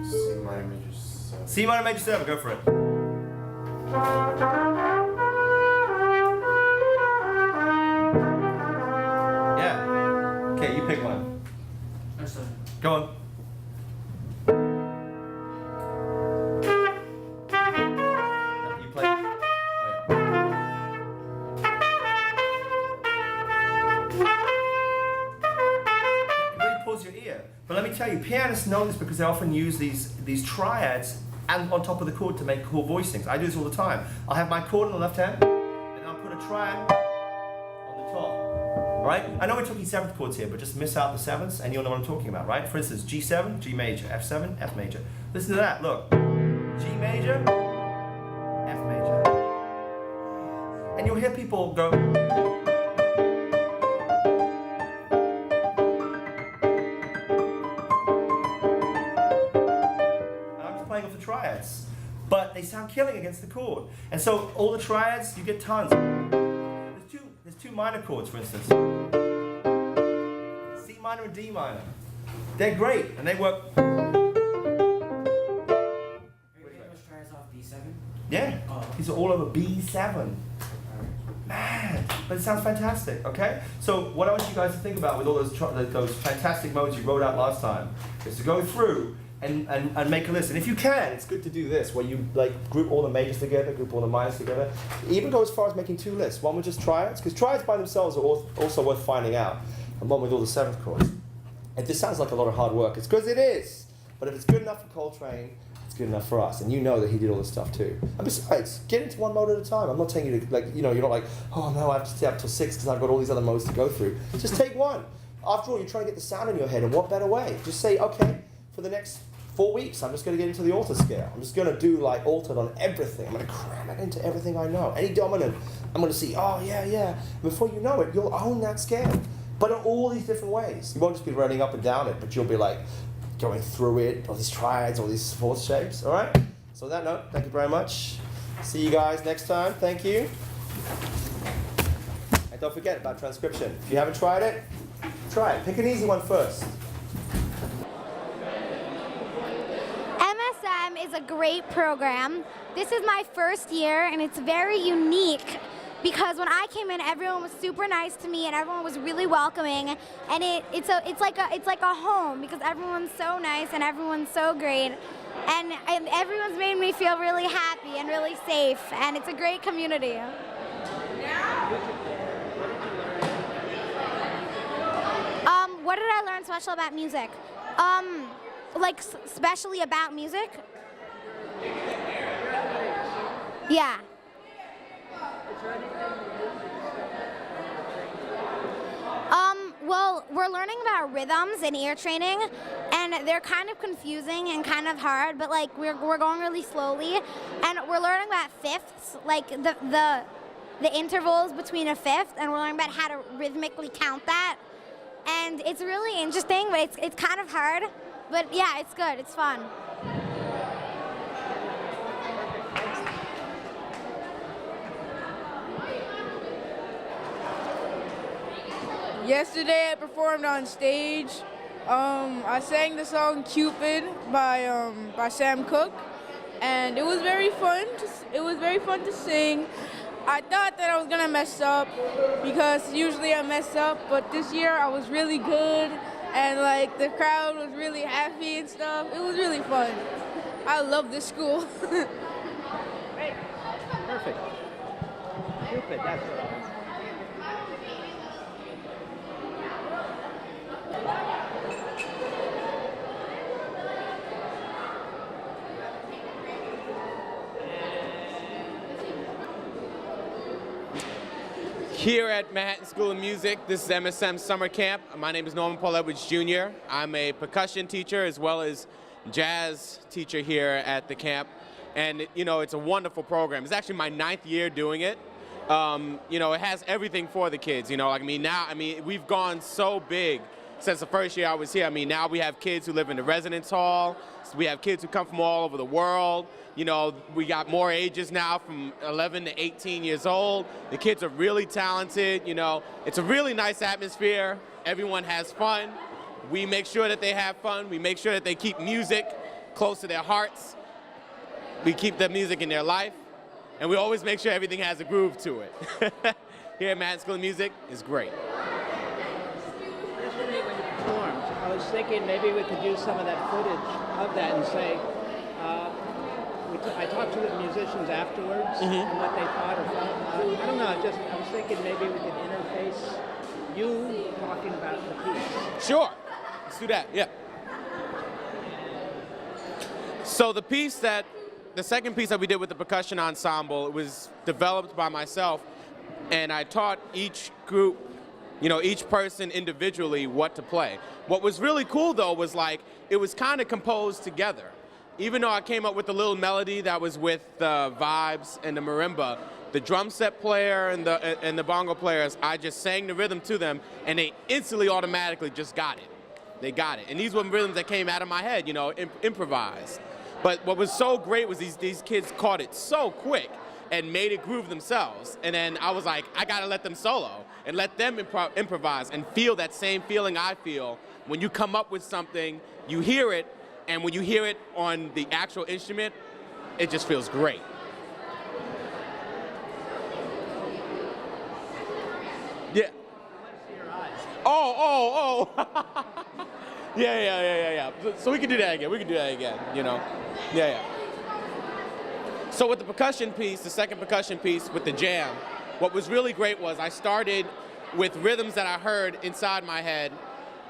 C minor major 7. C minor major 7, go for it. Yeah. Okay, you pick one. Go on. You play. It really pulls your ear. But let me tell you, pianists know this because they often use these triads and on top of the chord to make cool voicings. I do this all the time. I'll have my chord on the left hand, and I'll put a triad on the top. Right? I know we're talking 7th chords here, but just miss out the 7ths and you'll know what I'm talking about, right? For instance, G7, G major, F7, F major. Listen to that, look. G major, F major. And you'll hear people go. Playing off the triads, but they sound killing against the chord. And so all the triads, you get tons. There's two minor chords, for instance. C minor and D minor. They're great, and they work. Yeah, these are all over B7. Man, but it sounds fantastic, okay? So what I want you guys to think about with all those fantastic modes you wrote out last time is to go through and make a list. And if you can, it's good to do this, where you like group all the majors together, group all the minors together. Even go as far as making 2 lists. One with just triads, because triads by themselves are also worth finding out, and one with all the 7th chords. If this sounds like a lot of hard work, it's because it is. But if it's good enough for Coltrane, it's good enough for us. And you know that he did all this stuff too. And besides, get into one mode at a time. I'm not telling you to, like, you're not like, oh no, I have to stay up till 6 because I've got all these other modes to go through. Just take one. After all, you're trying to get the sound in your head, and what better way? Just say, okay, for the next 4 weeks, I'm just going to get into the alto scale. I'm just going to do like altered on everything. I'm going to cram it into everything I know. Any dominant, I'm going to see, oh yeah. Before you know it, you'll own that scale. But in all these different ways. You won't just be running up and down it, but you'll be like going through it, all these triads, all these 4th shapes, all right? So on that note, thank you very much. See you guys next time. Thank you. And don't forget about transcription. If you haven't tried it, try it. Pick an easy one first. MSM is a great program. This is my first year, and it's very unique because when I came in, everyone was super nice to me, and everyone was really welcoming, and it's like a home because everyone's so nice and everyone's so great, and everyone's made me feel really happy and really safe, and it's a great community. What did I learn special about music? Like specially about music? Yeah. Well, we're learning about rhythms and ear training, and they're kind of confusing and kind of hard, but like we're going really slowly, and we're learning about fifths, like the intervals between a fifth, and we're learning about how to rhythmically count that, and it's really interesting, but it's kind of hard, but yeah, it's good, it's fun. Yesterday I performed on stage. I sang the song Cupid by Sam Cooke, and it was very fun. It was very fun to sing. I thought that I was gonna mess up because usually I mess up, but this year I was really good, and like the crowd was really happy and stuff. It was really fun. I love this school. Great. Perfect. Cupid, that's what I was. Here at Manhattan School of Music, this is MSM Summer Camp. My name is Norman Paul Edwards Jr. I'm a percussion teacher as well as jazz teacher here at the camp. And you know, it's a wonderful program. It's actually my 9th year doing it. You know, it has everything for the kids. You know, like, we've gone so big since the first year I was here. I mean, now we have kids who live in the residence hall. So we have kids who come from all over the world. You know, we got more ages now, from 11 to 18 years old. The kids are really talented. You know, it's a really nice atmosphere. Everyone has fun. We make sure that they have fun. We make sure that they keep music close to their hearts. We keep the music in their life. And we always make sure everything has a groove to it. Here at Manhattan School of Music is great. Yesterday when you performed, I was thinking maybe we could use some of that footage of that and say, I talked to the musicians afterwards and what they thought or felt. I don't know, I was thinking maybe we could interface you talking about the piece. Sure, let's do that, yeah. So the second piece that we did with the percussion ensemble, it was developed by myself, and I taught each group, you know, each person individually what to play. What was really cool though was, like, it was kind of composed together. Even though I came up with a little melody that was with the vibes and the marimba, the drum set player and the bongo players, I just sang the rhythm to them, and they instantly, automatically just got it. They got it. And these were rhythms that came out of my head, you know, improvised. But what was so great was these kids caught it so quick and made it groove themselves. And then I was like, I gotta let them solo and let them improvise and feel that same feeling I feel when you come up with something, you hear it, and when you hear it on the actual instrument, it just feels great. Yeah. Oh. Yeah. So we can do that again. You know. Yeah. So with the percussion piece, the second percussion piece with the jam, what was really great was I started with rhythms that I heard inside my head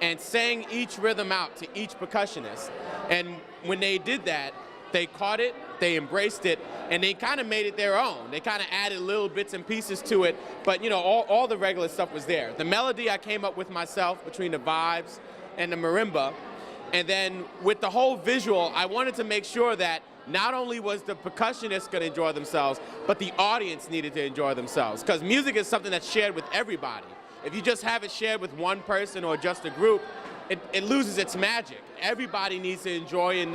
and sang each rhythm out to each percussionist. And when they did that, they caught it, they embraced it, and they kind of made it their own. They kind of added little bits and pieces to it, but you know, all the regular stuff was there. The melody I came up with myself between the vibes and the marimba, and then with the whole visual, I wanted to make sure that not only was the percussionist going to enjoy themselves, but the audience needed to enjoy themselves, because music is something that's shared with everybody. If you just have it shared with one person or just a group, it loses its magic. Everybody needs to enjoy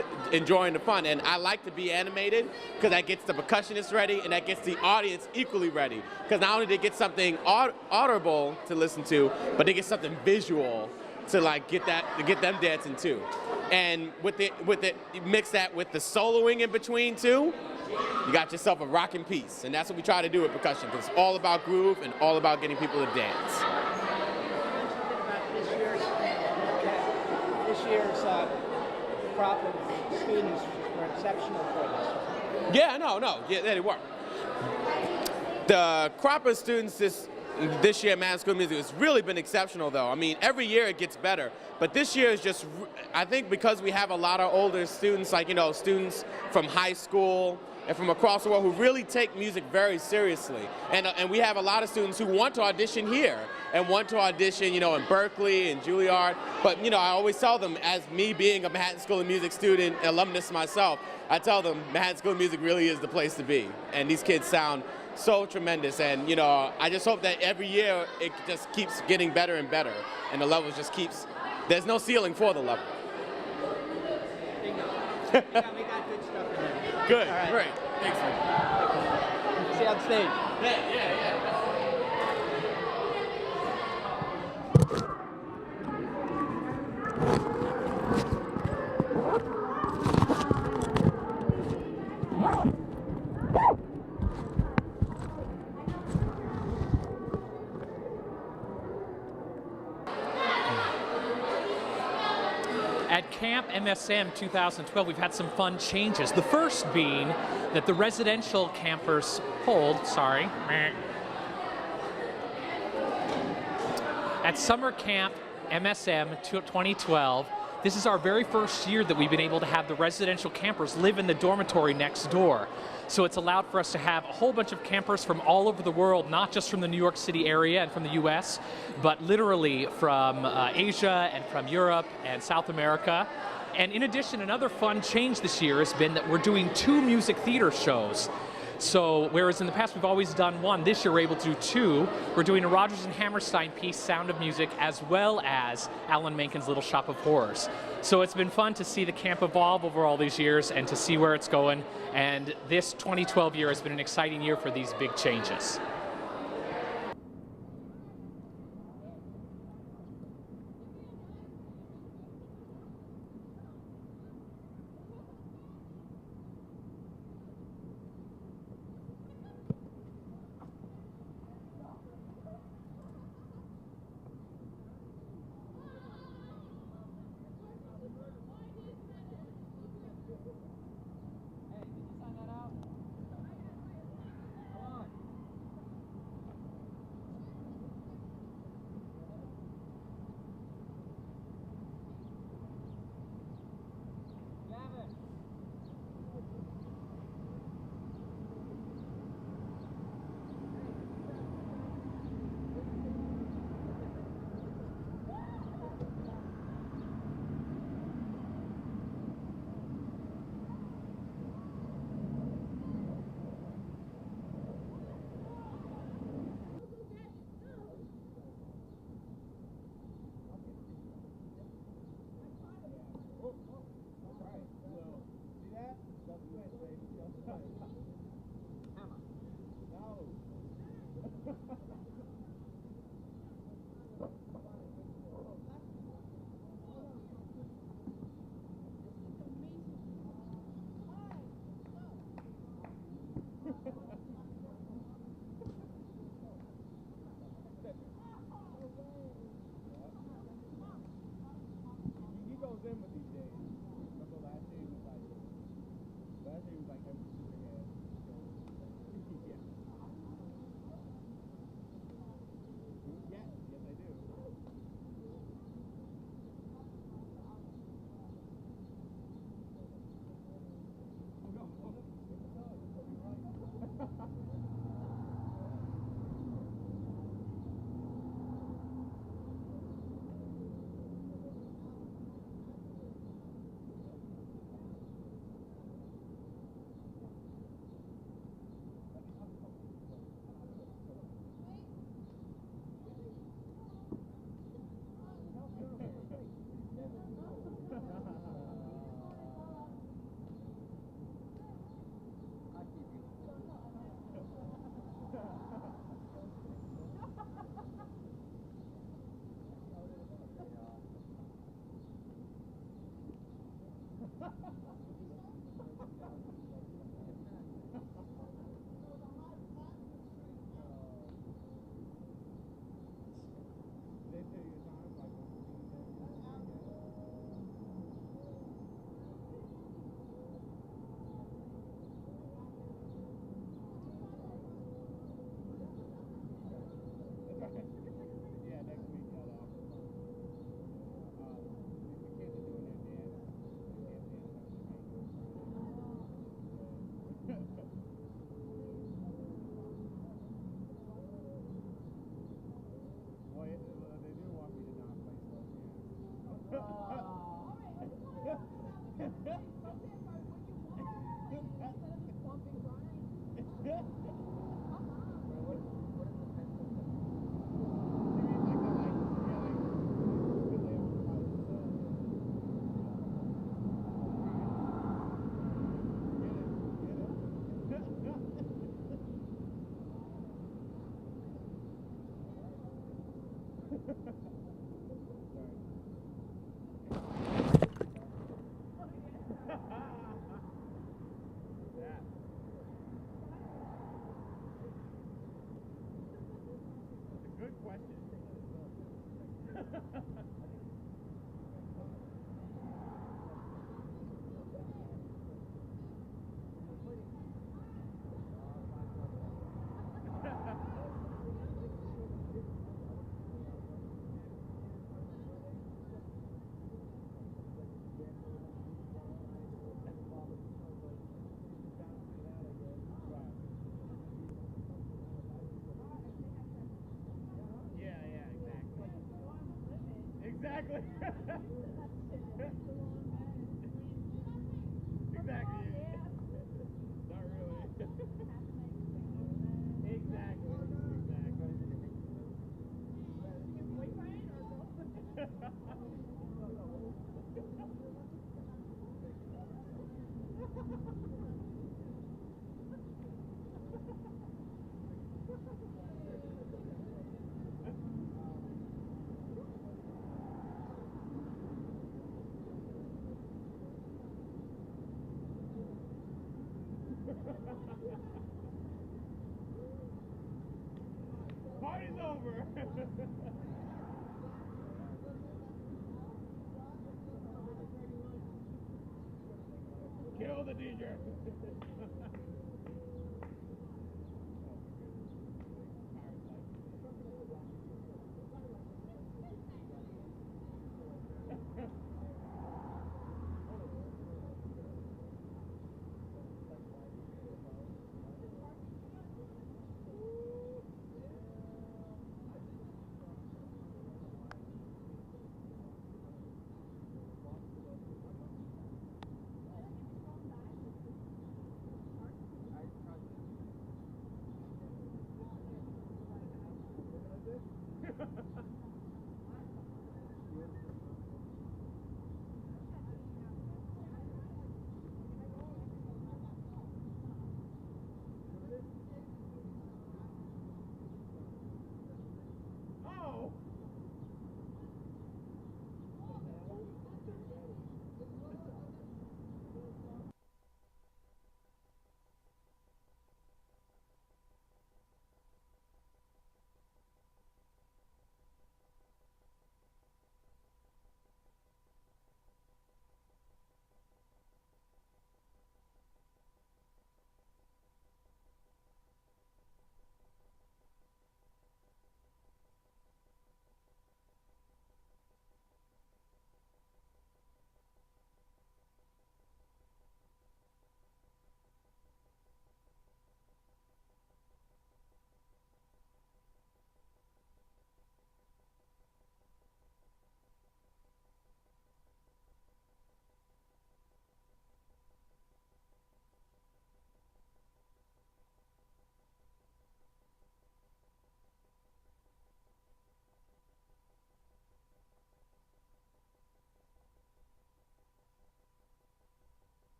the fun, and I like to be animated because that gets the percussionist ready and that gets the audience equally ready. Because not only do they get something audible to listen to, but they get something visual to like get them dancing too. And you mix that with the soloing in between too, you got yourself a rockin' piece. And that's what we try to do with percussion, because it's all about groove and all about getting people to dance. This year's crop of students were exceptional for this. Yeah, yeah, they were. The crop of students this year at Manhattan School of Music has really been exceptional, though. I mean, every year it gets better, but this year is just, I think because we have a lot of older students, like, you know, students from high school and from across the world who really take music very seriously. And we have a lot of students who want to audition here and want to audition, you know, in Berkeley and Juilliard. But, you know, I always tell them, as me being a Manhattan School of Music student, alumnus myself, I tell them Manhattan School of Music really is the place to be. And these kids sound so tremendous. And, you know, I just hope that every year it just keeps getting better and better. And the level just keeps, there's no ceiling for the level. We got good stuff in there. Good, right. Great. Thanks, man. See you on stage. Yeah. At Camp MSM 2012, we've had some fun changes. The first being that the residential campers at Summer Camp MSM 2012, this is our very first year that we've been able to have the residential campers live in the dormitory next door. So it's allowed for us to have a whole bunch of campers from all over the world, not just from the New York City area and from the US, but literally from Asia and from Europe and South America. And in addition, another fun change this year has been that we're doing 2 music theater shows. So whereas in the past we've always done 1, this year we're able to do 2. We're doing a Rodgers and Hammerstein piece, Sound of Music, as well as Alan Menken's Little Shop of Horrors. So it's been fun to see the camp evolve over all these years and to see where it's going. And this 2012 year has been an exciting year for these big changes. Exactly. Exactly. Not really. Exactly. Party's over. Kill the DJ.